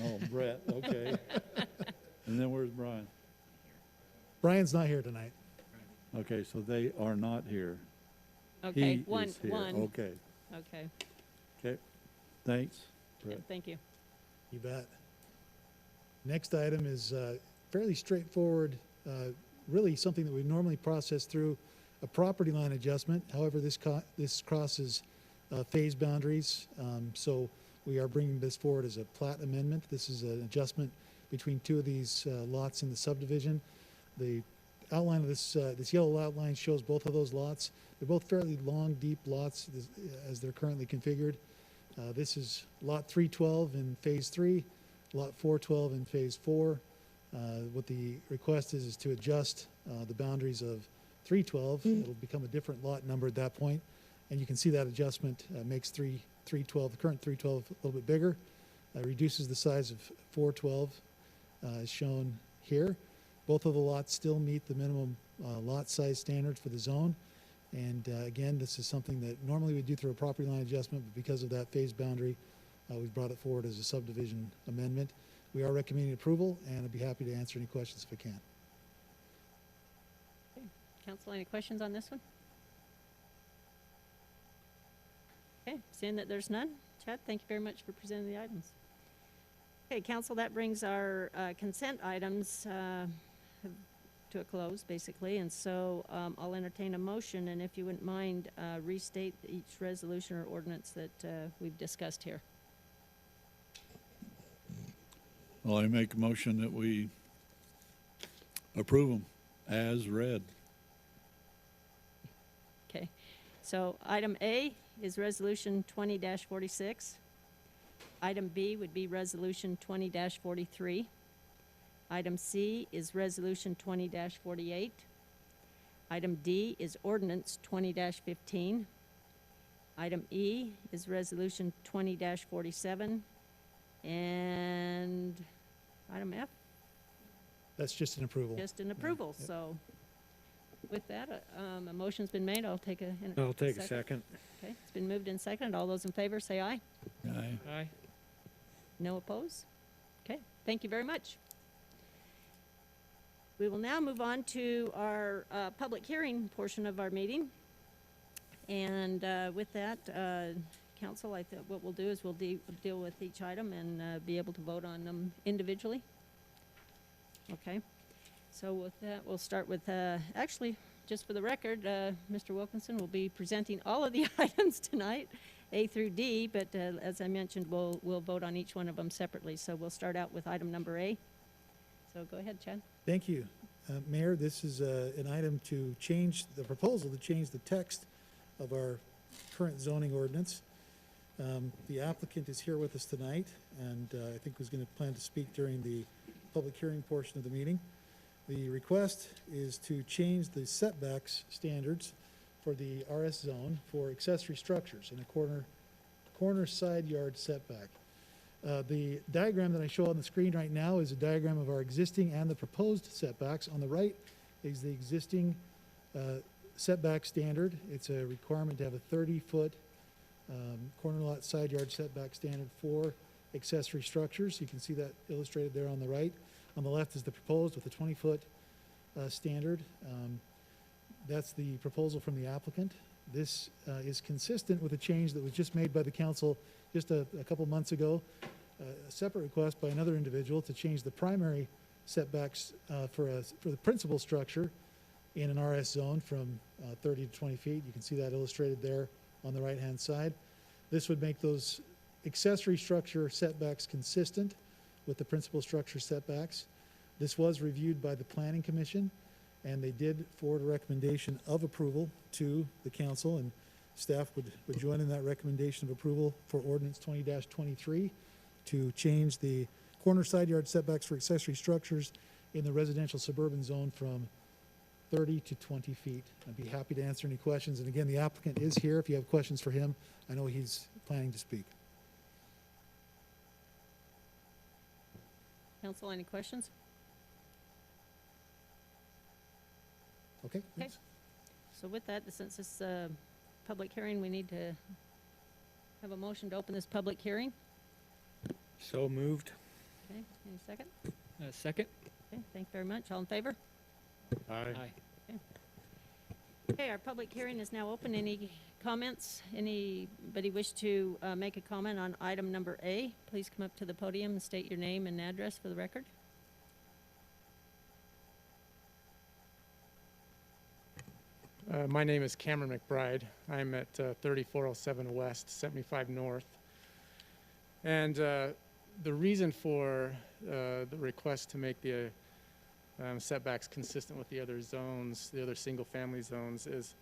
Oh, Brett, okay. And then where's Brian? Brian's not here tonight. Okay, so they are not here. Okay, He is here. Okay, Okay, okay. Thanks, yeah, Brett. thank you. You bet. Next item is fairly straightforward, really something that we normally process through a property line adjustment. However, this crosses phase boundaries, so we are bringing this forward as a plat amendment. This is an adjustment between two of these lots in the subdivision. The outline of this yellow outline shows both of those lots. They're both fairly long, deep lots as they're currently configured. This is lot 312 in phase 3, lot 412 in phase 4. What the request is to adjust the boundaries of 312. It'll become a different lot number at that point. And you can see that adjustment makes 312, the current 312, a little bit bigger. Reduces the size of 412. as shown here. Both of the lots still meet the minimum lot size standards for the zone. And again, this is something that normally we do through a property line adjustment, but because of that phase boundary, we've brought it forward as a subdivision amendment. We are recommending approval, and I'd be happy to answer any questions if I can. Council, any questions on this one? Okay, seeing that there's none, Chad, thank you very much for presenting the items. Okay, council, that brings our consent items to a close, basically, and so I'll entertain a motion, and if you wouldn't mind, restate each resolution or ordinance that we've discussed here. Well, I make a motion that we approve them as read. Okay, so item A is resolution 20-46. Item B would be resolution 20-43. Item C is resolution 20-48. Item D is ordinance 20-15. Item E is resolution 20-47. And item F, That's just an approval. just an approval. Yep. So with that, a motion's been made. I'll take a I'll take a second. Okay, it's been moved and seconded. All those in favor say aye. Aye. Aye. No opposed? Okay, thank you very much. We will now move on to our public hearing portion of our meeting. And with that, council, I think what we'll do is we'll deal with each item and be able to vote on them individually. Okay, so with that, we'll start with, actually, just for the record, Mr. Wilkinson will be presenting all of the items tonight, A through D, but as I mentioned, we'll vote on each one of them separately. So we'll start out with item number A. So go ahead, Chad. Thank you. Mayor, this is an item to change, the proposal to change the text of our current zoning ordinance. The applicant is here with us tonight, and I think was going to plan to speak during the public hearing portion of the meeting. The request is to change the setbacks standards for the RS zone for accessory structures in a corner side yard setback. The diagram that I show on the screen right now is a diagram of our existing and the proposed setbacks. On the right is the existing setback standard. It's a requirement to have a 30-foot corner lot side yard setback standard for accessory structures. You can see that illustrated there on the right. On the left is the proposed with a 20-foot standard. That's the proposal from the applicant. This is consistent with a change that was just made by the council just a couple months ago. A separate request by another individual to change the primary setbacks for the principal structure in an RS zone from 30 to 20 feet. You can see that illustrated there on the right-hand side. This would make those accessory structure setbacks consistent with the principal structure setbacks. This was reviewed by the Planning Commission, and they did forward a recommendation of approval to the council, and staff would join in that recommendation of approval for ordinance 20-23 to change the corner side yard setbacks for accessory structures in the residential suburban zone from 30 to 20 feet. I'd be happy to answer any questions. And again, the applicant is here if you have questions for him. I know he's planning to speak. Council, any questions? Okay? Okay. Thanks. So with that, since this public hearing, we need to have a motion to open this public hearing. So moved. Okay, any second? Second? Okay, thank you very much. All in favor? Aye. Okay, our public hearing is now open. Any comments? Anybody wish to make a comment on item number A? Please come up to the podium and state your name and address for the record. My name is Cameron McBride. I'm at 3407 West, 75 North. And the reason for the request to make the setbacks consistent with the other zones, the other single-family zones, is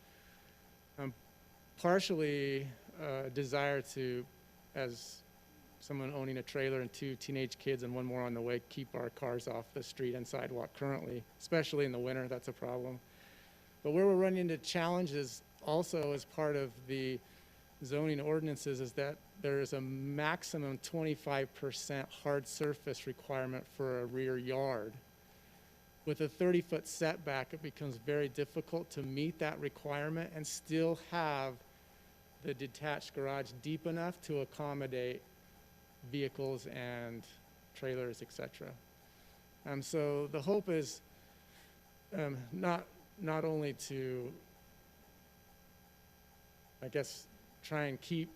partially a desire to, as someone owning a trailer and 2 teenage kids and 1 more on the way, keep our cars off the street and sidewalk currently, especially in the winter. That's a problem. But where we're running into challenges also as part of the zoning ordinances is that there is a maximum 25% hard surface requirement for a rear yard. With a 30-foot setback, it becomes very difficult to meet that requirement and still have the detached garage deep enough to accommodate vehicles and trailers, etc. So the hope is not only to, I guess, try and keep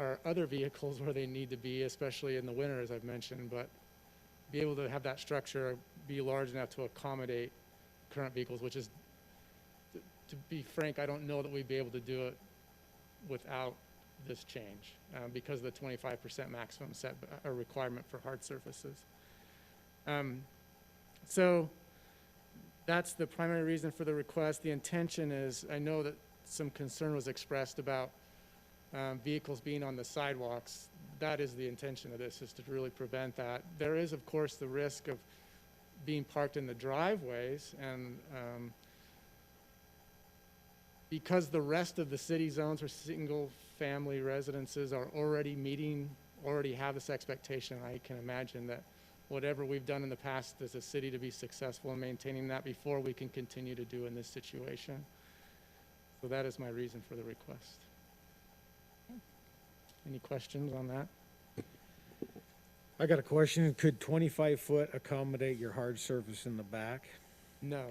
our other vehicles where they need to be, especially in the winter, as I've mentioned, but be able to have that structure be large enough to accommodate current vehicles, which is, to be frank, I don't know that we'd be able to do it without this change because of the 25% maximum set or requirement for hard surfaces. So that's the primary reason for the request. The intention is, I know that some concern was expressed about vehicles being on the sidewalks. That is the intention of this, is to really prevent that. There is, of course, the risk of being parked in the driveways, and because the rest of the city zones for single-family residences are already have this expectation, I can imagine that whatever we've done in the past as a city to be successful in maintaining that before, we can continue to do in this situation. So that is my reason for the request. Any questions on that? I got a question. Could 25 foot accommodate your hard surface in the back? No.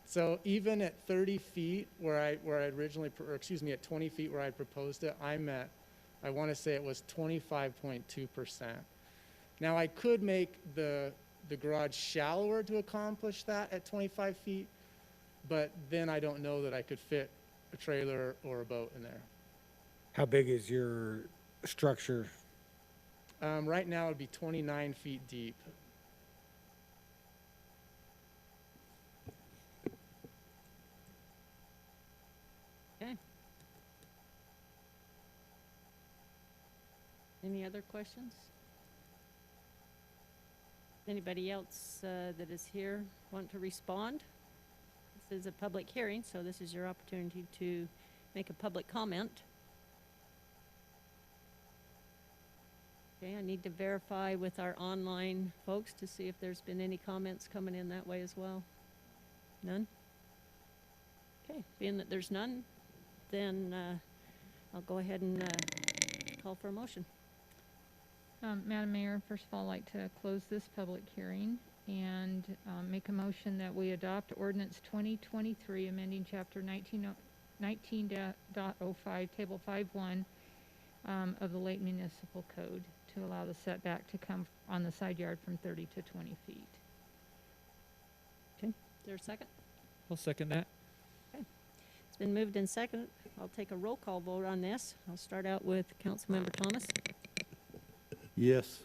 So even at 30 feet where I originally, or excuse me, at 20 feet where I proposed it, I'm at, I want to say it was 25.2%. Now I could make the garage shallower to accomplish that at 25 feet, but then I don't know that I could fit a trailer or a boat in there. How big is your structure? Right now it'd be 29 feet deep. Okay. Any other questions? Anybody else that is here want to respond? This is a public hearing, so this is your opportunity to make a public comment. Okay, I need to verify with our online folks to see if there's been any comments coming in that way as well. None? Okay, being that there's none, then I'll go ahead and call for a motion. Madam Mayor, first of all, I'd like to close this public hearing and make a motion that we adopt ordinance 2023, amending chapter 19.05, table 5.1 of the Layton Municipal Code to allow the setback to come on the side yard from 30 to 20 feet. Okay, is there a second? I'll second that. Okay, it's been moved and seconded. I'll take a roll call vote on this. I'll start out with Councilmember Thomas. Yes.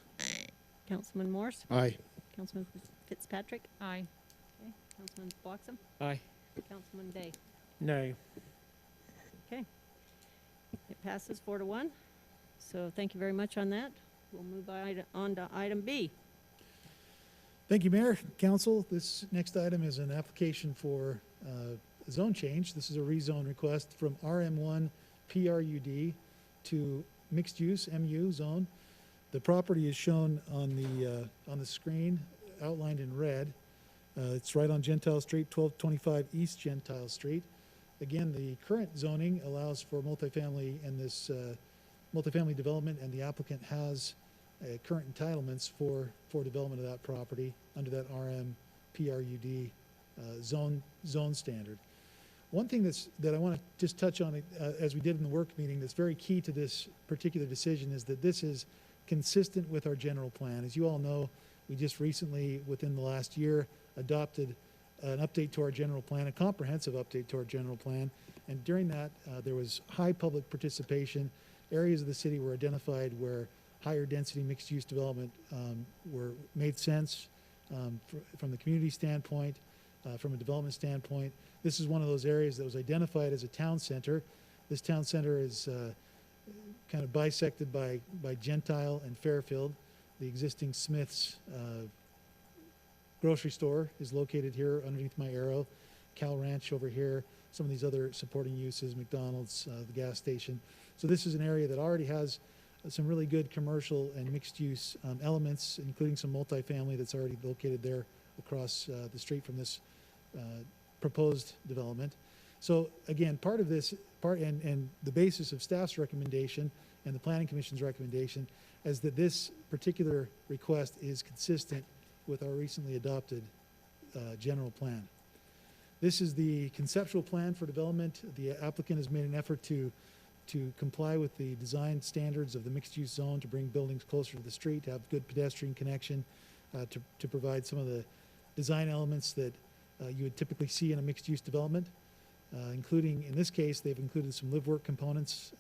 Councilman Morse. Aye. Councilman Fitzpatrick. Aye. Okay. Councilman Bloxham. Aye. Councilman Day. No. Okay. It passes 4-1. So thank you very much on that. We'll move on to item B. Thank you, Mayor, Council. This next item is an application for a zone change. This is a rezone request from RM1 PRUD to mixed use MU zone. The property is shown on the screen, outlined in red. It's right on Gentile Street, 1225 East Gentile Street. Again, the current zoning allows for multifamily and this multifamily development, and the applicant has current entitlements for development of that property under that RM PRUD zone standard. One thing that I want to just touch on, as we did in the work meeting, that's very key to this particular decision is that this is consistent with our general plan. As you all know, we just recently, within the last year, adopted an update to our general plan, a comprehensive update to our general plan. And during that, there was high public participation. Areas of the city were identified where higher density mixed use development made sense from the community standpoint, from a development standpoint. This is one of those areas that was identified as a town center. This town center is kind of bisected by Gentile and Fairfield. The existing Smith's grocery store is located here underneath my arrow. Cal Ranch over here, some of these other supporting uses, McDonald's, the gas station. So this is an area that already has some really good commercial and mixed-use elements, including some multifamily that's already located there across the street from this proposed development. So again, part of this, and the basis of staff's recommendation and the Planning Commission's recommendation is that this particular request is consistent with our recently adopted general plan. This is the conceptual plan for development. The applicant has made an effort to comply with the design standards of the mixed-use zone, to bring buildings closer to the street, to have good pedestrian connection, to provide some of the design elements that you would typically see in a mixed-use development, including, in this case, they've included some live-work components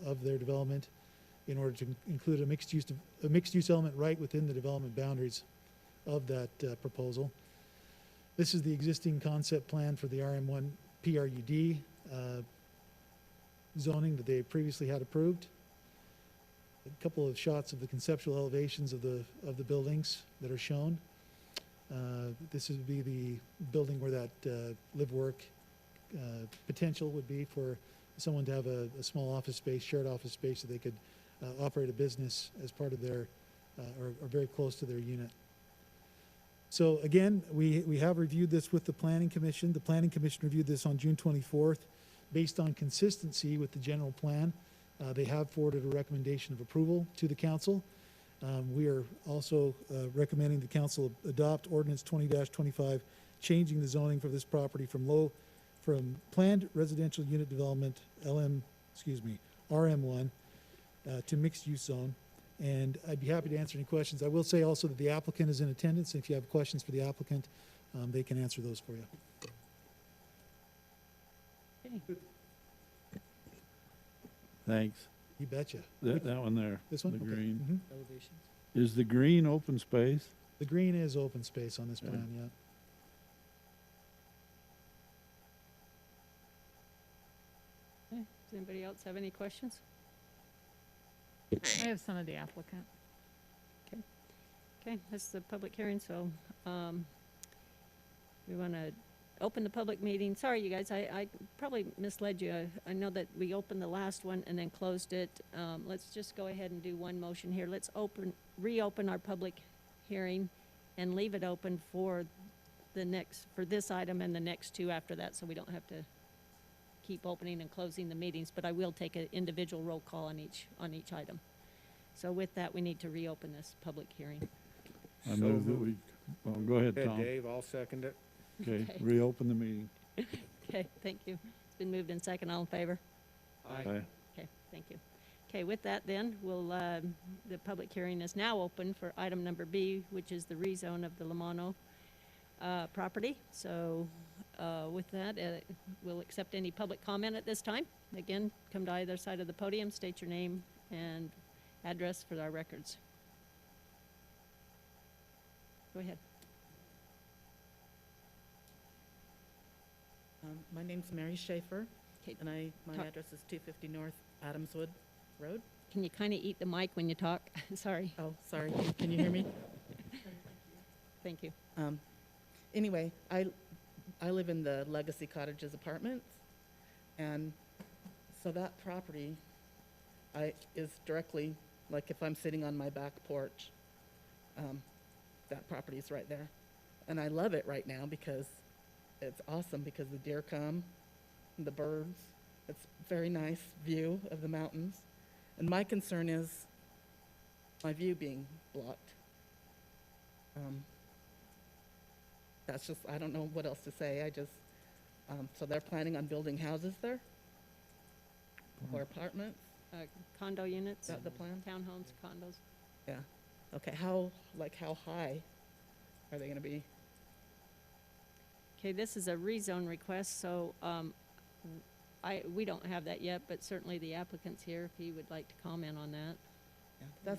of their development in order to include a mixed-use element right within the development boundaries of that proposal. This is the existing concept plan for the RM1 PRUD zoning that they previously had approved. A couple of shots of the conceptual elevations of the buildings that are shown. This would be the building where that live-work potential would be for someone to have a small office space, shared office space, so they could operate a business as part of their, or very close to their unit. So again, we have reviewed this with the Planning Commission. The Planning Commission reviewed this on June 24th. Based on consistency with the general plan, they have forwarded a recommendation of approval to the council. We are also recommending the council adopt ordinance 20-25, changing the zoning for this property from planned residential unit development, RM1, to mixed-use zone. And I'd be happy to answer any questions. I will say also that the applicant is in attendance. If you have questions for the applicant, they can answer those for you. Okay. Thanks. You betcha. That one there. This one? The Okay. green. Mhm. Elevations. Is the green open space? The green is open space on this Okay. plan, yeah. Okay. Does anybody else have any questions? I have some of the applicant. Okay, this is a public hearing, so we want to open the public meeting. Sorry, you guys, I probably misled you. I know that we opened the last one and then closed it. Let's just go ahead and do one motion here. Let's reopen our public hearing and leave it open for this item and the next two after that, so we don't have to keep opening and closing the meetings, but I will take an individual roll call on each item. So with that, we need to reopen this public hearing. I move that we, well, go ahead, Hey, Tom. Dave, I'll second it. Okay, Okay. reopen the meeting. Okay, thank you. It's been moved in second. All in favor? Aye. Okay, thank you. Okay, with that then, the public hearing is now open for item number B, which is the rezone of the Lamano property. So with that, we'll accept any public comment at this time. Again, come to either side of the podium, state your name and address for our records. Go ahead. My name's Mary Schaefer, Okay, and my talk- address is 250 North Adamswood Road. Can you kind of eat the mic when you talk? Sorry. Oh, sorry, can you hear me? Thank you. Anyway, I live in the Legacy Cottages apartments, and so that property is directly, like if I'm sitting on my back porch, that property is right there. And I love it right now because it's awesome, because the deer come, and the birds. It's a very nice view of the mountains. And my concern is my view being blocked. That's just, I don't know what else to say. So they're planning on building houses there? Or apartments? Condo units, Is that the plan? townhomes, condos. Yeah. Okay, how high are they gonna be? Okay, this is a rezone request, so we don't have that yet, but certainly the applicant's here if he would like to comment on that. Yeah,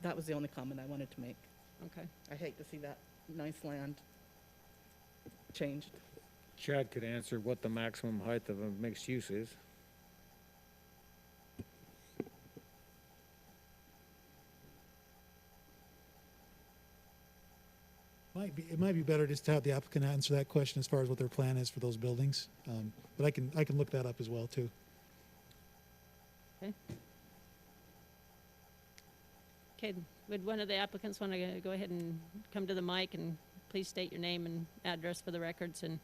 that was the only comment I wanted to make. Okay. I hate to see that nice land changed. Chad could answer what the maximum height of a mixed use is. It might be better just to have the applicant answer that question as far as what their plan is for those buildings. But I can look that up as well too. Okay, would one of the applicants want to go ahead and come to the mic and please state your name and address for the records? And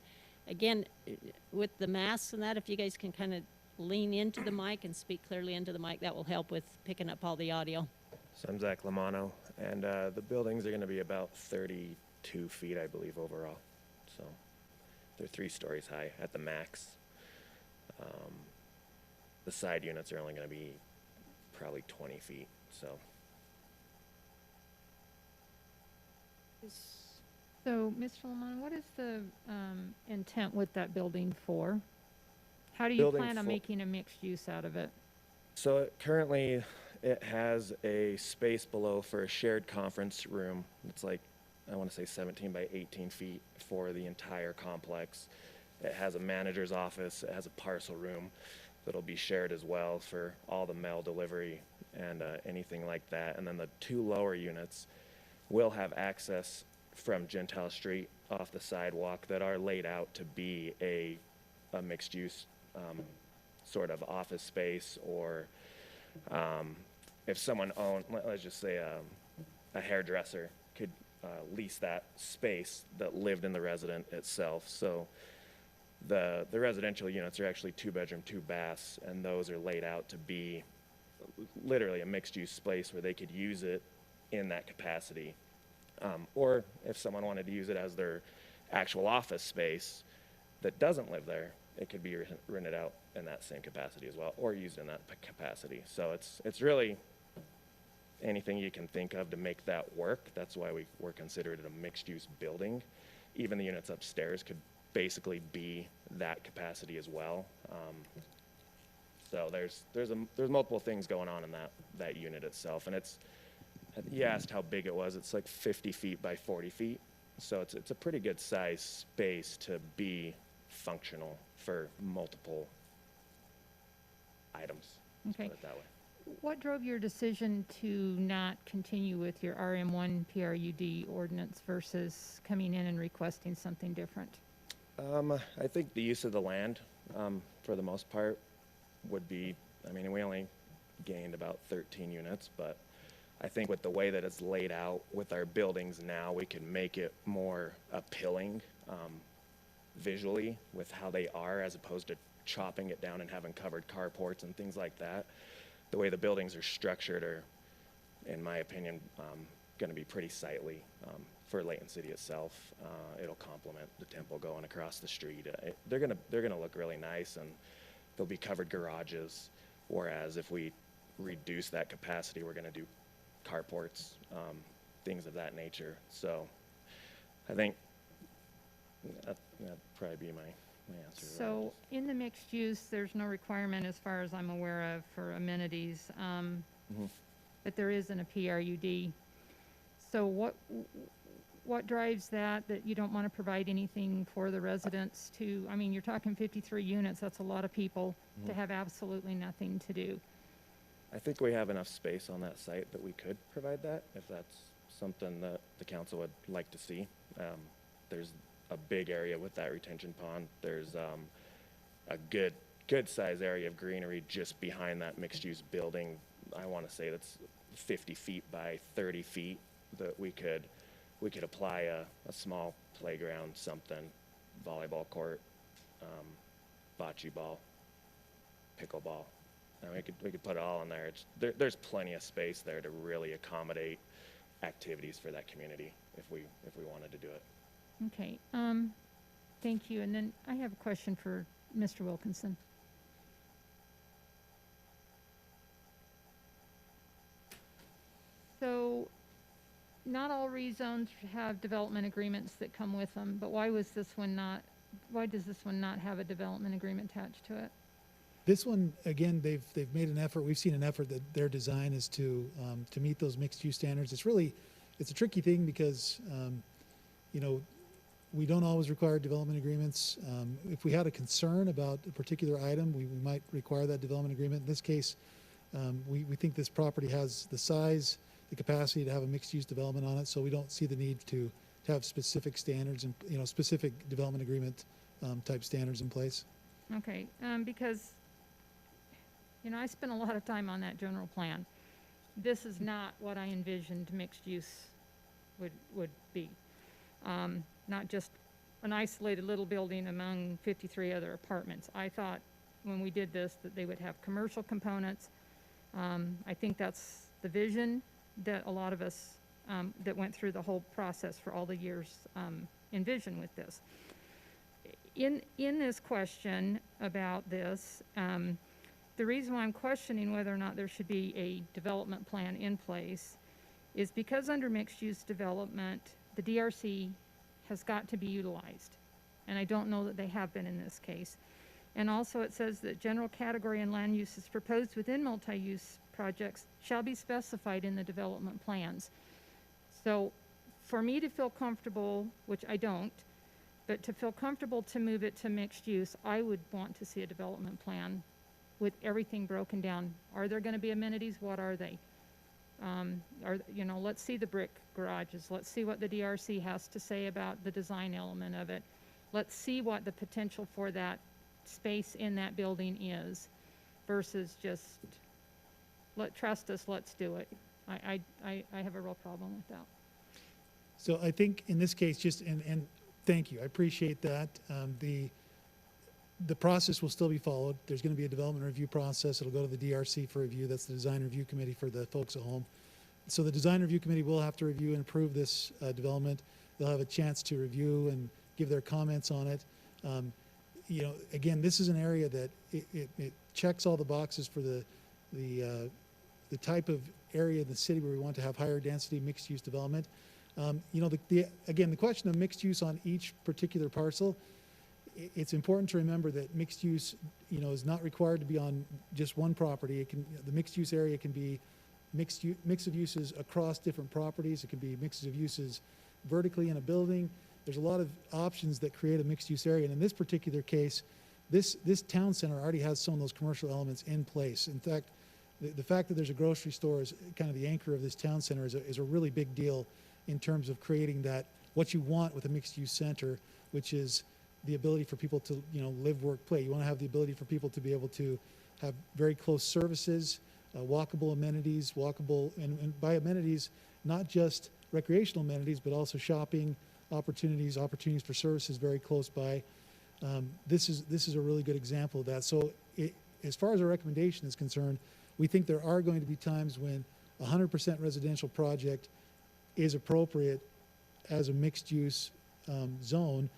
again, with the masks and that, if you guys can kind of lean into the mic and speak clearly into the mic, that will help with picking up all the audio. So I'm Zach Lamano, and the buildings are going to be about 32 feet, I believe, overall. So they're 3 stories high at the max. The side units are only going to be probably 20 feet. So So, Mr. Lamont, what is the intent with that building for? How do you Building plan on for- making a mixed use out of it? So currently, it has a space below for a shared conference room. It's like, I want to say 17 by 18 feet for the entire complex. It has a manager's office. It has a parcel room that'll be shared as well for all the mail delivery and anything like that. And then the 2 lower units will have access from Gentile Street off the sidewalk that are laid out to be a mixed use sort of office space, or if someone owned, let's just say a hairdresser could lease that space that lived in the resident itself. So the residential units are actually 2-bedroom, 2 baths, and those are laid out to be literally a mixed use space where they could use it in that capacity. Or if someone wanted to use it as their actual office space that doesn't live there, it could be rented out in that same capacity as well, or used in that capacity. So it's really anything you can think of to make that work. That's why we're considered a mixed-use building. Even the units upstairs could basically be that capacity as well. So there's multiple things going on in that unit itself, and you asked how big it was. It's like 50 feet by 40 feet. So it's a pretty good size space to be functional for multiple items. Let's Okay. put it that way. What drove your decision to not continue with your RM1 PRUD ordinance versus coming in and requesting something different? I think the use of the land, for the most part, would be, I mean, we only gained about 13 units, but I think with the way that it's laid out with our buildings now, we can make it more appealing visually with how they are, as opposed to chopping it down and having covered carports and things like that. The way the buildings are structured are, in my opinion, going to be pretty sightly for Layton City itself. It'll complement the temple going across the street. They're gonna look really nice, and there'll be covered garages. Whereas if we reduce that capacity, we're gonna do carports, things of that nature. So I think that'd probably be my answer. So in the mixed use, there's no requirement, as far as I'm aware of, for amenities, but there is in a PRUD. So what drives that you don't want to provide anything for the residents to, I mean, you're talking 53 units, that's a lot of people to have absolutely nothing to do. I think we have enough space on that site that we could provide that, if that's something that the council would like to see. There's a big area with that retention pond. There's a good size area of greenery just behind that mixed use building. I want to say that's 50 feet by 30 feet that we could apply a small playground, something, volleyball court, bocce ball, pickleball. And we could put it all in there. There's plenty of space there to really accommodate activities for that community if we wanted to do it. Okay, thank you. And then I have a question for Mr. Wilkinson. So, not all rezones have development agreements that come with them, but why does this one not have a development agreement attached to it? This one, again, they've made an effort. We've seen an effort that their design is to meet those mixed-use standards. It's a tricky thing because, we don't always require development agreements. If we had a concern about a particular item, we might require that development agreement. In this case, we think this property has the size, the capacity to have a mixed-use development on it, so we don't see the need to have specific standards and, specific development agreement type standards in place. Okay, because You know, I spent a lot of time on that general plan. This is not what I envisioned mixed use would be. Not just an isolated little building among 53 other apartments. I thought when we did this that they would have commercial components. I think that's the vision that a lot of us that went through the whole process for all the years envision with this. In this question about this, the reason why I'm questioning whether or not there should be a development plan in place is because under mixed-use development, the DRC has got to be utilized. And I don't know that they have been in this case. And also it says that general category and land uses proposed within multi-use projects shall be specified in the development plans. So for me to feel comfortable, which I don't, but to feel comfortable to move it to mixed use, I would want to see a development plan with everything broken down. Are there going to be amenities? What are they? You know, let's see the brick garages. Let's see what the DRC has to say about the design element of it. Let's see what the potential for that space in that building is versus just trust us, let's do it. I have a real problem with that. So I think in this case, and thank you, I appreciate that. The process will still be followed. There's going to be a development review process. It'll go to the DRC for review. That's the design review committee for the folks at home. So the design review committee will have to review and approve this development. They'll have a chance to review and give their comments on it. You know, again, this is an area that it checks all the boxes for the type of area in the city where we want to have higher density mixed use development. You know, again, the question of mixed use on each particular parcel, it's important to remember that mixed use, you know, is not required to be on just one property. The mixed use area can be mix of uses across different properties. It can be mixes of uses vertically in a building. There's a lot of options that create a mixed use area. And in this particular case, this town center already has some of those commercial elements in place. In fact, the fact that there's a grocery store is kind of the anchor of this town center is a really big deal in terms of creating that, what you want with a mixed use center, which is the ability for people to, you know, live, work, play. You want to have the ability for people to be able to have very close services, walkable amenities, and by amenities, not just recreational amenities, but also shopping opportunities for services very close by. This is a really good example of that. So as far as our recommendation is concerned, we think there are going to be times when 100% residential project is appropriate as a mixed-use zone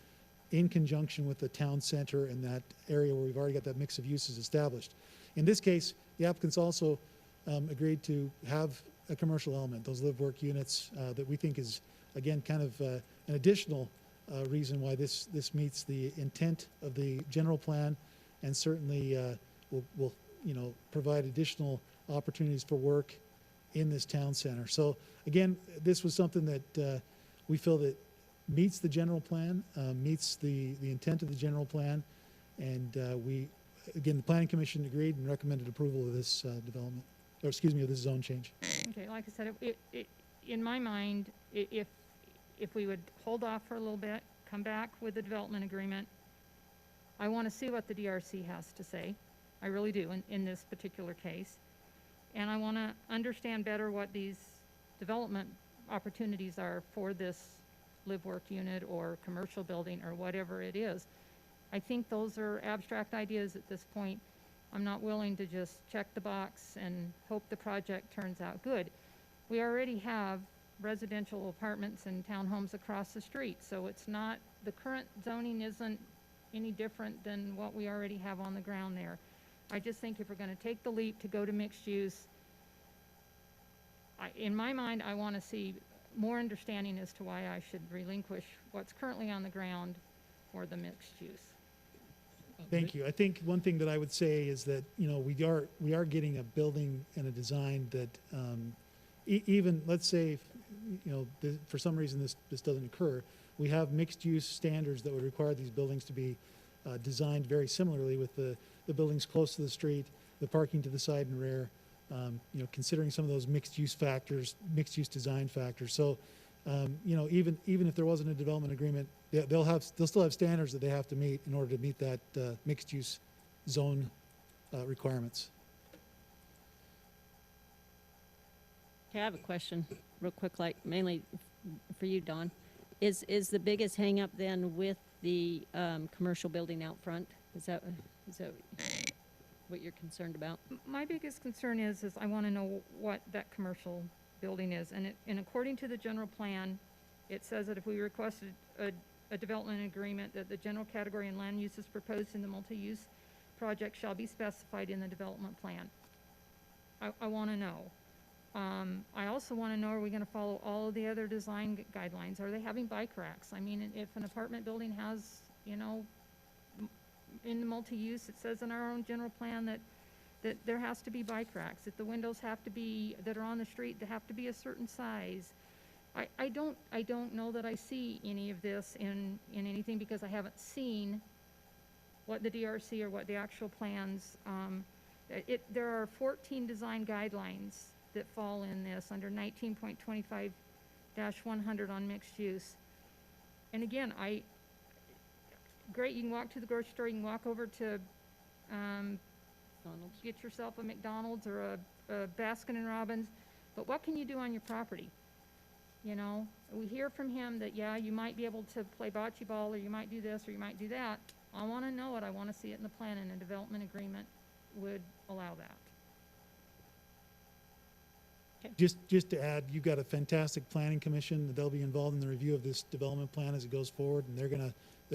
in conjunction with the town center and that area where we've already got that mix of uses established. In this case, the applicants also agreed to have a commercial element, those live-work units that we think is, again, kind of an additional reason why this meets the intent of the general plan, and certainly will you know, provide additional opportunities for work in this town center. So again, this was something that we feel that meets the general plan, meets the intent of the general plan, and again, the Planning Commission agreed and recommended approval of this development, or excuse me, of this zone change. Okay, like I said, in my mind, if we would hold off for a little bit, come back with the development agreement, I want to see what the DRC has to say. I really do in this particular case. And I want to understand better what these development opportunities are for this live-work unit or commercial building or whatever it is. I think those are abstract ideas at this point. I'm not willing to just check the box and hope the project turns out good. We already have residential apartments and townhomes across the street, so it's not, the current zoning isn't any different than what we already have on the ground there. I just think if we're going to take the leap to go to mixed use, in my mind, I want to see more understanding as to why I should relinquish what's currently on the ground for the mixed use. Thank you. I think one thing that I would say is that, you know, we are getting a building and a design that even, let's say, you know, for some reason this doesn't occur, we have mixed use standards that would require these buildings to be designed very similarly with the buildings close to the street, the parking to the side and rear, you know, considering some of those mixed use factors, mixed use design factors. So, you know, even if there wasn't a development agreement, they'll still have standards that they have to meet in order to meet that mixed use zone requirements. Okay, I have a question, real quick, like mainly for you, Don. Is the biggest hangup then with the commercial building out front? Is that what you're concerned about? My biggest concern is I want to know what that commercial building is. And according to the general plan, it says that if we requested a development agreement, that the general category and land uses proposed in the multi-use project shall be specified in the development plan. I want to know. I also want to know, are we going to follow all of the other design guidelines? Are they having bike racks? I mean, if an apartment building has, you know, in the multi-use, it says in our own general plan that there has to be bike racks, that the windows have to be, that are on the street, they have to be a certain size. I don't know that I see any of this in anything, because I haven't seen what the DRC or what the actual plans, there are 14 design guidelines that fall in this under 19.25-100 on mixed use. And again, great, you can walk to the grocery store, you can walk over to get yourself a McDonald's or a Baskin and Robbins, but what can you do on your property? You know, we hear from him that, yeah, you might be able to play bocce ball, or you might do this, or you might do that. I want to know it. I want to see it in the plan, and a development agreement would allow that. Just to add, you've got a fantastic planning commission that they'll be involved in the review of this development plan as it goes forward, and they're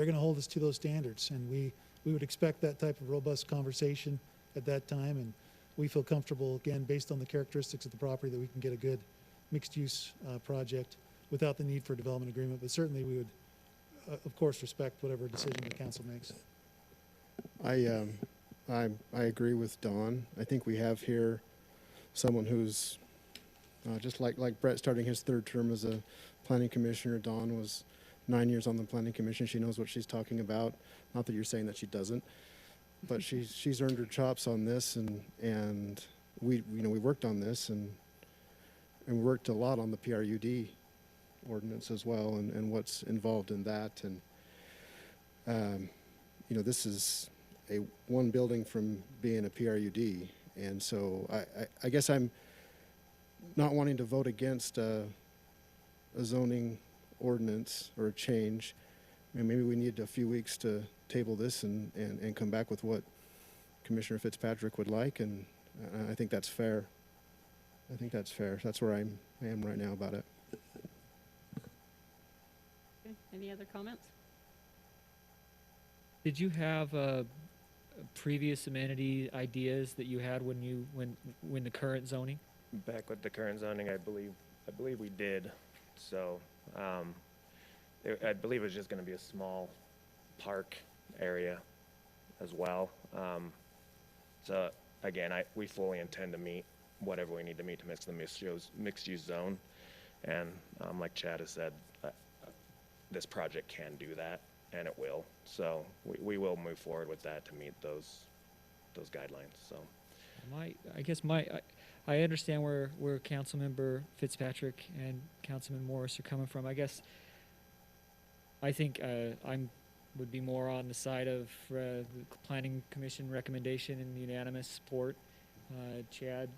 gonna hold us to those standards. And we would expect that type of robust conversation at that time, and we feel comfortable, again, based on the characteristics of the property, that we can get a good mixed-use project without the need for a development agreement. But certainly we would, of course, respect whatever decision the council makes. I agree with Don. I think we have here someone who's just like Brett, starting his third term as a planning commissioner. Dawn was 9 years on the planning commission. She knows what she's talking about. Not that you're saying that she doesn't, but she's earned her chops on this, and we worked on this and worked a lot on the PRUD ordinance as well, and what's involved in that. And this is one building from being a PRUD, and so I guess I'm not wanting to vote against a zoning ordinance or a change. And maybe we need a few weeks to table this and come back with what Commissioner Fitzpatrick would like, and I think that's fair. I think that's fair. That's where I am right now about it. Okay. Any other comments? Did you have previous amenity ideas that you had when the current zoning? Back with the current zoning, I believe we did. So, I believe it was just going to be a small park area as well. So again, we fully intend to meet whatever we need to meet to mix the mixed-use zone. And like Chad has said, this project can do that, and it will. So we will move forward with that to meet those guidelines. So I understand where Councilmember Fitzpatrick and Councilman Morris are coming from. I think would be more on the side of the Planning Commission recommendation and unanimous support. Chad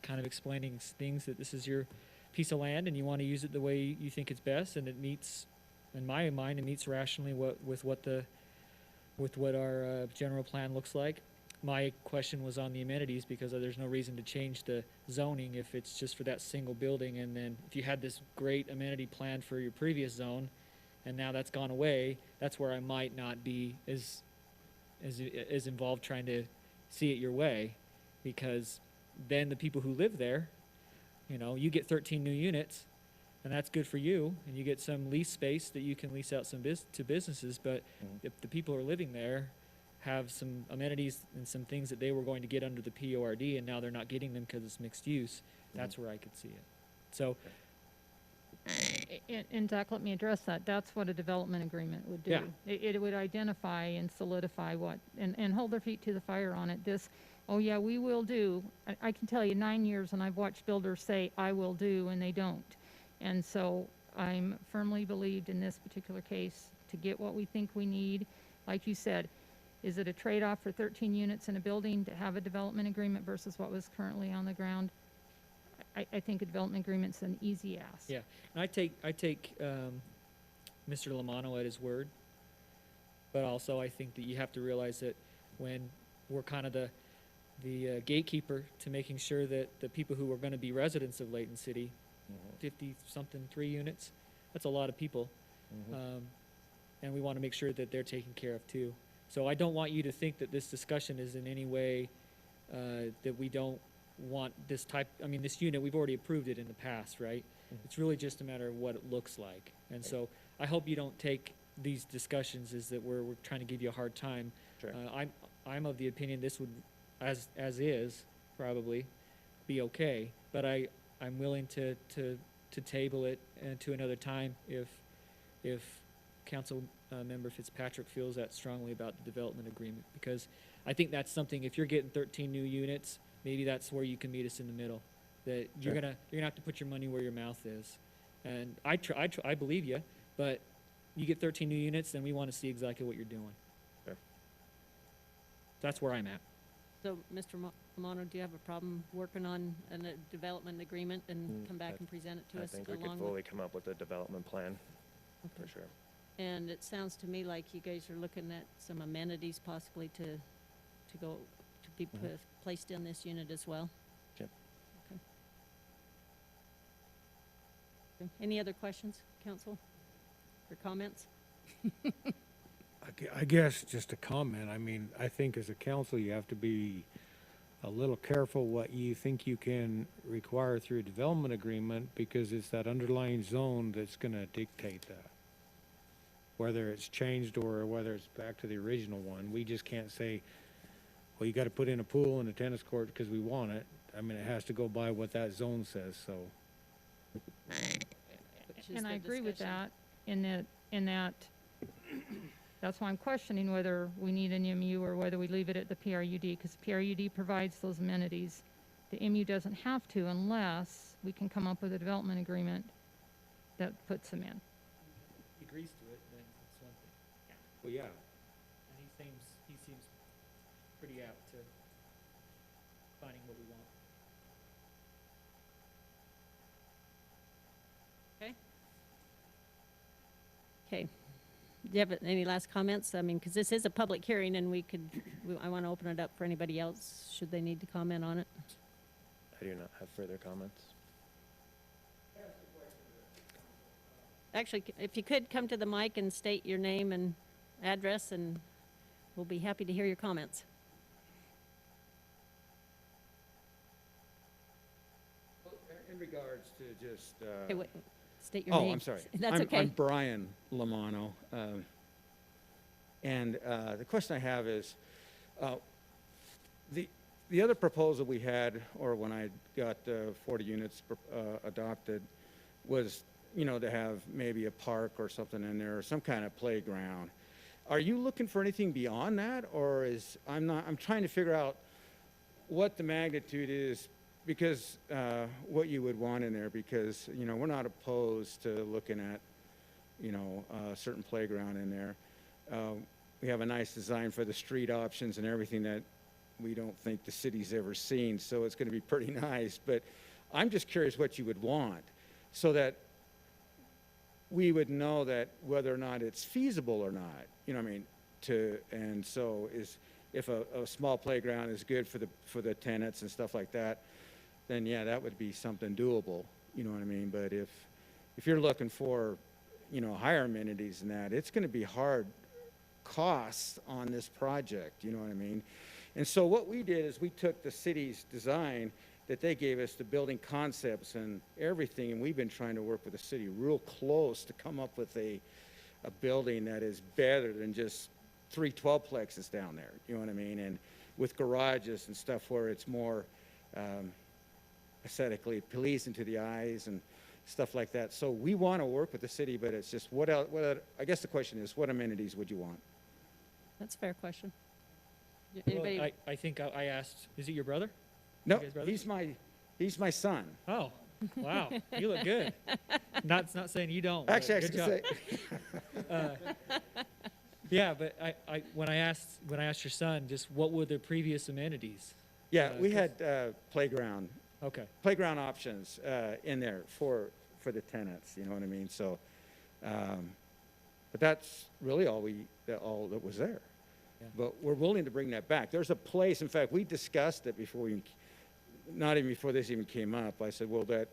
kind of explaining things that this is your piece of land and you want to use it the way you think it's best, and it meets, in my mind, it meets rationally with what our general plan looks like. My question was on the amenities, because there's no reason to change the zoning if it's just for that single building. And then if you had this great amenity plan for your previous zone and now that's gone away, that's where I might not be as involved trying to see it your way, because then the people who live there, you get 13 new units, and that's good for you, and you get some lease space that you can lease out to businesses. But if the people who are living there have some amenities and some things that they were going to get under the PORD, and now they're not getting them because it's mixed use, that's where I could see it. So, and Doc, let me address that. That's what a development agreement would do. Yeah. It would identify and solidify and hold their feet to the fire on it. Oh yeah, we will do. I can tell you 9 years, and I've watched builders say, I will do, and they don't. And so I'm firmly believed in this particular case to get what we think we need. Like you said, is it a trade-off for 13 units in a building to have a development agreement versus what was currently on the ground? I think a development agreement's an easy ask. Yeah, and I take Mr. Lamano at his word, but also I think that you have to realize that when we're kind of the gatekeeper to making sure that the people who are going to be residents of Layton City, 50-something, 3 units, that's a lot of people, and we want to make sure that they're taken care of too. So I don't want you to think that this discussion is in any way that we don't want this type, I mean, this unit, we've already approved it in the past, right? It's really just a matter of what it looks like. And so I hope you don't take these discussions as that we're trying to give you a hard time. Sure. I'm of the opinion this would, as is, probably be okay, but I'm willing to table it to another time if Council Member Fitzpatrick feels that strongly about the development agreement, because I think that's something, if you're getting 13 new units, maybe that's where you can meet us in the middle, that you're gonna have to put your money where your mouth is. And I believe you, but you get 13 new units, then we want to see exactly what you're doing. Sure. That's where I'm at. So, Mr. Romano, do you have a problem working on a development agreement and come back and present it to I us think we could along with? fully come up with a development plan, for sure. And it sounds to me like you guys are looking at some amenities possibly to be placed in this unit as well? Yep. Okay. Any other questions, council, or comments? I guess just a comment. I mean, I think as a council, you have to be a little careful what you think you can require through a development agreement, because it's that underlying zone that's going to dictate that. Whether it's changed or whether it's back to the original one, we just can't say, well, you got to put in a pool and a tennis court because we want it. I mean, it has to go by what that zone says, so. And I agree with that, in that, that's why I'm questioning whether we need an MU or whether we leave it at the PRUD, because PRUD provides those amenities. The MU doesn't have to unless we can come up with a development agreement that puts them in. He agrees to it, then it's one thing. Well, yeah. And he seems pretty apt to finding what we want. Okay. Okay. Do you have any last comments? I mean, because this is a public hearing and I want to open it up for anybody else, should they need to comment on it. I do not have further comments. Actually, if you could come to the mic and state your name and address, and we'll be happy to hear your comments. In regards to just, Okay, wait, state your name. I'm sorry. That's okay. I'm Brian Lamano. And the question I have is, the other proposal we had, or when I got the 40 units adopted, was, to have maybe a park or something in there, or some kind of playground. Are you looking for anything beyond that, or I'm trying to figure out what the magnitude is, because what you would want in there, because, we're not opposed to looking at, a certain playground in there. We have a nice design for the street options and everything that we don't think the city's ever seen, so it's going to be pretty nice. But I'm just curious what you would want, so that we would know that whether or not it's feasible or not. And so if a small playground is good for the tenants and stuff like that, then yeah, that would be something doable. You know what I mean? But if you're looking for, higher amenities than that, it's going to be hard costs on this project. You know what I mean? And so what we did is we took the city's design that they gave us, the building concepts and everything, and we've been trying to work with the city real close to come up with a building that is better than just 3 12-plexes down there. You know what I mean? And with garages and stuff where it's more aesthetically pleasing to the eyes and stuff like that. So we want to work with the city, but it's just what else? I guess the question is, what amenities would you want? That's a fair question. Well, I think I asked, is it your brother? No, You guys brothers? he's my son. Oh, wow, you look good. Not saying you don't. but Actually, good job. Yeah, but when I asked your son, just what were the previous amenities? Yeah, we had playground Okay. playground options in there for the tenants, you know what I mean? So, but that's really all that was there. Yeah. But we're willing to bring that back. There's a place, in fact, we discussed it not even before this even came up. I said, well, that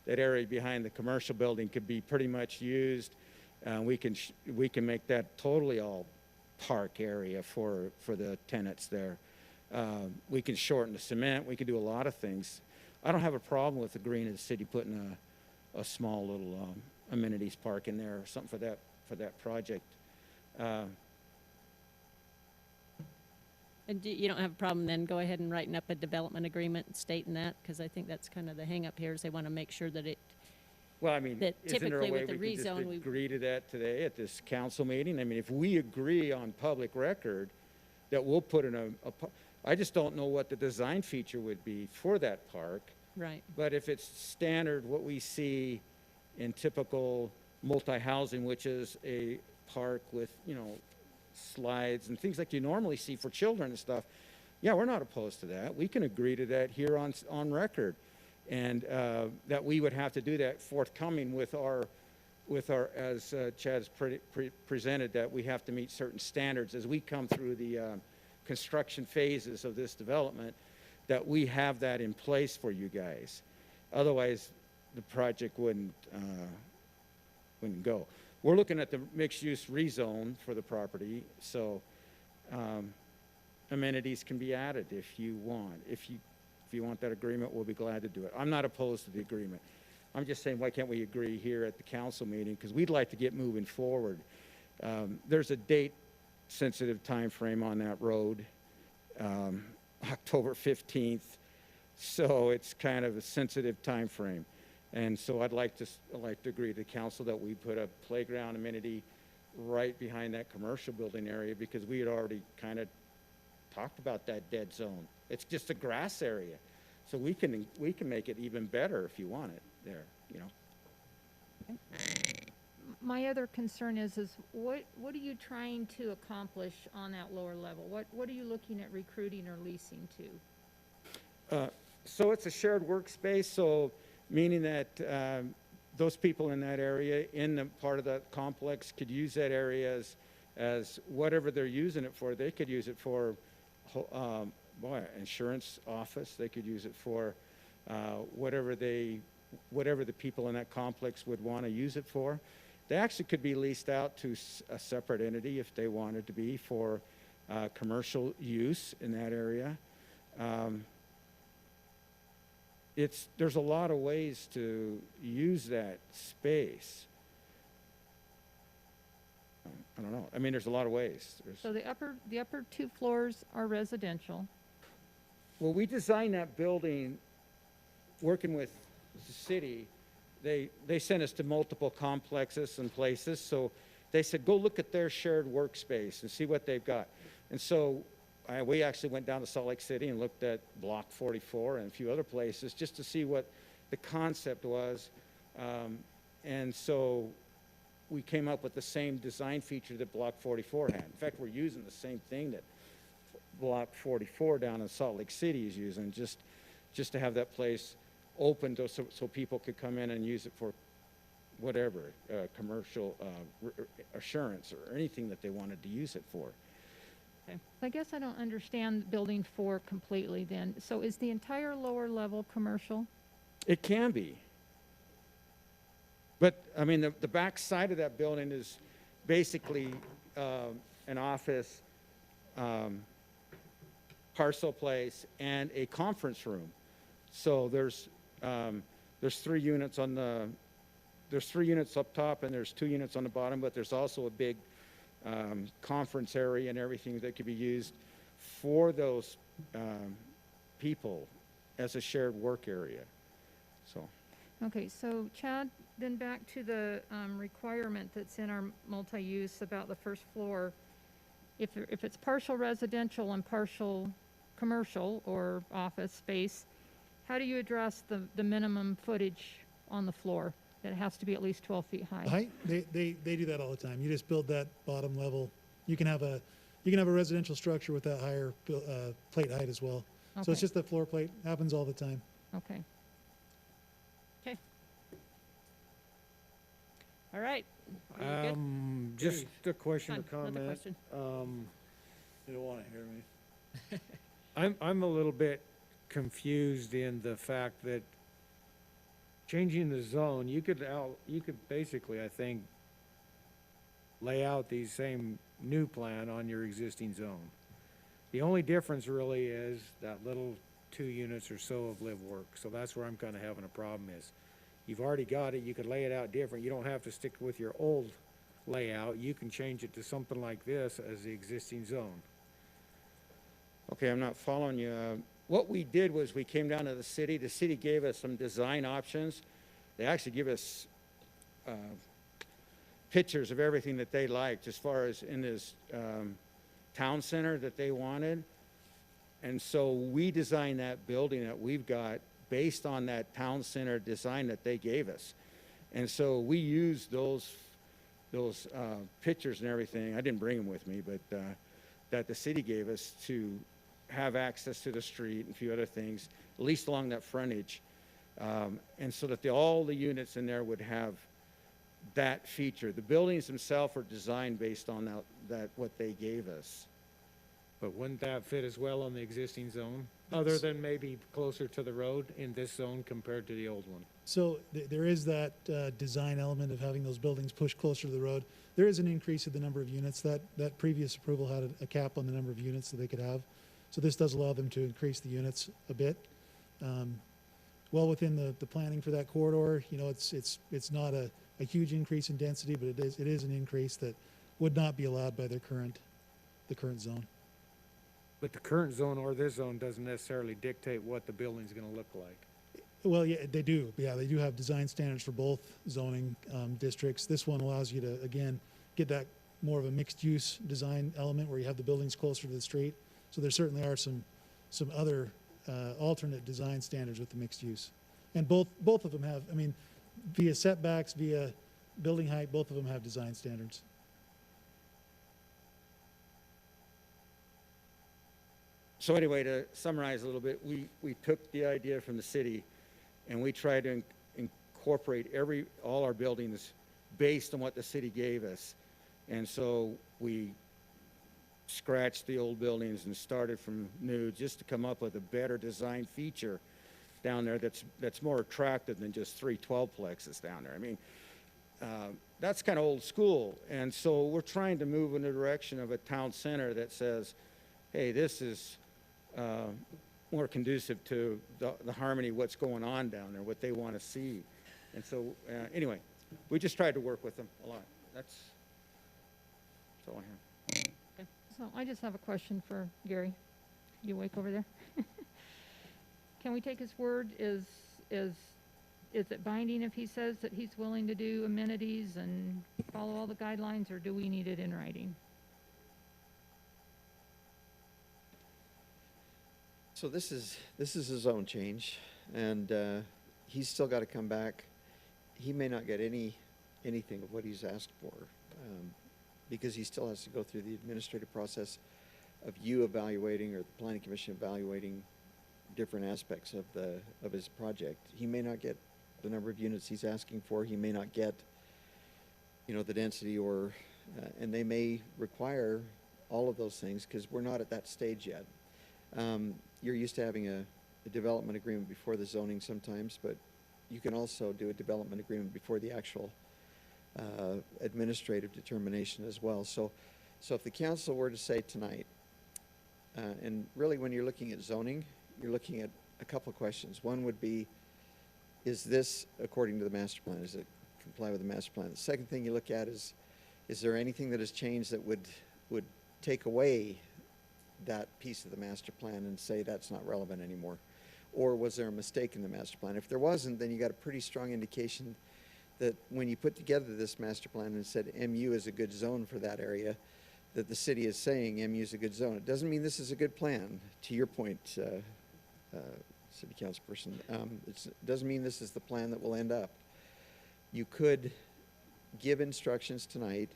area behind the commercial building could be pretty much used. We can make that totally all park area for the tenants there. We can shorten the cement. We can do a lot of things. I don't have a problem with agreeing to the city putting a small little amenities park in there or something for that project. And you don't have a problem then go ahead and writing up a development agreement stating that? Because I think that's kind of the hang-up here is they want to make sure that it, Well, I mean, that isn't there a typically way with the we can just rezone, we, agree to that today at this council meeting? I mean, if we agree on public record that we'll put in I just don't know what the design feature would be for that park. right. But if it's standard, what we see in typical multi-housing, which is a park with, slides and things like you normally see for children and stuff, yeah, we're not opposed to that. We can agree to that here on record. And that we would have to do that forthcoming with our as Chad's presented, that we have to meet certain standards as we come through the construction phases of this development, that we have that in place for you guys. Otherwise, the project wouldn't go. We're looking at the mixed-use rezone for the property, so amenities can be added if you want. If you want that agreement, we'll be glad to do it. I'm not opposed to the agreement. I'm just saying, why can't we agree here at the council meeting? Because we'd like to get moving forward. There's a date-sensitive time frame on that road, October 15th, so it's kind of a sensitive time frame. And so I'd like to agree to the council that we put a playground amenity right behind that commercial building area, because we had already kind of talked about that dead zone. It's just a grass area, so we can make it even better if you want it there. My other concern is what are you trying to accomplish on that lower level? What are you looking at recruiting or leasing to? So it's a shared workspace, so meaning that those people in that area, in the part of the complex, could use that area as whatever they're using it for. They could use it for insurance office. They could use it for whatever the people in that complex would want to use it for. They actually could be leased out to a separate entity if they wanted to be for commercial use in that area. There's a lot of ways to use that space. I don't know. I mean, there's a lot of ways. So the upper 2 floors are residential. Well, we designed that building working with the city. They sent us to multiple complexes and places, so they said, go look at their shared workspace and see what they've got. And so we actually went down to Salt Lake City and looked at Block 44 and a few other places just to see what the concept was. And so we came up with the same design feature that Block 44 had. In fact, we're using the same thing that Block 44 down in Salt Lake City is using, just to have that place open so people could come in and use it for whatever, commercial assurance or anything that they wanted to use it for. I guess I don't understand building 4 completely then. So is the entire lower level commercial? It can be. But, I mean, the back side of that building is basically an office, parcel place, and a conference room. So there's 3 units there's 3 units up top and there's 2 units on the bottom, but there's also a big conference area and everything that could be used for those people as a shared work area. So. Okay, so Chad, then back to the requirement that's in our multi-use about the first floor. If it's partial residential and partial commercial or office space, how do you address the minimum footage on the floor? That it has to be at least 12 feet high. Height, they do that all the time. You just build that bottom level. You can have a residential structure with that higher plate height as well. So Okay. it's just the floor plate, happens all the time. Okay. All right. Are you good? Just a question or Sean, another comment. question. You don't want to hear me. I'm a little bit confused in the fact that changing the zone, you could basically, I think, lay out the same new plan on your existing zone. The only difference really is that little 2 units or so of live work. So that's where I'm kind of having a problem is, you've already got it, you could lay it out different. You don't have to stick with your old layout. You can change it to something like this as the existing zone. Okay, I'm not following you. What we did was we came down to the city. The city gave us some design options. They actually give us pictures of everything that they liked as far as in this town center that they wanted. And so we designed that building that we've got based on that town center design that they gave us. And so we used those pictures and everything. I didn't bring them with me, but that the city gave us to have access to the street and a few other things, at least along that frontage. And so that all the units in there would have that feature. The buildings themselves were designed based on that what they gave us. But wouldn't that fit as well on the existing zone? Other than maybe closer to the road in this zone compared to the old one? So there is that design element of having those buildings pushed closer to the road. There is an increase in the number of units. That previous approval had a cap on the number of units that they could have. So this does allow them to increase the units a bit. Well within the planning for that corridor, you know, it's not a huge increase in density, but it is an increase that would not be allowed by the current zone. But the current zone or this zone doesn't necessarily dictate what the building's gonna look like. Well, yeah, they do. Yeah, they do have design standards for both zoning districts. This one allows you to, again, get that more of a mixed-use design element where you have the buildings closer to the street. So there certainly are some other alternate design standards with the mixed use. And both of them have, I mean, via setbacks, via building height, both of them have design standards. So anyway, to summarize a little bit, we took the idea from the city and we tried to incorporate all our buildings based on what the city gave us. And so we scratched the old buildings and started from new just to come up with a better design feature down there that's more attractive than just 3 12-plexes down there. I mean, that's kind of old school. And so we're trying to move in the direction of a town center that says, hey, this is more conducive to the harmony, what's going on down there, what they want to see. And so, anyway, we just tried to work with them a lot. That's all I have. So I just have a question for Gary. You awake over there? Can we take his word? Is it binding if he says that he's willing to do amenities and follow all the guidelines, or do we need it in writing? So this is a zone change, and he's still got to come back. He may not get anything of what he's asked for, because he still has to go through the administrative process of you evaluating, or the planning commission evaluating different aspects of his project. He may not get the number of units he's asking for. He may not get, you know, the density, or and they may require all of those things, because we're not at that stage yet. You're used to having a development agreement before the zoning sometimes, but you can also do a development agreement before the actual administrative determination as well. So if the council were to say tonight, and really when you're looking at zoning, you're looking at a couple of questions. One would be, is this according to the master plan? Does it comply with the master plan? The second thing you look at is there anything that has changed that would take away that piece of the master plan and say that's not relevant anymore? Or was there a mistake in the master plan? If there wasn't, then you got a pretty strong indication that when you put together this master plan and said MU is a good zone for that area, that the city is saying MU is a good zone. It doesn't mean this is a good plan, to your point, city councilperson. It doesn't mean this is the plan that will end up. You could give instructions tonight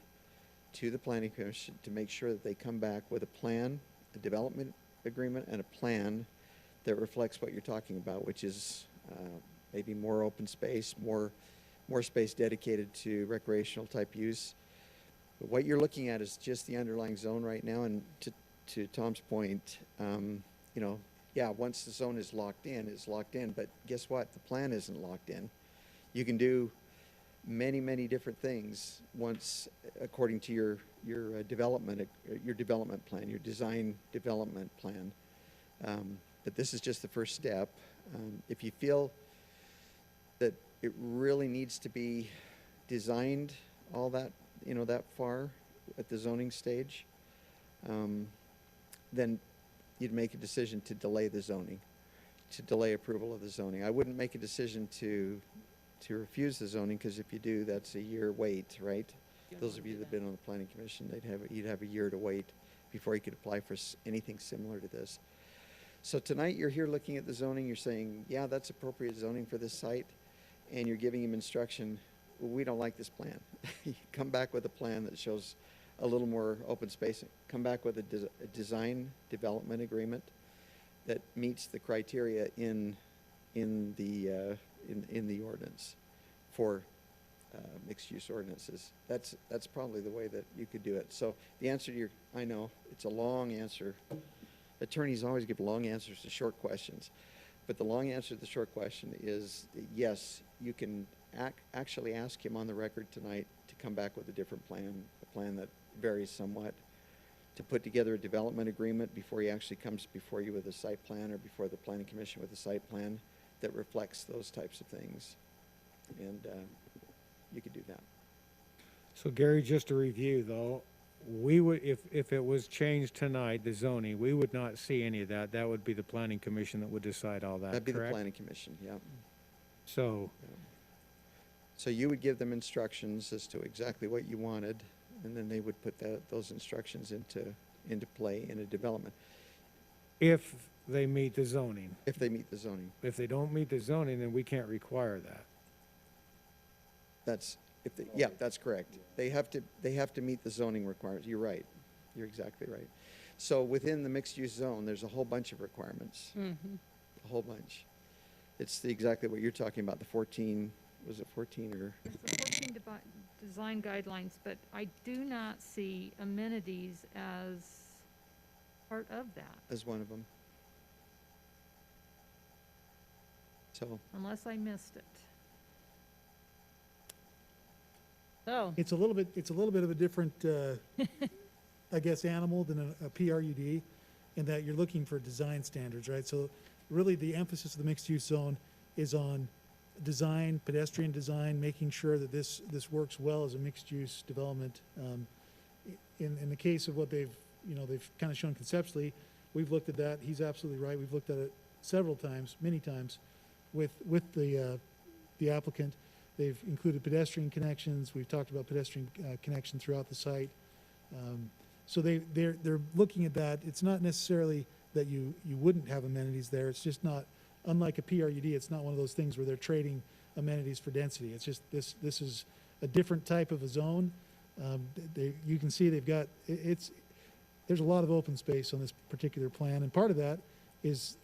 to the planning commission to make sure that they come back with a plan, a development agreement, and a plan that reflects what you're talking about, which is maybe more open space, more more space dedicated to recreational type use. But what you're looking at is just the underlying zone right now, and to Tom's point, you know, yeah, once the zone is locked in, it's locked in, but guess what? The plan isn't locked in. You can do many, many different things once, according to your development plan, your design development plan. But this is just the first step. If you feel that it really needs to be designed all that, you know, that far at the zoning stage, then you'd make a decision to delay the zoning, to delay approval of the zoning. I wouldn't make a decision to refuse the zoning, because if you do, that's a year wait, right? Those of you that have been on the planning commission, you'd have a year to wait before you could apply for anything similar to this. So tonight you're here looking at the zoning, you're saying, yeah, that's appropriate zoning for this site, and you're giving him instruction, well, we don't like this plan. You come back with a plan that shows a little more open space. Come back with a design development agreement that meets the criteria in the ordinance for mixed-use ordinances. That's probably the way that you could do it. So the answer to I know it's a long answer. Attorneys always give long answers to short questions, but the long answer to the short question is yes, you can actually ask him on the record tonight to come back with a different plan, a plan that varies somewhat, to put together a development agreement before he actually comes before you with a site plan, or before the planning commission with a site plan that reflects those types of things. And you could do that. So Gary, just to review though, we would, if it was changed tonight, the zoning, we would not see any of that. That would be the planning commission that would decide all that, That'd be correct? the planning commission, yeah. So, So you would give them instructions as to exactly what you wanted, and then they would put those instructions into play in a development. if they meet the zoning. If they meet the zoning. If they don't meet the zoning, then we can't require that. Yeah, that's correct. They have to meet the zoning requirements. You're right. You're exactly right. So within the mixed-use zone, there's a whole bunch of requirements. A whole bunch. It's exactly what you're talking about, the 14, was it 14 or? It's the 14 design guidelines, but I do not see amenities as part of that, As one of them. So, unless I missed it. So, It's a little bit of a different, I guess, animal than a PRUD, in that you're looking for design standards, right? So really the emphasis of the mixed-use zone is on design, pedestrian design, making sure that this works well as a mixed-use development. In the case of what they've kind of shown conceptually, we've looked at that. He's absolutely right. We've looked at it several times, many times, with the applicant. They've included pedestrian connections. We've talked about pedestrian connection throughout the site. So they're looking at that. It's not necessarily that you wouldn't have amenities there. It's just not, unlike a PRUD, it's not one of those things where they're trading amenities for density. It's just this is a different type of a zone. You can see they've got, there's a lot of open space on this particular plan, and part of that is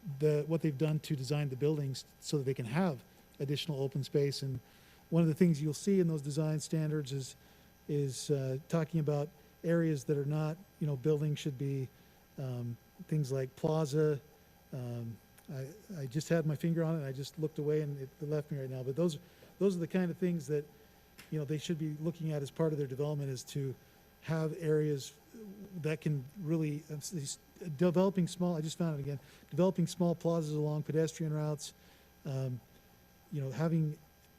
what they've done to design the buildings so that they can have additional open space. And one of the things you'll see in those design standards is talking about areas that are not, buildings should be things like plaza. I just had my finger on it, and I just looked away, and it left me right now. But those are the kind of things that, they should be looking at as part of their development, is to have areas that can really, developing small, I just found it again, developing small plazas along pedestrian routes, having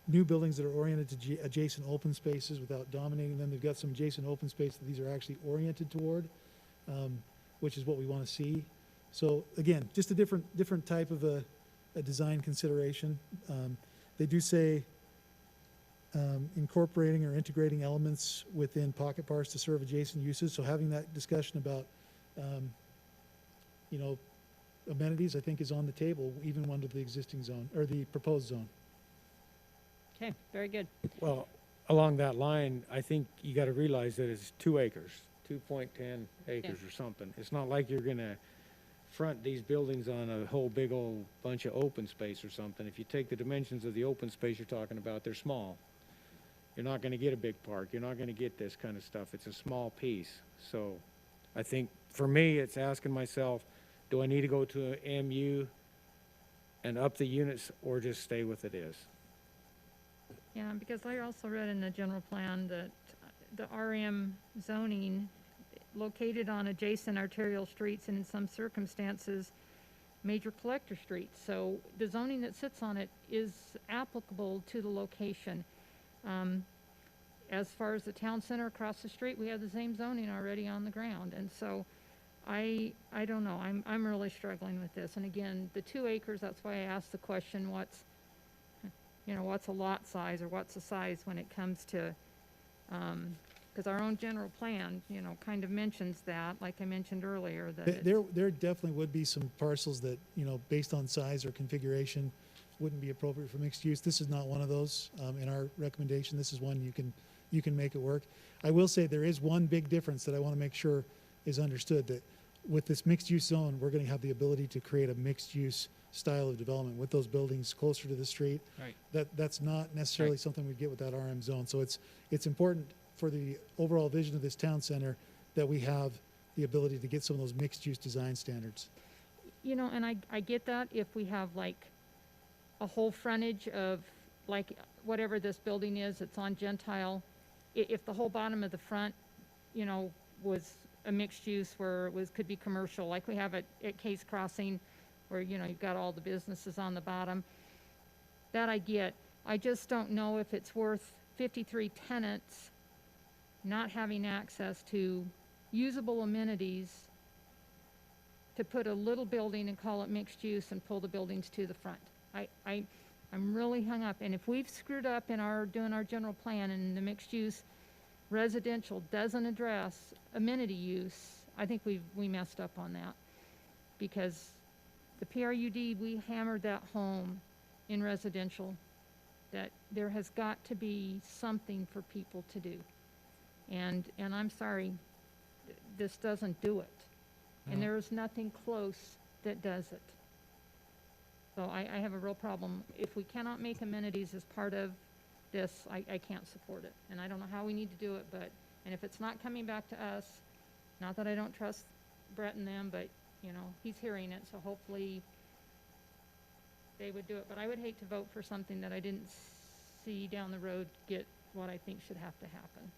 new buildings that are oriented to adjacent open spaces without dominating them. They've got some adjacent open space that these are actually oriented toward, which is what we want to see. So again, just a different type of a design consideration. They do say incorporating or integrating elements within pocket parks to serve adjacent uses. So having that discussion about, amenities, I think, is on the table, even under the existing zone, or the proposed zone. okay, very good. Well, along that line, I think you got to realize that it's 2 acres, 2.10 acres or something. It's not like you're going to front these buildings on a whole big old bunch of open space or something. If you take the dimensions of the open space you're talking about, they're small. You're not gonna get a big park. You're not gonna get this kind of stuff. It's a small piece. So I think for me, it's asking myself, do I need to go to a MU and up the units or just stay with it is? Yeah, because I also read in the general plan that the RM zoning located on adjacent arterial streets and in some circumstances, major collector streets. So the zoning that sits on it is applicable to the location. As far as the town center across the street, we have the same zoning already on the ground. And so I don't know, I'm really struggling with this. And again, the 2 acres, that's why I asked the question, what's a lot size or what's the size when it comes to, because our own general plan, kind of mentions that, like I mentioned earlier, that There definitely would be some parcels that, based on size or configuration, wouldn't be appropriate for mixed use. This is not one of those. In our recommendation, this is one you can make it work. I will say there is one big difference that I want to make sure is understood, that with this mixed use zone, we're going to have the ability to create a mixed use style of development with those buildings closer to the street. Right. That's not necessarily Right. something we'd get with that RM zone. So it's important for the overall vision of this town center that we have the ability to get some of those mixed use design standards. And I get that if we have like a whole frontage of like whatever this building is, it's on Gentile. If the whole bottom of the front, was a mixed use where it could be commercial, like we have at Case Crossing, where, you've got all the businesses on the bottom. That I get. I just don't know if it's worth 53 tenants not having access to usable amenities to put a little building and call it mixed use and pull the buildings to the front. I'm really hung up. And if we've screwed up in doing our general plan and the mixed use residential doesn't address amenity use, I think we messed up on that. Because the PRUD, we hammered that home in residential, that there has got to be something for people to do. And I'm sorry, this doesn't do it. And there is nothing close that does it. So I have a real problem. If we cannot make amenities as part of this, I can't support it. And I don't know how we need to do it, and if it's not coming back to us, not that I don't trust Brett and them, but, he's hearing it, so hopefully they would do it. But I would hate to vote for something that I didn't see down the road get what I think should have to happen.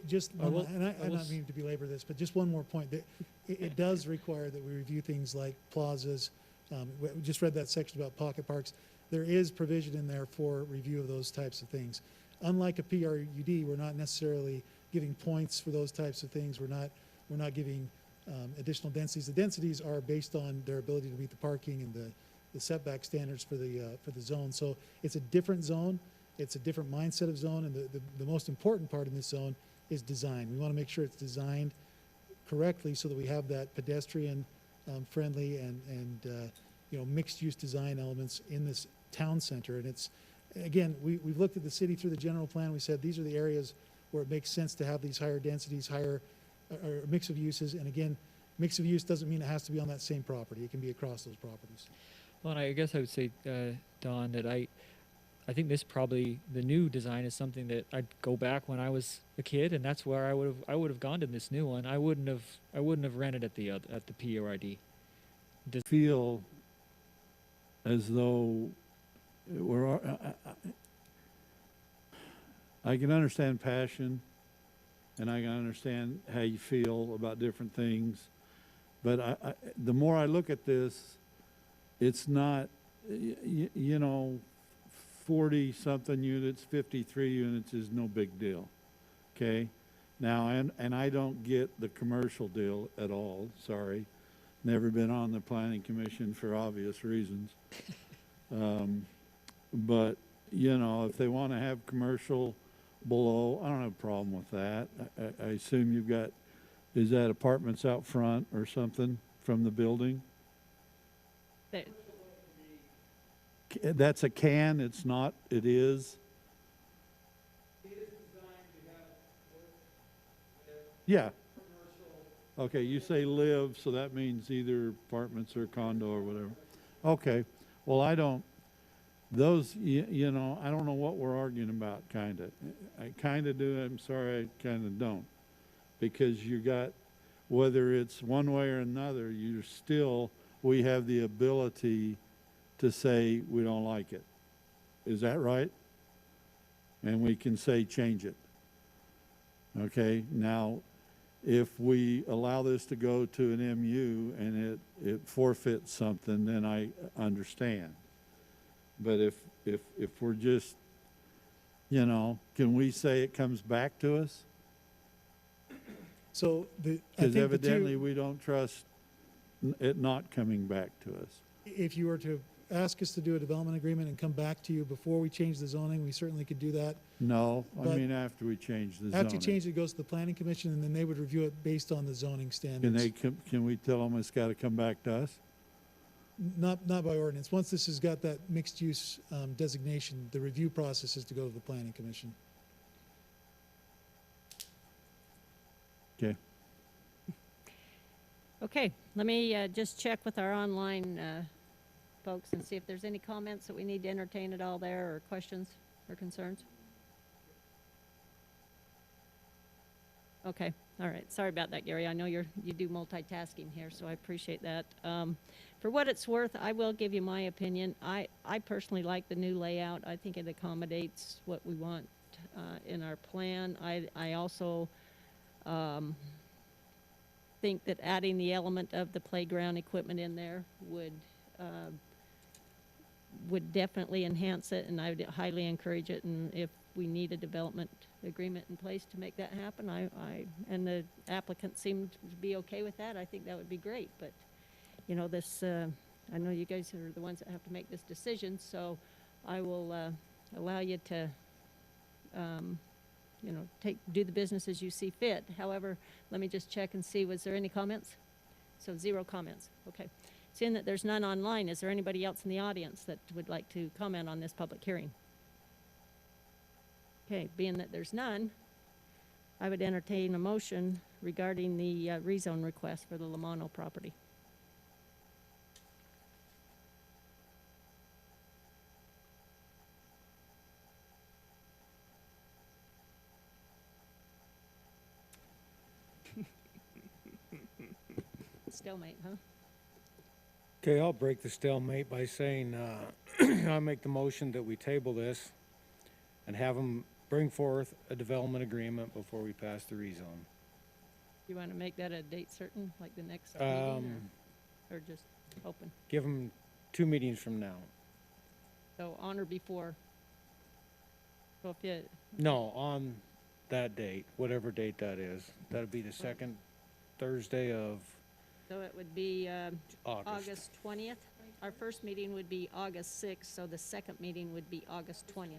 Just, I don't mean to belabor this, but just one more point. It does require that we review things like plazas. We just read that section about pocket parks. There is provision in there for review of those types of things. Unlike a PRUD, we're not necessarily giving points for those types of things. We're not giving additional densities. The densities are based on their ability to meet the parking and the setback standards for the zone. So it's a different zone. It's a different mindset of zone, and the most important part in this zone is design. We want to make sure it's designed correctly so that we have that pedestrian friendly and mixed use design elements in this town center. And it's, again, we've looked at the city through the general plan. We said these are the areas where it makes sense to have these higher densities, or a mix of uses. And again, mix of use doesn't mean it has to be on that same property. It can be across those properties. Well, and I guess I would say, Don, that I think this probably, the new design is something that I'd go back when I was a kid, and that's where I would have gone to this new one. I wouldn't have rented at the PRID. Feel as though I can understand passion, and I can understand how you feel about different things, but the more I look at this, it's not, 40-something units, 53 units is no big deal, okay? Now, and I don't get the commercial deal at all, sorry. Never been on the planning commission for obvious reasons. But, if they want to have commercial below, I don't have a problem with that. I assume you've got, is that apartments out front or something from the building? That's a can, it's not, it is? Yeah. Okay, you say live, so that means either apartments or condo or whatever. Okay, well, I don't, those, you know, I don't know what we're arguing about, kinda. I kinda do, I'm sorry, I kinda don't. Because you got, whether it's one way or another, you're still, we have the ability to say we don't like it. Is that right? And we can say change it. Okay, now, if we allow this to go to an MU and it forfeits something, then I understand. But if we're just, you know, can we say it comes back to us? So I Because think evidently we don't trust it not coming back to us. if you were to ask us to do a development agreement and come back to you before we change the zoning, we certainly could do that. No, I But mean after we change the zoning. After you change it, it goes to the planning commission, and then they would review it based on the zoning standards. Can we tell them it's got to come back to us? Not by ordinance. Once this has got that mixed-use designation, the review process is to go to the planning commission. Okay. Okay, let me just check with our online folks and see if there's any comments that we need to entertain at all there, or questions or concerns. Okay, all right. Sorry about that, Gary. I know you do multitasking here, so I appreciate that. For what it's worth, I will give you my opinion. I personally like the new layout. I think it accommodates what we want in our plan. I also think that adding the element of the playground equipment in there would definitely enhance it, and I would highly encourage it. And if we need a development agreement in place to make that happen, and the applicant seemed to be okay with that, I think that would be great. But, you know, this, I know you guys are the ones that have to make this decision, so I will allow you to, you know, do the business as you see fit. However, let me just check and see, was there any comments? So 0 comments, okay. Seeing that there's none online, is there anybody else in the audience that would like to comment on this public hearing? Okay, being that there's none, I would entertain a motion regarding the rezone request for the Lamano property. Stalemate, huh? Okay, I'll break the stalemate by saying, I make the motion that we table this and have them bring forth a development agreement before we pass the rezone. You want to make that a date certain, like the next meeting, or just open? Give them 2 meetings from now. So on or before? So if you, No, on that date, whatever date that is. That'd be the second Thursday of so it would be August. August 20th. Our first meeting would be August 6th, so the second meeting would be August 20th.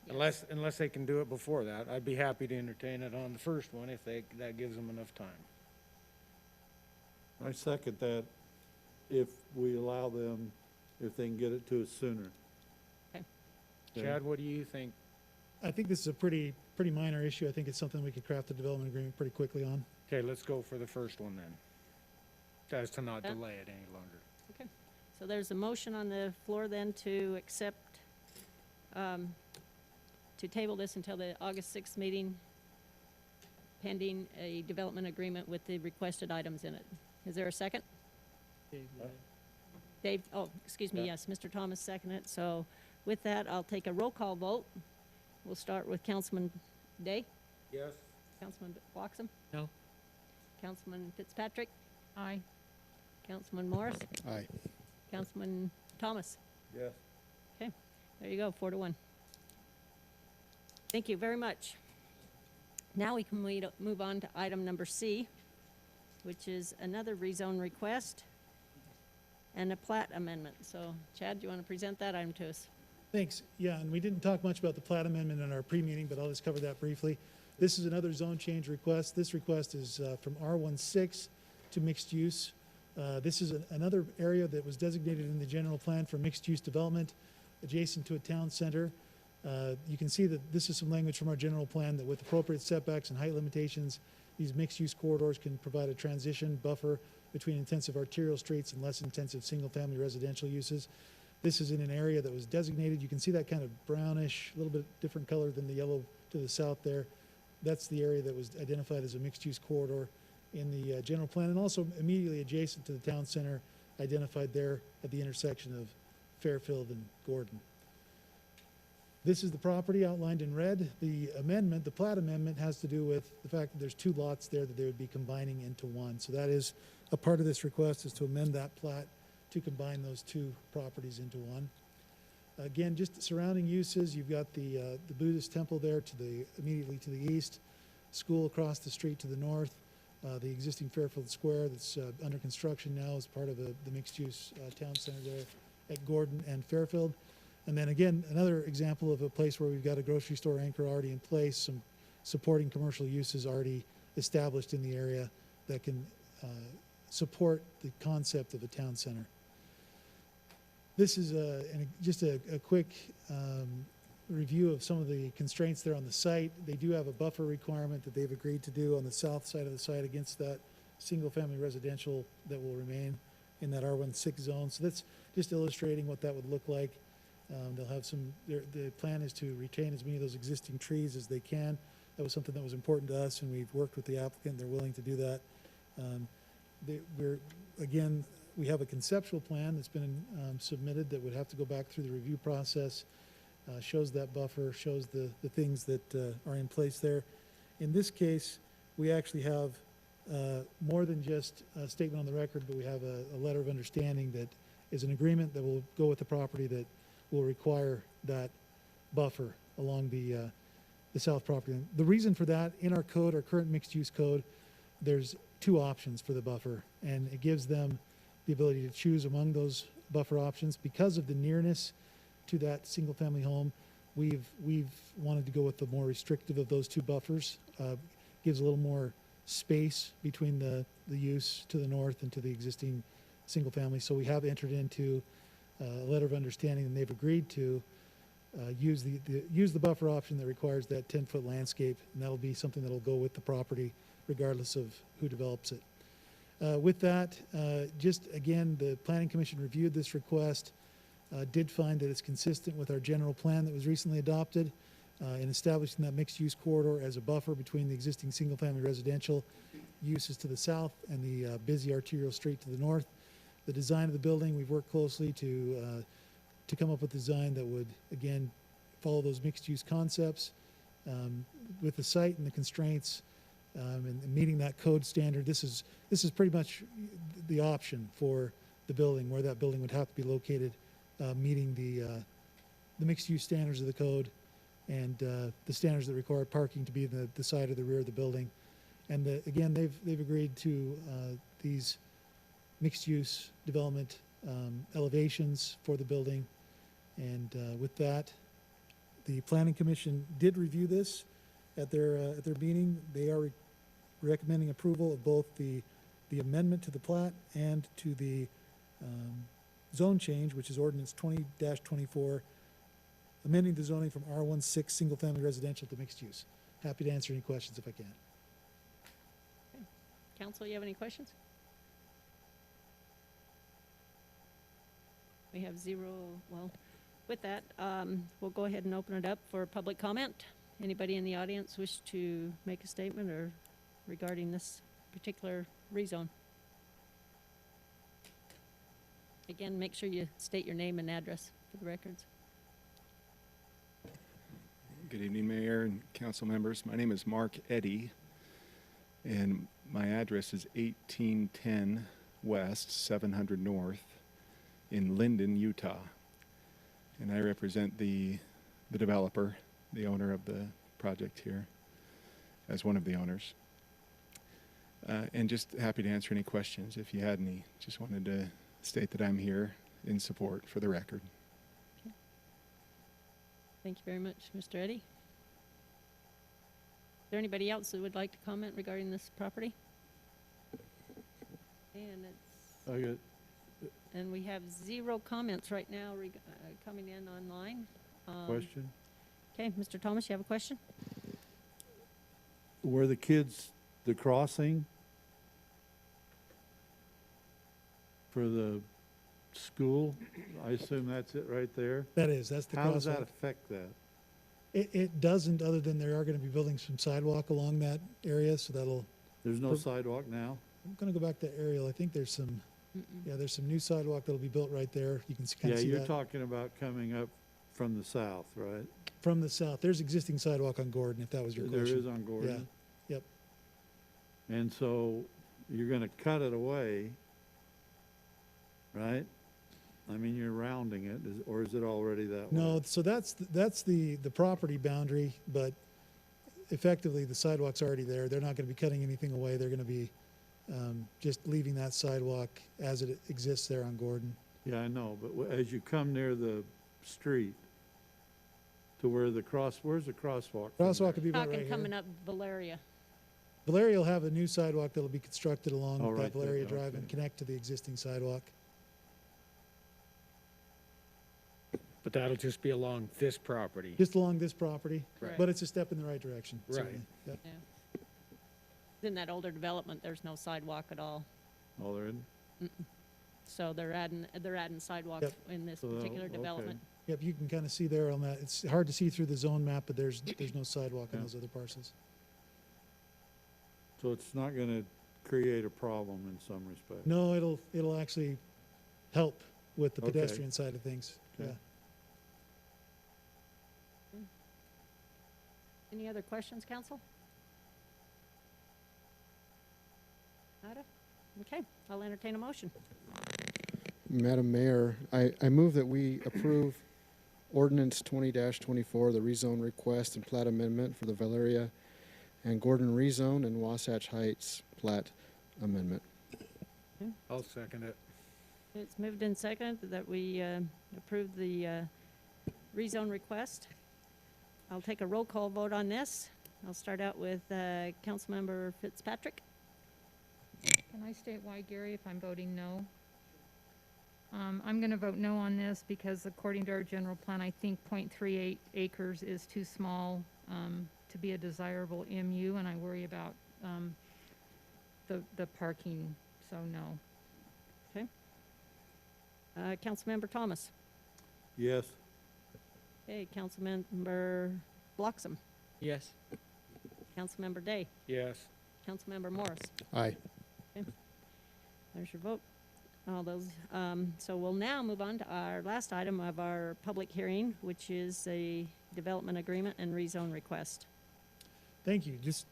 Yes. Unless they can do it before that. I'd be happy to entertain it on the first one if that gives them enough time. I second that if we allow them, if they can get it to us sooner. Okay. Chad, what do you think? I think this is a pretty minor issue. I think it's something we could craft a development agreement pretty quickly on. Okay, let's go for the first one then. As to not Yeah. delay it any longer. Okay. So there's a motion on the floor then to accept, to table this until the August 6th meeting, pending a development agreement with the requested items in it. Is there a second? Dave, oh, excuse me, yes, Mr. Thomas seconded it. So with that, I'll take a roll call vote. We'll start with Councilman Day. Yes. Councilman Bloxham. No. Councilman Fitzpatrick. Aye. Councilman Morris. Aye. Councilman Thomas. Yes. Okay, there you go, 4-1. Thank you very much. Now we can move on to item number C, which is another rezone request and a plat amendment. So Chad, do you want to present that item to us? Thanks. Yeah, and we didn't talk much about the plat amendment in our pre-meeting, but I'll just cover that briefly. This is another zone change request. This request is from R16 to mixed use. This is another area that was designated in the general plan for mixed-use development adjacent to a town center. You can see that this is some language from our general plan that with appropriate setbacks and height limitations, these mixed-use corridors can provide a transition buffer between intensive arterial streets and less intensive single-family residential uses. This is in an area that was designated. You can see that kind of brownish, a little bit different color than the yellow to the south there. That's the area that was identified as a mixed-use corridor in the general plan, and also immediately adjacent to the town center, identified there at the intersection of Fairfield and Gordon. This is the property outlined in red. The amendment, the plat amendment, has to do with the fact that there's two lots there that they would be combining into one. So that is a part of this request, is to amend that plat to combine those two properties into one. Again, just the surrounding uses, you've got the Buddhist temple there to the, immediately to the east, school across the street to the north, the existing Fairfield Square that's under construction now as part of the mixed-use town center there at Gordon and Fairfield. And then again, another example of a place where we've got a grocery store anchor already in place, some supporting commercial uses already established in the area that can support the concept of a town center. This is just a quick review of some of the constraints there on the site. They do have a buffer requirement that they've agreed to do on the south side of the site against that single-family residential that will remain in that R16 zone. So that's just illustrating what that would look like. They'll have some, the plan is to retain as many of those existing trees as they can. That was something that was important to us, and we've worked with the applicant. They're willing to do that. Again, we have a conceptual plan that's been submitted that would have to go back through the review process, shows that buffer, shows the things that are in place there. In this case, we actually have more than just a statement on the record, but we have a letter of understanding that is an agreement that will go with the property that will require that buffer along the south property. And the reason for that, in our code, our current mixed-use code, there's two options for the buffer, and it gives them the ability to choose among those buffer options. Because of the nearness to that single-family home, we've wanted to go with the more restrictive of those two buffers. Gives a little more space between the use to the north and to the existing single-family. So we have entered into a letter of understanding, and they've agreed to use the buffer option that requires that 10-foot landscape, and that'll be something that'll go with the property regardless of who develops it. With that, just again, the Planning Commission reviewed this request, did find that it's consistent with our general plan that was recently adopted in establishing that mixed-use corridor as a buffer between the existing single-family residential uses to the south and the busy arterial street to the north. The design of the building, we've worked closely to come up with a design that would, again, follow those mixed-use concepts. With the site and the constraints and meeting that code standard, this is pretty much the option for the building, where that building would have to be located, meeting the mixed-use standards of the code and the standards that require parking to be in the side or the rear of the building. And again, they've agreed to these mixed-use development elevations for the building. And with that, the Planning Commission did review this at their meeting. They are recommending approval of both the amendment to the plat and to the zone change, which is ordinance 20-24, amending the zoning from R16 single-family residential to mixed use. Happy to answer any questions if I can. Okay. Council, you have any questions? We have zero. Well, with that, we'll go ahead and open it up for public comment. Anybody in the audience wish to make a statement or regarding this particular rezone? Again, make sure you state your name and address for the records. Good evening, Mayor and council members. My name is Mark Eddy, and my address is 1810 West, 700 North in Linden, Utah. And I represent the developer, the owner of the project here, as one of the owners. And just happy to answer any questions if you had any. Just wanted to state that I'm here in support for the record. Okay. Thank you very much, Mr. Eddy. Is there anybody else who would like to comment regarding this property? And we have zero comments right now coming in online. Question? Okay, Mr. Thomas, you have a question? Were the kids, the crossing for the school, I assume that's it right there? That's the How does that crosswalk. affect that? It doesn't, other than they are gonna be building some sidewalk along that area, so that'll, There's no Per- sidewalk now? I'm gonna go back to aerial. I think there's some, yeah, there's some new sidewalk that'll be built right there. You can kind Yeah, of see you're that talking about coming up from the south, right? from the south. There's existing sidewalk on Gordon, if that was your There question. is on Gordon? Yep. And so you're gonna cut it away, right? I mean, you're rounding it, or is it already that way? No, so that's the property boundary, but effectively, the sidewalk's already there. They're not gonna be cutting anything away. They're gonna be, just leaving that sidewalk as it exists there on Gordon. Yeah, I know, but as you come near the street to where where's the crosswalk? from Crosswalk there? could be about right Talking here. coming up Valeria. Valeria will have a new sidewalk that'll be constructed along Oh, that right there, Valeria Drive and okay. connect to the existing sidewalk. But that'll just be along this property. Just along this property, Correct. but it's a step in the right direction. Right. certainly. Yep. In that older development, there's no sidewalk at all. Oh, there isn't? So they're adding sidewalk Yep. in this So, particular okay. development. Yep, you can kind of see there on that. It's hard to see through the zone map, but there's no sidewalk on Yeah. those other parcels. So it's not gonna create a problem in some respect? No, it'll actually help with the Okay. pedestrian side of things. Okay. Yeah. Any other questions, council? Nada? Okay, I'll entertain a motion. Madam Mayor, I move that we approve ordinance 20-24, the rezone request and plat amendment for the Valeria and Gordon rezone and Wasatch Heights plat amendment. I'll second it. It's moved in second that we approve the rezone request. I'll take a roll call vote on this. I'll start out with Councilmember Fitzpatrick. Can I state why, Gary, if I'm voting no? I'm gonna vote no on this because according to our general plan, I think .38 acres is too small, to be a desirable MU, and I worry about, the parking, so no. Councilmember Thomas. Yes. Okay, Councilmember Bloxham. Yes. Councilmember Day. Yes. Councilmember Morris. Aye. There's your vote. All those, so we'll now move on to our last item of our public hearing, which is a development agreement and rezone request. Thank you. Just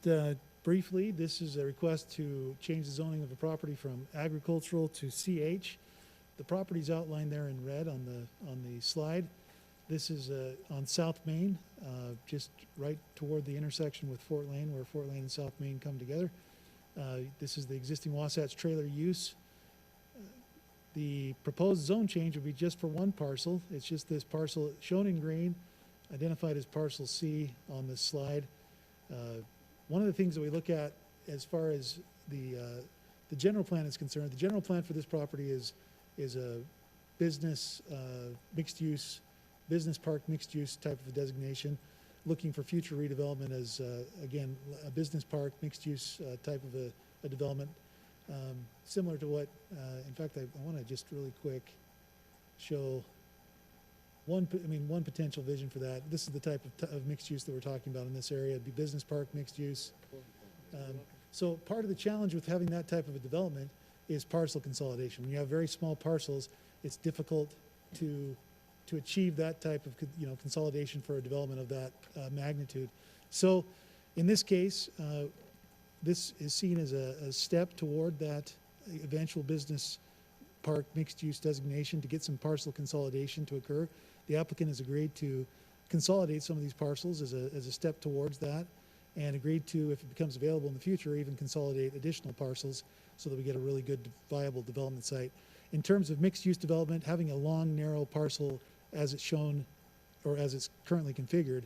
briefly, this is a request to change the zoning of a property from agricultural to CH. The property's outlined there in red on the slide. This is on South Main, just right toward the intersection with Fort Lane, where Fort Lane and South Main come together. This is the existing Wasatch trailer use. The proposed zone change would be just for one parcel. It's just this parcel shown in green, identified as parcel C on this slide. One of the things that we look at as far as the general plan is concerned, the general plan for this property is a business mixed-use, business park mixed-use type of a designation, looking for future redevelopment as, again, a business park mixed-use type of a development. Similar to what, in fact, I want to just really quick show one potential vision for that. This is the type of mixed use that we're talking about in this area. It'd be business park mixed use. So part of the challenge with having that type of a development is parcel consolidation. When you have very small parcels, it's difficult to achieve that type of consolidation for a development of that magnitude. So in this case, this is seen as a step toward that eventual business park mixed-use designation to get some parcel consolidation to occur. The applicant has agreed to consolidate some of these parcels as a step towards that, and agreed to, if it becomes available in the future, even consolidate additional parcels so that we get a really good, viable development site. In terms of mixed-use development, having a long, narrow parcel as it's shown, or as it's currently configured,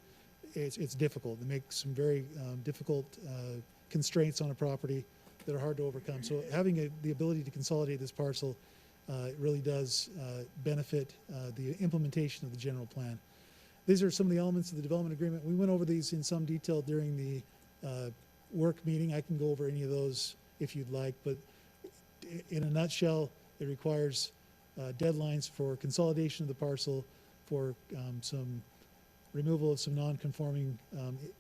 it's difficult. It makes some very difficult constraints on a property that are hard to overcome. So having the ability to consolidate this parcel really does benefit the implementation of the general plan. These are some of the elements of the development agreement. We went over these in some detail during the work meeting. I can go over any of those if you'd like, but in a nutshell, it requires deadlines for consolidation of the parcel, for some removal of some non-conforming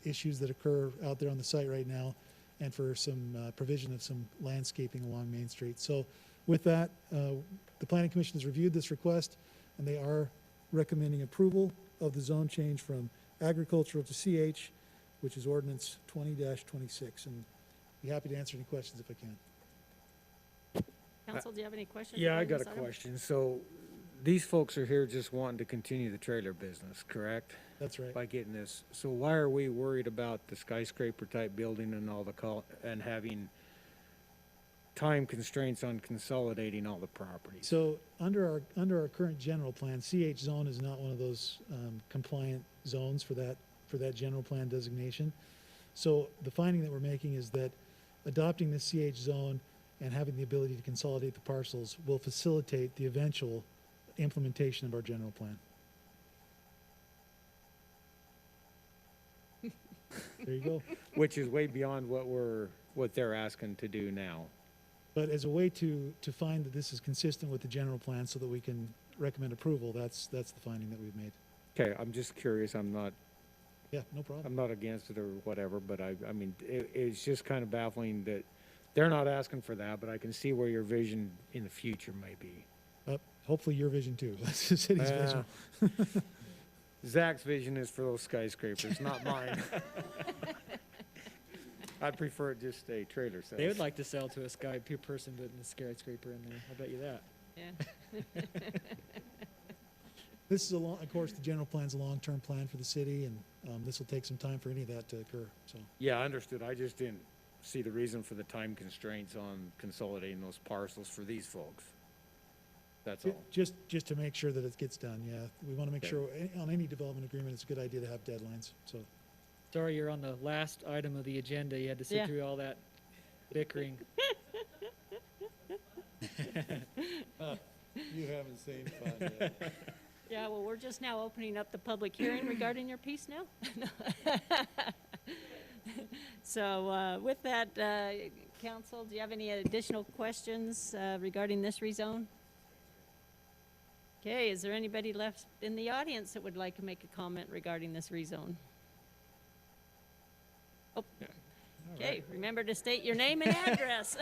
issues that occur out there on the site right now, and for some provision of some landscaping along Main Street. So with that, the Planning Commission has reviewed this request, and they are recommending approval of the zone change from agricultural to CH, which is ordinance 20-26. And be happy to answer any questions if I can. Council, do you have any questions? Yeah, I regarding got a this item? question. So these folks are here just wanting to continue the trailer business, correct? That's right. By getting this. So why are we worried about the skyscraper type building and all the and having time constraints on consolidating all the properties? So under our current general plan, CH zone is not one of those compliant zones for that general plan designation. So the finding that we're making is that adopting the CH zone and having the ability to consolidate the parcels will facilitate the eventual implementation of our general plan. There you go. Which is way beyond what they're asking to do now. But as a way to find that this is consistent with the general plan so that we can recommend approval, that's the finding that we've made. Okay, I'm just curious. I'm not no problem. I'm not against it or whatever, but I mean, it's just kind of baffling that they're not asking for that, but I can see where your vision in the future may be. Hopefully your vision too. That's the city's vision. Zach's vision is for those skyscrapers, not mine. I'd prefer it just stay trailer sales. They would like to sell to a person putting a skyscraper in there. I bet you that. Yeah. This is of course, the general plan's a long-term plan for the city, and this will take some time for any of that to occur. So. Yeah, I understood. I just didn't see the reason for the time constraints on consolidating those parcels for these folks. That's all. Just to make sure that it gets done. Yeah, we want to make sure on any development agreement, it's a good idea to have deadlines. So. Sorry, you're on the last item of the agenda. You had to sit through all that bickering. You haven't seen fun yet. Yeah, well, we're just now opening up the public hearing regarding your piece now. So with that, council, do you have any additional questions regarding this rezone? Okay, is there anybody left in the audience that would like to make a comment regarding this rezone? Oh, okay, remember to state your name and address.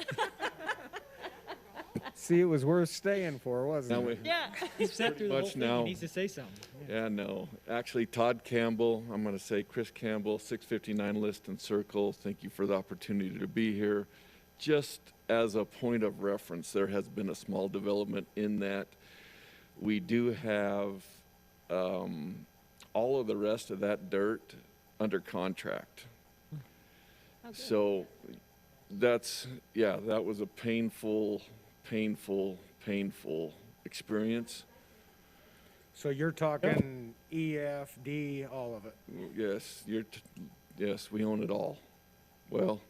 See, it was worth staying for, wasn't it? Yeah. He's sat through the whole thing. He needs to say something. Yeah, no. Actually, Todd Campbell, I'm going to say Chris Campbell, 659 Liston Circle. Thank you for the opportunity to be here. Just as a point of reference, there has been a small development in that we do have all of the rest of that dirt under contract. Okay. So that was a painful experience. So you're talking E, F, D, all of it? Yes, yes, we own it all. Well,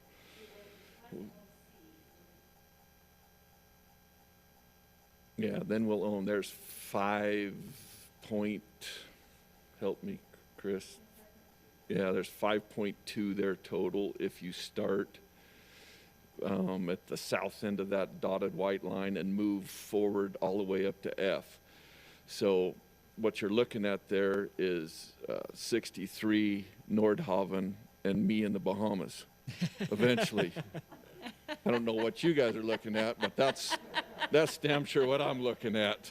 yeah, then we'll own, there's 5 point, help me, Chris. Yeah, there's 5.2 there total if you start at the south end of that dotted white line and move forward all the way up to F. So what you're looking at there is 63 Nordhaven and me in the Bahamas eventually. I don't know what you guys are looking at, but that's damn sure what I'm looking at.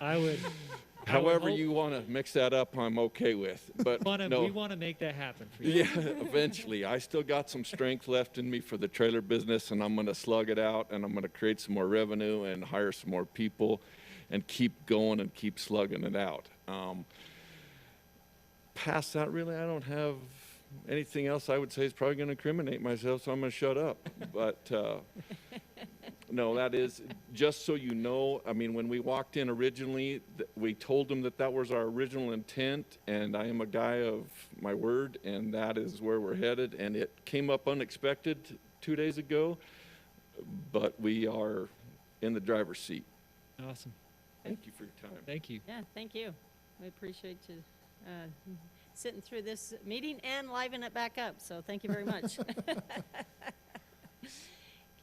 However you want to mix that up, I'm okay with. But no. We want to make that happen for you. Yeah, eventually. I still got some strength left in me for the trailer business, and I'm going to slug it out, and I'm going to create some more revenue and hire some more people and keep going and keep slugging it out. Past that, really, I don't have anything else I would say is probably going to incriminate myself, so I'm going to shut up. But no, that is, just so you know, I mean, when we walked in originally, we told them that was our original intent, and I am a guy of my word, and that is where we're headed. And it came up unexpected 2 days ago, but we are in the driver's seat. Awesome. Thank you for your time. Thank you. Yeah, thank you. We appreciate you sitting through this meeting and liven it back up, so thank you very much.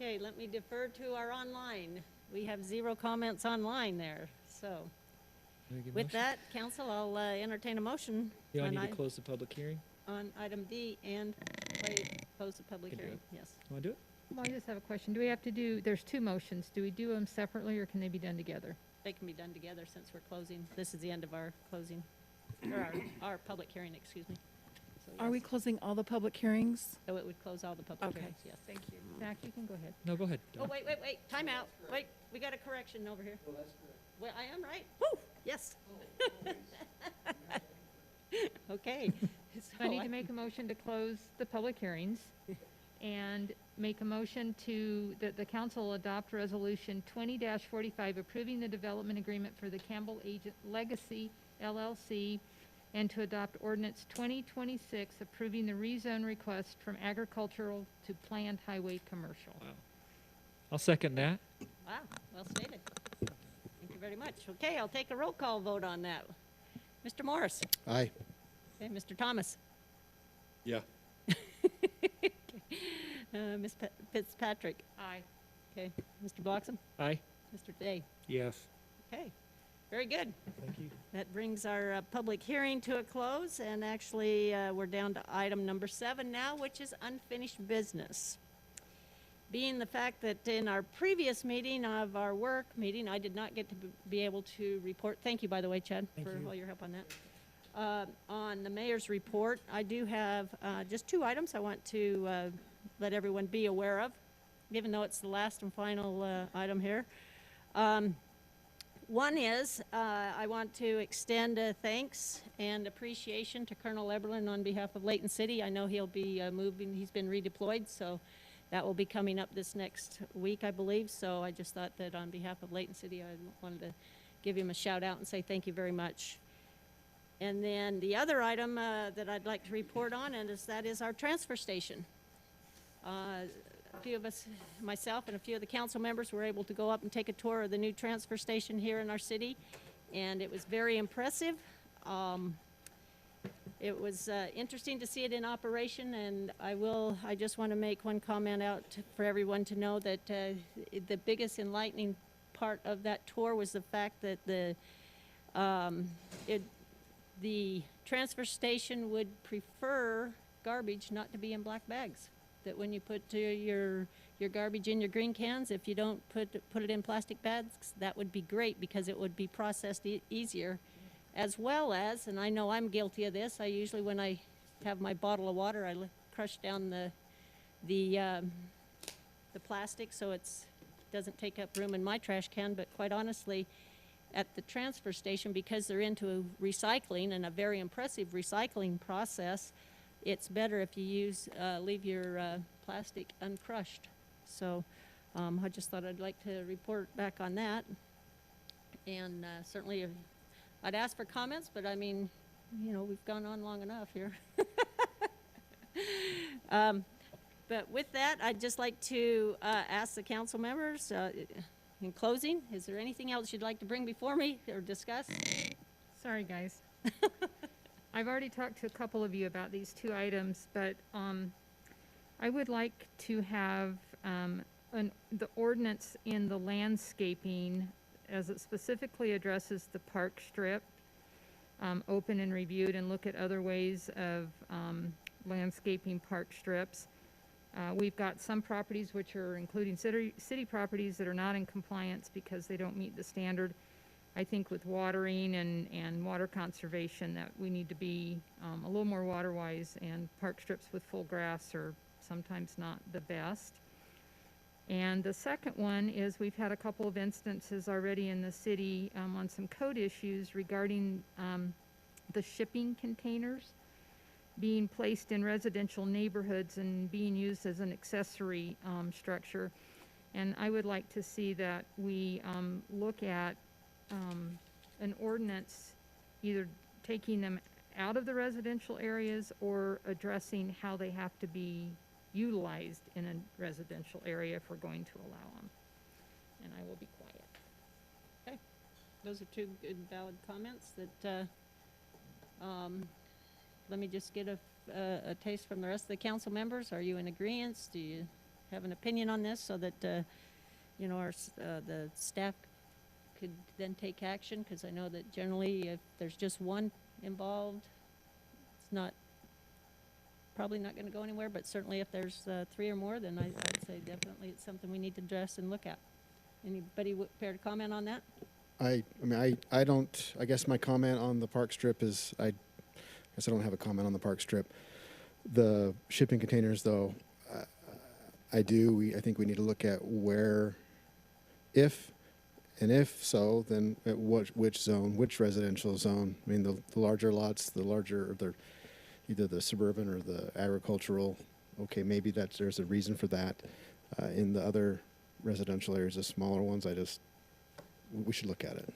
Okay, let me defer to our online. We have 0 comments online there, So, Make a with motion? that, council, I'll entertain a motion Do I on need to i- close the public hearing? on item D and close the public Can do hearing. it. Yes. Want to do it? Well, I just have a question. Do we have to do, there's two motions. Do we do them separately or can they be done together? They can be done together since we're closing. This is the end of our closing, or our public hearing, excuse me. So, Are we yes. closing all the public hearings? So it would close all the public Okay. hearings, yes. Thank you. Zach, you can go ahead. No, go ahead. Oh, wait, time out. Wait, we got a correction over here. Well, that's correct. Well, I am right. Woo, yes. Okay. So I need to make a motion to close the public hearings and make a motion that the council adopt resolution 20-45 approving the development agreement for the Campbell Agent Legacy LLC and to adopt ordinance 2026 approving the rezone request from agricultural to planned highway commercial. Wow. I'll second that. Wow, well stated. Thank you very much. Okay, I'll take a roll call vote on that. Mr. Morris? Aye. Okay, Mr. Thomas? Yeah. Ms. Fitzpatrick? Aye. Okay, Mr. Bloxham? Aye. Mr. Day? Yes. Okay, very good. Thank you. That brings our public hearing to a close, and actually, we're down to item number 7 now, which is unfinished business. Being the fact that in our previous meeting of our work meeting, I did not get to be able to report, thank you, by the way, Chad, Thank for you. all your help on that. On the mayor's report, I do have just 2 items I want to let everyone be aware of, even though it's the last and final item here. One is, I want to extend thanks and appreciation to Colonel Eberlin on behalf of Layton City. I know he'll be moving, he's been redeployed, so that will be coming up this next week, I believe. So I just thought that on behalf of Layton City, I wanted to give him a shout out and say thank you very much. And then the other item that I'd like to report on, that is our transfer station. A few of us, myself and a few of the council members, were able to go up and take a tour of the new transfer station here in our city, and it was very impressive. It was interesting to see it in operation, and I just want to make one comment out for everyone to know that the biggest enlightening part of that tour was the fact that the transfer station would prefer garbage not to be in black bags. That when you put your garbage in your green cans, if you don't put it in plastic bags, that would be great because it would be processed easier. As well as, and I know I'm guilty of this, I usually, when I have my bottle of water, I crush down the plastic so it doesn't take up room in my trash can. But quite honestly, at the transfer station, because they're into recycling and a very impressive recycling process, it's better if you leave your plastic uncrushed. So I just thought I'd like to report back on that. And certainly I'd ask for comments, but I mean, you know, we've gone on long enough here. But with that, I'd just like to ask the council members, in closing, is there anything else you'd like to bring before me or discuss? Sorry, guys. I've already talked to a couple of you about these 2 items, but I would like to have the ordinance in the landscaping, as it specifically addresses the park strip, open and reviewed, and look at other ways of landscaping park strips. We've got some properties which are including city properties that are not in compliance because they don't meet the standard. I think with watering and water conservation that we need to be a little more water wise, and park strips with full grass are sometimes not the best. And the second one is we've had a couple of instances already in the city on some code issues regarding the shipping containers being placed in residential neighborhoods and being used as an accessory structure. And I would like to see that we look at an ordinance either taking them out of the residential areas or addressing how they have to be utilized in a residential area if we're going to allow them. And I will be quiet. Okay, those are 2 good valid comments that, let me just get a taste from the rest of the council members. Are you in agreement? Do you have an opinion on this so that, you know, the staff could then take action, because I know that generally if there's just one involved, it's not, probably not gonna go anywhere, but certainly if there's 3 or more, then I'd say definitely it's something we need to address and look at. Anybody care to comment on that? I guess my comment on the park strip is, I guess I don't have a comment on the park strip. The shipping containers, though, I think we need to look at where, if so, then at which zone, which residential zone. I mean, the larger lots, either the suburban or the agricultural, okay, maybe there's a reason for that. In the other residential areas, the smaller ones, we should look at it.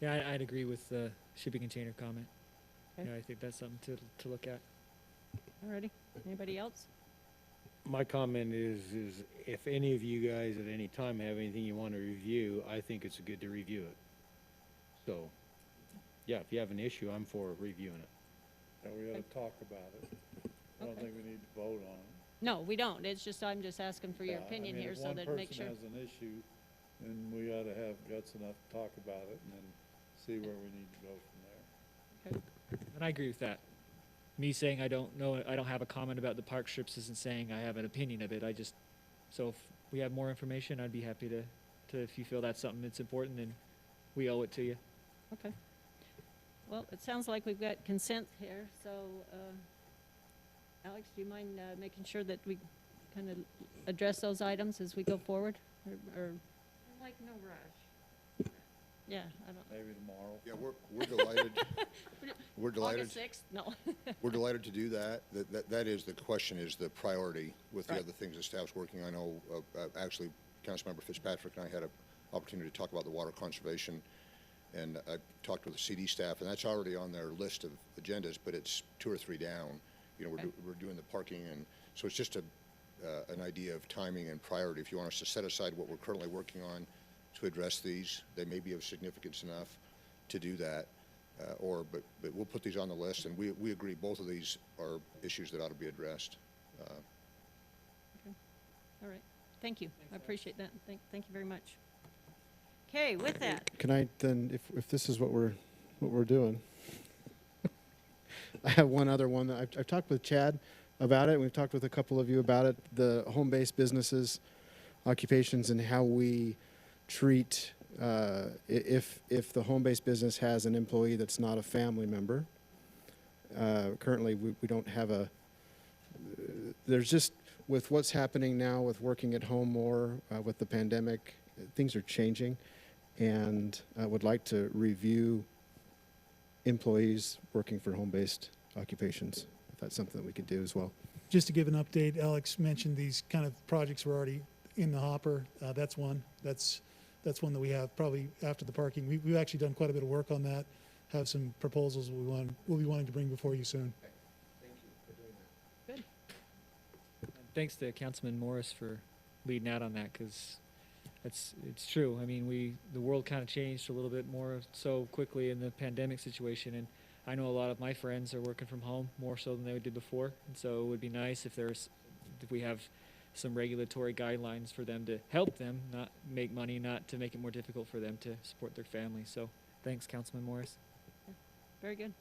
Yeah, I'd agree with the shipping container comment. Okay. Yeah, I think that's something to look at. Alrighty, anybody else? My comment is if any of you guys at any time have anything you want to review, I think it's good to review it. So, yeah, if you have an issue, I'm for reviewing it. And we gotta talk about it. I don't Okay. think we need to vote on it. No, we don't. It's just, I'm just asking for your Yeah, opinion I mean, here if so that make sure. one person has an issue, then we gotta have guts enough to talk about it and then see where we need to go from there. Okay. And I agree with that. Me saying I don't know, I don't have a comment about the park strips isn't saying I have an opinion of it. So if we have more information, I'd be happy to if you feel that's something that's important, then we owe it to you. Okay. Well, it sounds like we've got consent here, so, Alex, do you mind making sure that we kind of address those items as we go forward? Or Like no rush. yeah, I don't. Maybe tomorrow. Yeah, we're delighted. We're delighted. August 6th? No. We're delighted to do that. That is, the question is the priority with the Right. other things the staff's working on. I know, actually, Councilmember Fitzpatrick and I had an opportunity to talk about the water conservation, and I talked with the CD staff, and that's already on their list of agendas, but it's 2 or 3 down. You know, we're doing the parking, and so it's just an idea of timing and priority. If you want us to set aside what we're currently working on to address these, they may be of significance enough to do that. But we'll put these on the list, and we agree both of these are issues that ought to be addressed. Okay. All right. Thank you. I appreciate that. Thank you very much. Okay, with that, Can I then, if this is what we're doing, I have one other one that I've talked with Chad about it. We've talked with a couple of you about it. The home-based businesses, occupations, and how we treat if the home-based business has an employee that's not a family member. Currently, we don't have there's just, with what's happening now with working at home more, with the pandemic, things are changing. And I would like to review employees working for home-based occupations, if that's something that we could do as well. Just to give an update, Alex mentioned these kind of projects were already in the hopper. That's one. That's one that we have probably after the parking. We've actually done quite a bit of work on that. Have some proposals we'll be wanting to bring before you soon. Thank you for doing that. good. And thanks to Councilman Morris for leading out on that, because it's true. I mean, the world kind of changed a little bit more so quickly in the pandemic situation, and I know a lot of my friends are working from home more so than they did before, and so it would be nice if we have some regulatory guidelines for them to help them not make money, not to make it more difficult for them to support their family. So thanks, Councilman Morris. Very good.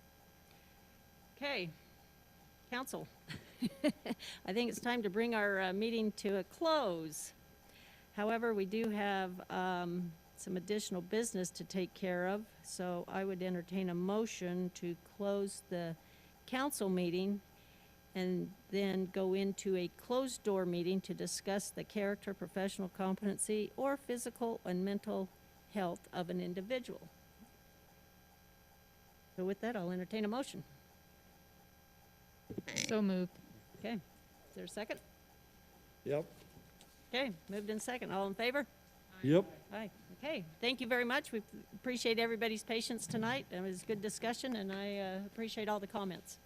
Okay, council. I think it's time to bring our meeting to a close. However, we do have some additional business to take care of, so I would entertain a motion to close the council meeting and then go into a closed-door meeting to discuss the character, professional competency, or physical and mental health of an individual. So with that, I'll entertain a motion. So moved. Okay, is there a second? Yep. Okay, moved in second. All in favor? Yep. Aye. Okay, thank you very much. We appreciate everybody's patience tonight. It was a good discussion, and I appreciate all the comments.